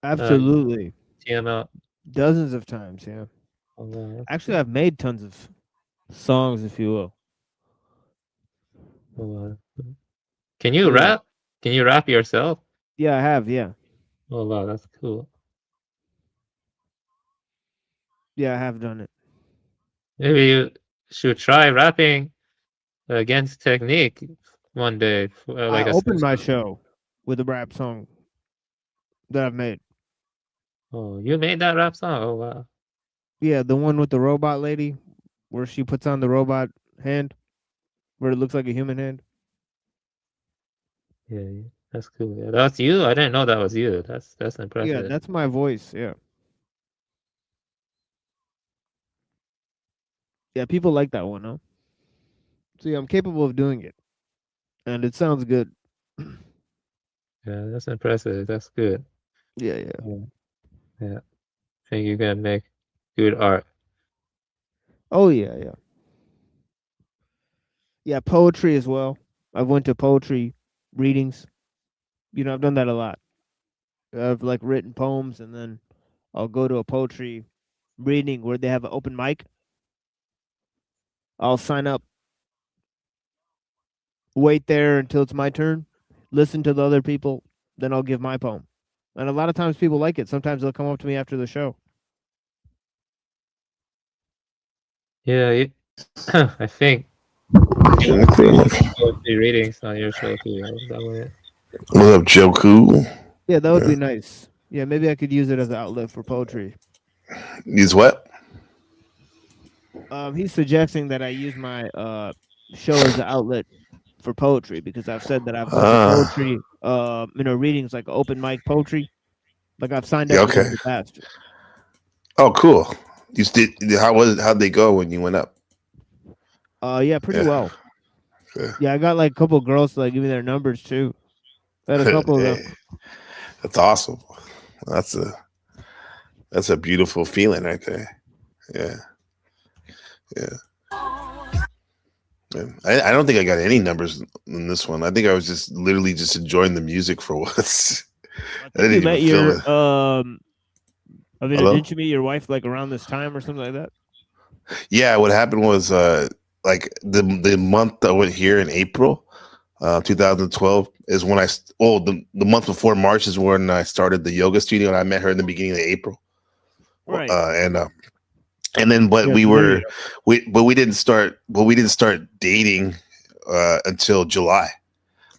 Absolutely. TML. Dozens of times, yeah. Oh, wow, Actually, I've made tons of songs, if you will. oh, wow. Can you Yeah. rap? Can you rap yourself? Yeah, I have, yeah. Oh wow, that's cool. Yeah, I have done it. Maybe you should try rapping against Technique one day. I opened my show with a rap song that I've made. Oh, you made that rap song? Oh wow. Yeah, the one with the robot lady, where she puts on the robot hand, where it looks like a human hand. Yeah, that's cool. Yeah, that's you. I didn't know that was you. That's impressive. Yeah, that's my voice. Yeah. Yeah, people like that one, huh? See, I'm capable of doing it, and it sounds good. Yeah, that's impressive. That's good. Yeah, yeah. Yeah. I think you can make good art. Oh yeah, yeah. Yeah, poetry as well. I've went to poetry readings. I've done that a lot. I've like written poems, and then I'll go to a poetry reading where they have an open mic. I'll sign up, wait there until it's my turn, listen to the other people, then I'll give my poem. And a lot of times people like it. Sometimes they'll come up to me after the show. Yeah, I think poetry readings on your show too. What up, Joe Cool? Yeah, that would be nice. Yeah, maybe I could use it as an outlet for poetry. Use what? He's suggesting that I use my show as an outlet for poetry because I've said that I've done poetry, readings like open mic poetry. Like I've signed up in the past. Oh, cool. You did. How was it? How'd they go when you went up? Yeah, pretty well. Yeah, I got like a couple of girls to like give me their numbers too. I had a couple of them. That's awesome. That's a beautiful feeling right there. Yeah. I don't think I got any numbers in this one. I think I was just literally just enjoying the music for once. I didn't even feel it. Didn't you meet your wife like around this time or something like that? Yeah, what happened was like the month I went here in April, 2012 is when the month before March is when I started the yoga studio, and I met her in the beginning of April. Right. And then we didn't start dating until July.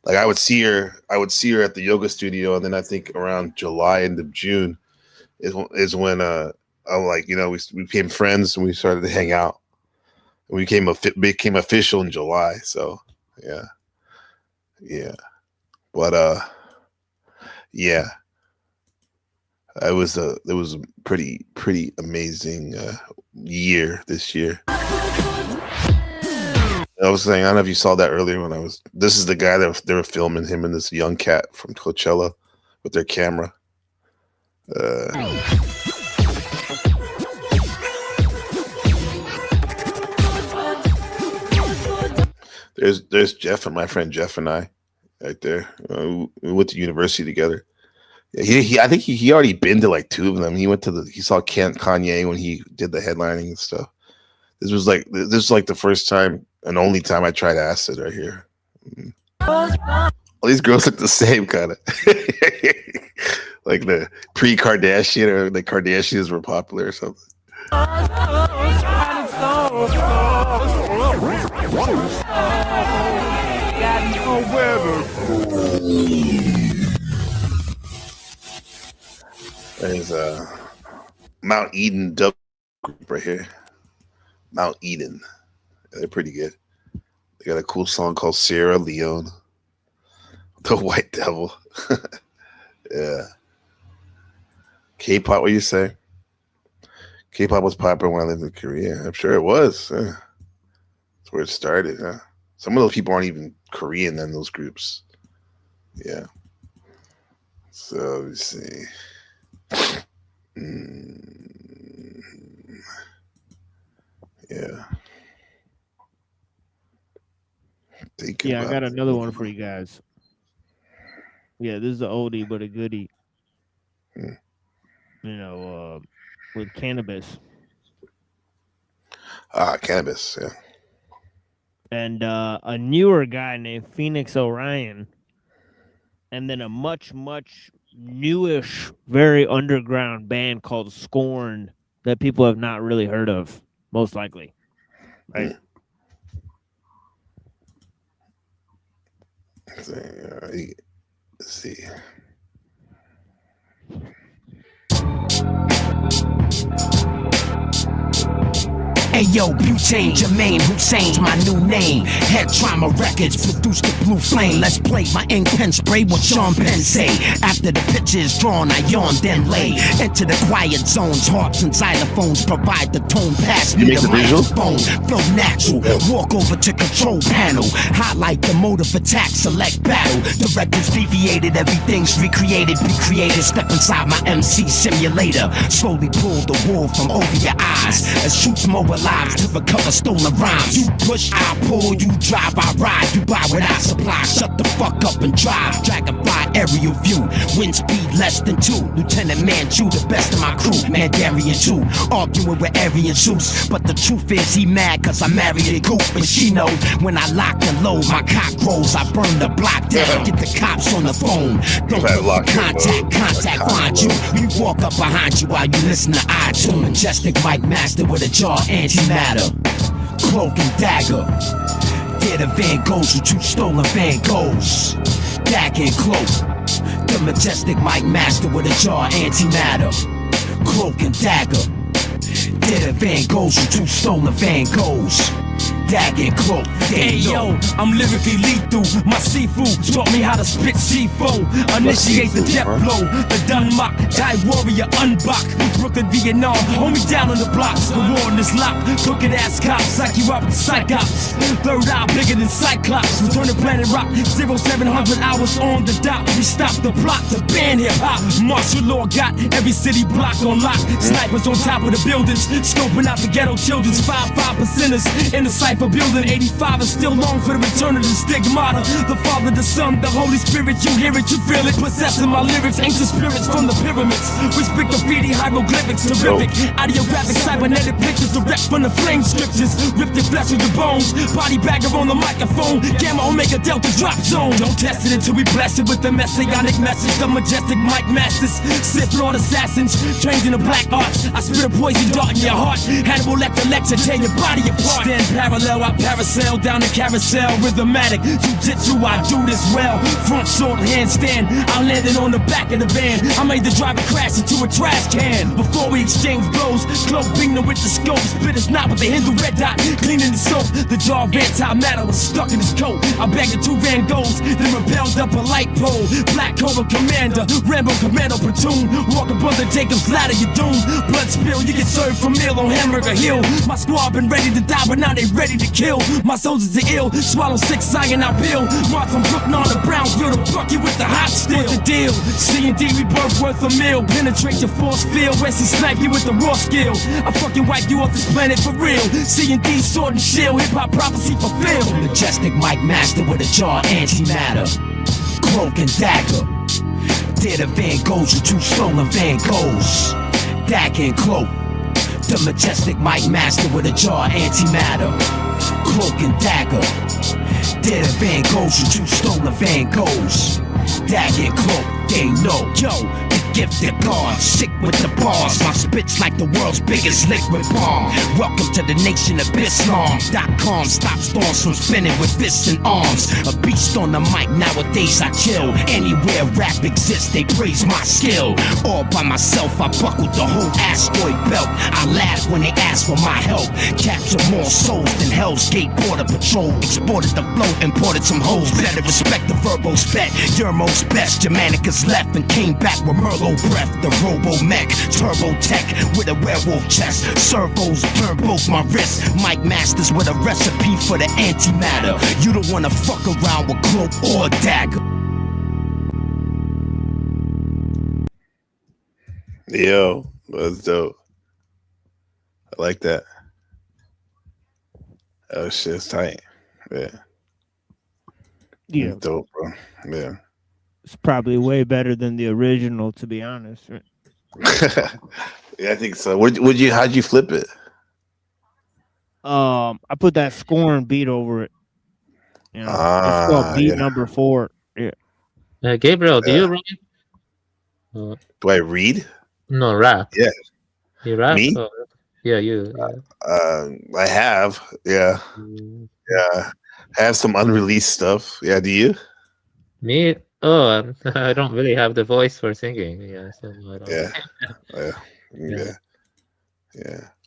Like I would see her at the yoga studio, and then I think around July, end of June is when I'm like, we became friends and we started to hang out. We became official in July. So yeah. But yeah. It was a pretty amazing year this year. I was saying, I don't know if you saw that earlier this is the guy that they were filming him and this young cat from Coachella with their camera. There's Jeff and my friend Jeff and I right there. We went to university together. I think he already been to like 2 of them. He saw Kanye when he did the headlining and stuff. This was like the first time and only time I tried acid right here. All these girls look the same kind of like the pre-Kardashian or the Kardashians were popular or something. There's Mount Eden dub group right here. Mount Eden. They're pretty good. They got a cool song called Sierra Leone. The White Devil. Yeah. K-pop, what you say? K-pop was popular when I lived in Korea. I'm sure it was. Yeah. That's where it started. Huh? Some of those people aren't even Korean in those groups. Yeah. So let's see. Yeah. Yeah, I got another one for you guys. Yeah, this is an oldie but a goodie. You know, with cannabis. Cannabis, yeah. And a newer guy named Phoenix Orion. And then a much, much newish, very underground band called Scorn that people have not really heard of, most likely. Right? Let's see. Hey yo, Butane, Jermaine, Hussein's my new name. Head Trauma Records produced the blue flame. Let's play my ink pen spray what Sean Penn say. After the picture is drawn, I yawn then lay. Enter the quiet zones, harps and xylophones provide the tone. Pass me the microphone, flow natural. Walk over to control panel. Highlight the mode of attack, select battle. The record's deviated, everything's recreated. Be creative, step inside my MC simulator. Slowly pull the wool from over your eyes as troops mobilize to recover stolen rhymes. You push, I pull, you drive, I ride. You buy what I supply, shut the fuck up and drive. Dragonfly aerial view, wind speed less than 2. Lieutenant Manchu, the best of my crew. Mandarian 2, arguing with Aryan Zeus. But the truth is he mad cause I married a goop. And she know when I lock and load, my cock grows. I burn the block down, get the cops on the phone. Don't look contact find you. We walk up behind you while you listen to iTunes. Majestic Mike Master with a jaw antimatter, cloak and dagger. They're the Van Goghs with 2 stolen Van Goghs. Dagger and cloak. The Majestic Mike Master with a jaw antimatter, cloak and dagger. They're the Van Goghs with 2 stolen Van Goghs. Dagger and cloak. Hey yo, I'm lyrically lethal. My seafood taught me how to spit C4. Initiate the death blow. The Dunmock, Thai warrior, unbuck. Brooklyn, Vietnam, hold me down on the blocks. The war in this lock, crooked ass cops, psych you up with psychops. Third eye bigger than Cyclops. Return to Planet Rock, 0700 hours on the dot. We stop the plot to ban hip hop. Martial law got every city block on lock. Snipers on top of the buildings, scoping out the ghetto children's 5%ers in the cipher building. 85 is still long for the return of the stigmata. The Father, the Son, the Holy Spirit, you hear it, you feel it. Possessing my lyrics, ancient spirits from the pyramids. Respect graffiti, hieroglyphics, terrific. Audiographic, cybernetic pictures, direct from the flame scriptures. Rip the flesh with your bones. Body bagger on the microphone. Gamma, Omega, Delta, drop zone. Don't test it until we bless it with the messianic message. The Majestic Mike Masters, Sith Lord assassins, trained in the black arts. I spit a poison dart in your heart. Hannibal let the lecture tear your body apart. Stand parallel, I parasail down the carousel. Rhythmatic, jiu-jitsu, I do this well. Front sword, handstand, I landed on the back of the van. I made the driver crash into a trash can. Before we exchange blows, cloak beaming with the scope. Spit his knot with the Hindu red dot, cleaning the soap. The jar of antimatter was stuck in his coat. I bagged the 2 Van Goghs, then repelled up a light pole. Black Cobra Commander, Rambo Commando Platoon. Walk up on the Jacob's ladder, you doomed. Blood spill, you get served from meal on Hamburger Hill. My squad been ready to die, but now they ready to kill. My soldiers are ill, swallow 6 cyanide pill. March from Brooklyn on to Brownsville to buck you with the hot steel. What's the deal? C&D, we both worth a meal. Penetrate your force field, Wesley snipe you with the raw skill. I fucking wipe you off this planet for real. C&D, sword and shield, hip-hop prophecy fulfilled. Majestic Mike Master with a jaw antimatter, cloak and dagger. They're the Van Goghs with 2 stolen Van Goghs. Dagger and cloak. The Majestic Mike Master with a jaw antimatter, cloak and dagger. They're the Van Goghs with 2 stolen Van Goghs. Dagger and cloak, they know. Yo, the gift of God. Sick with the bars, my spit's like the world's biggest liquid bomb. Welcome to the nation of Islam.com. Stop storms from spinning with fists and arms. A beast on the mic, nowadays I chill. Anywhere rap exists, they praise my skill. All by myself, I buckled the whole asteroid belt. I laugh when they ask for my help. Capture more souls than Hell's Gate Border Patrol. Exported the flow, imported some hoes. Better respect the verbos bet. You're most best. Germanicus left and came back with Merlot breath. The Robo Mech, Turbo Tech with a werewolf chest. Servos turn both my wrists. Mike Masters with a recipe for the antimatter. You don't wanna fuck around with cloak or dagger. Yo, that's dope. I like that. Oh shit, it's tight. Yeah. Yeah. It's dope, bro. Yeah. It's probably way better than the original, to be honest. Yeah, I think so. How'd you flip it? I put that scoring beat over it. You know, it's called beat number 4. Yeah. Gabriel, do you read? Do I read? No, rap. Yeah. You rap? Me? Oh, yeah, you. Yeah. I have. Yeah. Yeah. I have some unreleased stuff. Yeah, do you? Me? Oh, I don't really have the voice for singing. Yeah. So I don't. Yeah.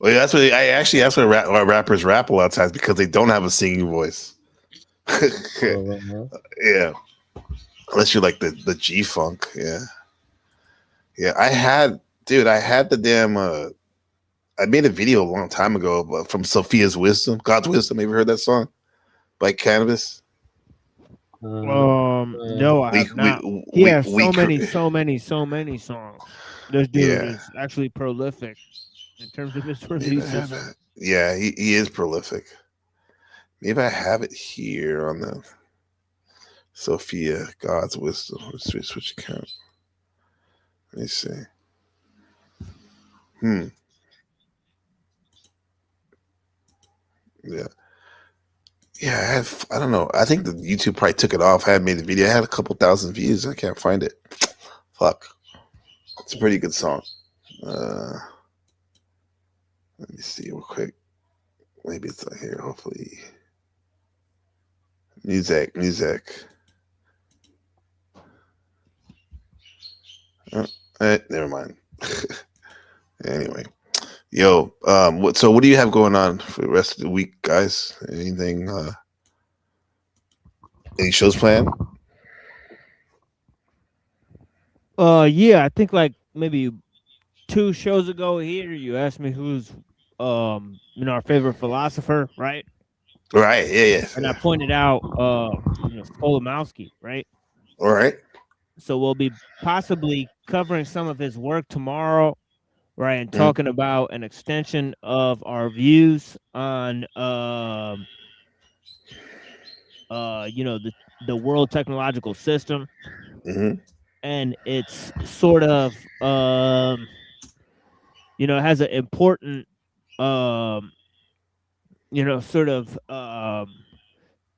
Well, that's why rappers rap a lot of times, because they don't have a singing voice. Yeah. Unless you're like the G Funk. Yeah. Yeah. I had the damn I made a video a long time ago from Sophia's Wisdom, God's Wisdom. Have you heard that song by Cannabis? No, I have not. He has so many songs. This dude is actually prolific in terms of his releases. Yeah, he is prolific. Maybe I have it here on the Sophia God's Wisdom. Switch account. Let me see. Yeah. Yeah, I don't know. I think the YouTube probably took it off. I had made a video. I had a couple thousand views. I can't find it. Fuck. It's a pretty good song. Let me see real quick. Maybe it's not here. Hopefully. Music. Never mind. Anyway. Yo, what do you have going on for the rest of the week, guys? Anything any shows planned? Yeah, I think like maybe 2 shows ago here you asked me who's our favorite philosopher, right? Right, yeah. And I pointed out Kolomowski, right? All right. So we'll be possibly covering some of his work tomorrow. Right, and talking about an extension of our views on, the world technological system, and it's sort of, it has an important,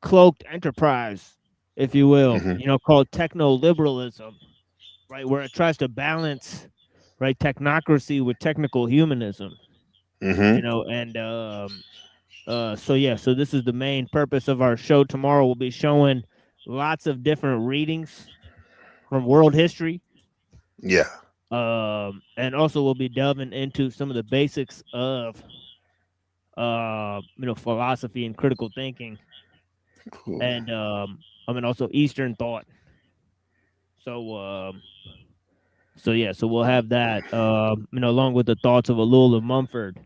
cloaked enterprise, if you will, called techno-liberalism, right, where it tries to balance. Right, technocracy with technical humanism, and so this is the main purpose of our show tomorrow. We'll be showing lots of different readings from world history, and also we'll be delving into some of the basics of philosophy and critical thinking, and also Eastern thought. So we'll have that, along with the thoughts of Alula Mumford,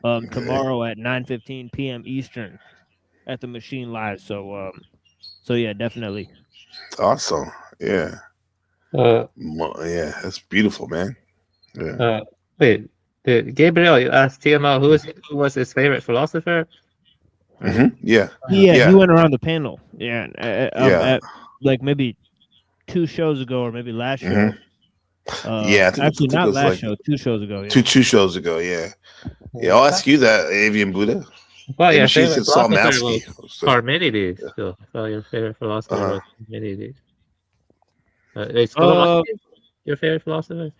tomorrow at 9:15 p.m. Eastern at the Machine Live. So yeah, definitely. Awesome. Yeah. Yeah, that's beautiful, man. Yeah. Wait, Gabriel, you asked TML who was his favorite philosopher? Yeah. He went around the panel. Yeah. At, like maybe 2 shows ago or maybe last show. I think actually it not was last show, 2 shows ago. Yeah. Two shows ago, yeah. I'll ask you that, Avian Buddha. Well, your Machine favorite said philosopher Salmansky, was so- Parmenides. So your favorite philosopher was Parmenides. It's Uh, Kolomowski? your favorite philosopher?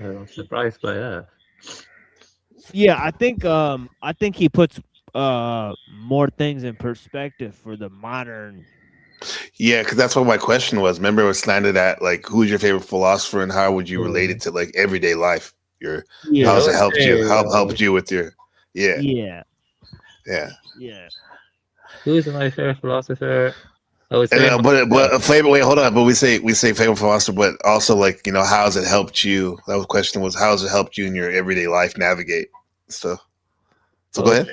I'm surprised by that. Yeah, I think he puts more things in perspective for the modern. Yeah, because that's what my question was. Remember, it was slanted at like, who's your favorite philosopher, and how would you relate it to like everyday life? Yeah. How's it helped you? How helped you with your Yeah. Who's my favorite philosopher? I would And say, but flavor. Wait, hold on. But we say favorite philosopher, but also like how's it helped you? That was the question was how's it helped you in your everyday life navigate stuff. So go ahead.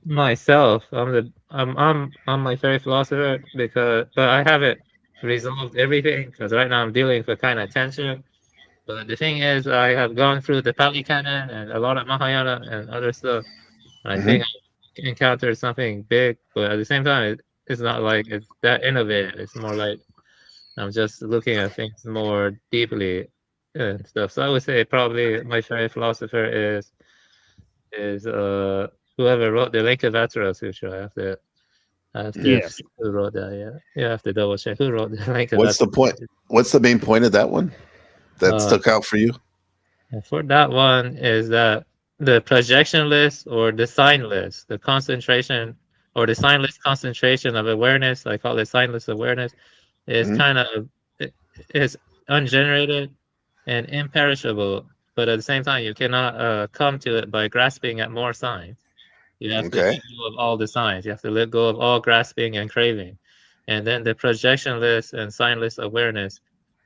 Myself, I'm my favorite philosopher but I haven't resolved everything because right now I'm dealing with kind of tension. But the thing is, I have gone through the Pali Canon and a lot of Mahayana and other stuff. And I think I encountered something big, but at the same time, it's not like it's that innovative. It's more like I'm just looking at things more deeply and stuff. So I would say probably my favorite philosopher is whoever wrote the Linkavatra Sutra. I have to see who wrote that. Yeah, I have to double check who wrote the Linkavatra. What's the point? What's the main point of that one that stuck out for you? For that one is that the projection list or the sign list, the concentration or the sign list concentration of awareness, I call it signless awareness, is kind of is ungenerated and imperishable, but at the same time you cannot come to it by grasping at more signs. You have to let go of all the signs. You have to let go of all grasping and craving, and then the projection list and signless awareness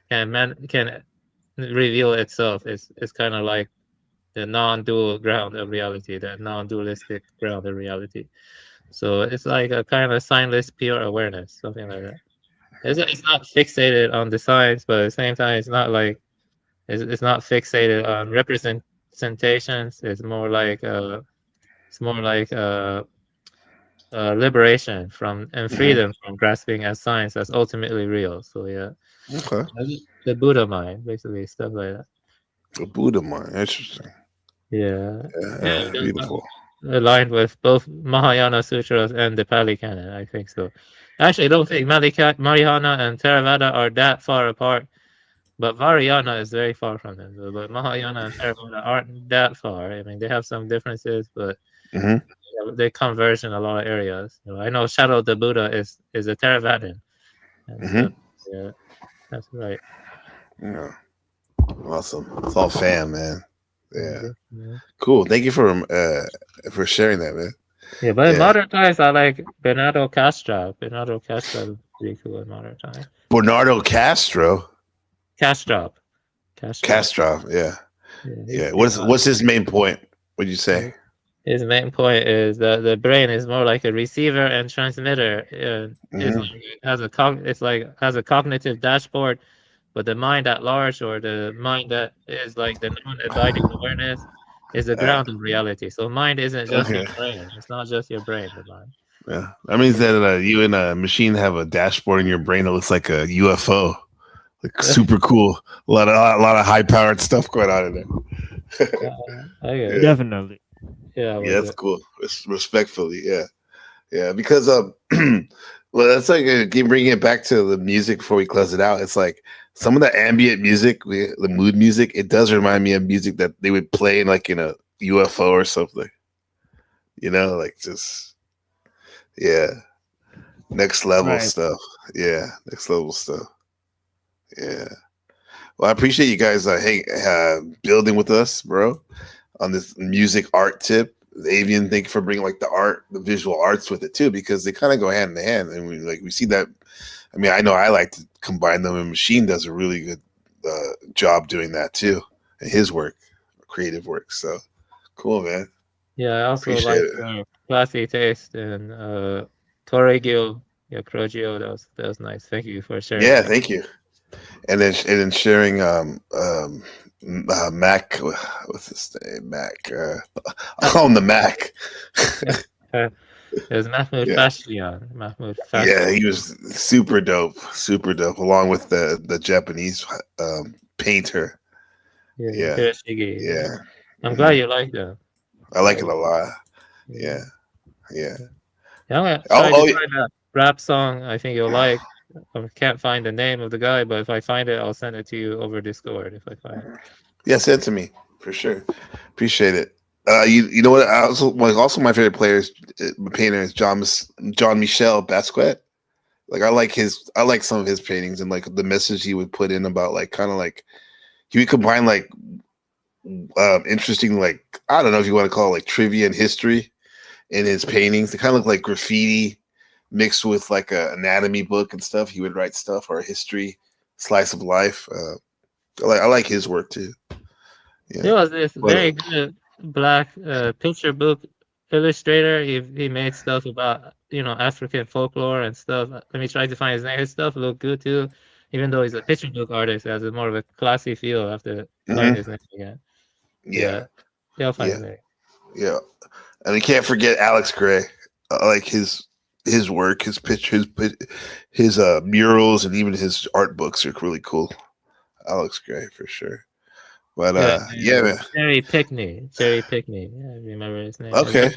can reveal itself. It's kind of like the non-dual ground of reality, the non-dualistic ground of reality. So it's like a kind of signless pure awareness, something like that. It's not fixated on the signs, but at the same time, it's not like it's not fixated on representations. It's more like liberation from and freedom from grasping at science as ultimately real. So yeah, the Buddha mind, basically stuff like that. The Buddha mind, interesting. Yeah, beautiful. Aligned with both Mahayana sutras and the Pali Canon, I think so. Actually, I don't think Mahayana and Theravada are that far apart, but Vajrayana is very far from them. But Mahayana and Theravada aren't that far. I mean, they have some differences, but they converge in a lot of areas. I know Shadow the Buddha is a Theravadan. So, yeah, that's right. Yeah, awesome. It's all fam, man. Yeah, cool. Thank you for sharing that, man. Yeah, but in modern times, I like Bernardo Castro. Bernardo Castro is pretty cool in modern times. Bernardo Castro. Castro. Yeah. What's his main point? What'd you say? His main point is that the brain is more like a receiver and transmitter. Has a cognitive dashboard, but the mind at large, or the mind that is like the non-abiding awareness, is the ground of reality. So mind isn't just your brain. It's not just your brain, the mind. Yeah, that means that you and a machine have a dashboard in your brain that looks like a UFO, like super cool. A lot of high powered stuff going on in there. Definitely. Yeah, that's cool. Respectfully, yeah. Because well, that's like bringing it back to the music before we close it out. It's like some of the ambient music, the mood music. It does remind me of music that they would play in like in a UFO or something. Like just next level stuff. Yeah, next level stuff. Yeah. Well, I appreciate you guys building with us, bro, on this music art tip. Avian, thank you for bringing like the visual arts with it too, because they kind of go hand in hand, and we see that. I mean, I know I like to combine them, and Machine does a really good job doing that too in his work, creative work. So cool, man. Yeah, I also appreciate like classy taste and Torregio, Crogio. That was nice. Thank you for sharing. Yeah, thank you. And then sharing Mac, what's his name? Mac. I call him the Mac. It was Mahmoud Fashion. Yeah, he was super dope, along with the Japanese painter. Yeah. I'm glad you like that. I like it a lot. Yeah. I'm gonna try to find that rap song I think you'll like. I can't find the name of the guy, but if I find it, I'll send it to you over Discord if I find it. Yeah, send it to me for sure. Appreciate it. You know what? Also my favorite painter is John Michel Basquiat. Like I like some of his paintings and like the message he would put in about like kind of like he would combine like interesting, like I don't know if you want to call it like trivia and history in his paintings. They kind of look like graffiti mixed with like an anatomy book and stuff. He would write stuff or a history slice of life. I like his work too. Yeah. He was this very good black picture book illustrator. He made stuff about African folklore and stuff. Let me try to find his name. His stuff looked good too, even though he's a picture book artist. He has a more of a classy feel after finding his name again. Yeah, I'll find his name. Yeah, and we can't forget Alex Gray. I like his work, his pictures, his murals, and even his art books are really cool. Alex Gray for sure. But yeah, man. Jerry Pickney. Yeah, I remember his name. Okay.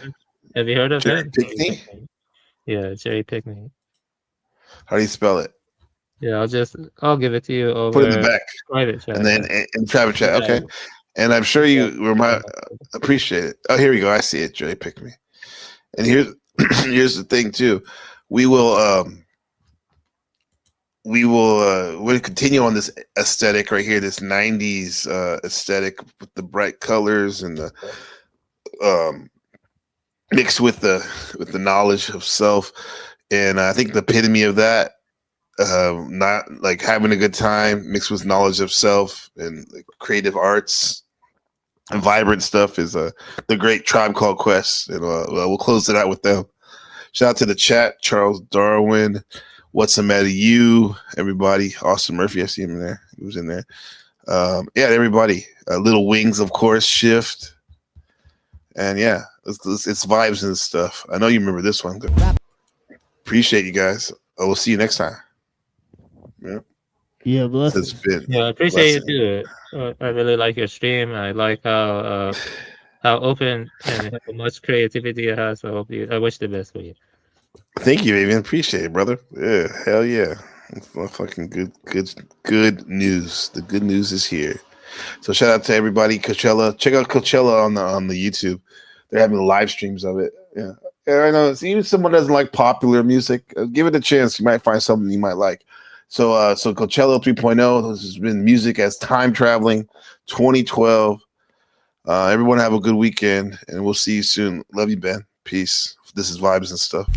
Have you heard of Jerry him? Pickney? Yeah, Jerry Pickney. How do you spell it? Yeah, I'll give it to you over. Put it in the back. Private chat. And then in private chat. Okay. And I'm sure you appreciate it. Oh, here we go. I see it. Jerry Pickney. And here's the thing too. We'll continue on this aesthetic right here, this 90s aesthetic with the bright colors and the mixed with the knowledge of self. And I think the epitome of that, not like having a good time mixed with knowledge of self and like creative arts and vibrant stuff is the great Tribe Called Quest. And we'll close it out with them. Shout out to the chat, Charles Darwin. What's the matter, you? Everybody, Austin Murphy, I see him in there. He was in there. Yeah, everybody. Little Wings, of course. Shift, and yeah, it's vibes and stuff. I know you remember this one. Appreciate you guys. We'll see you next time. Yeah. Yeah, bless. It's been. Yeah, I appreciate you too. I really like your stream. I like how open and how much creativity it has. I wish the best for you. Thank you, Avian. Appreciate it, brother. Yeah, hell yeah. Fucking good news. The good news is here. So shout out to everybody. Coachella. Check out Coachella on the YouTube. They're having live streams of it. Yeah. I know. Even someone doesn't like popular music, give it a chance. You might find something you might like. So Coachella 3.0. This has been music as time traveling 2012. Everyone have a good weekend, and we'll see you soon. Love you, Ben. Peace. This is Vibes and Stuff.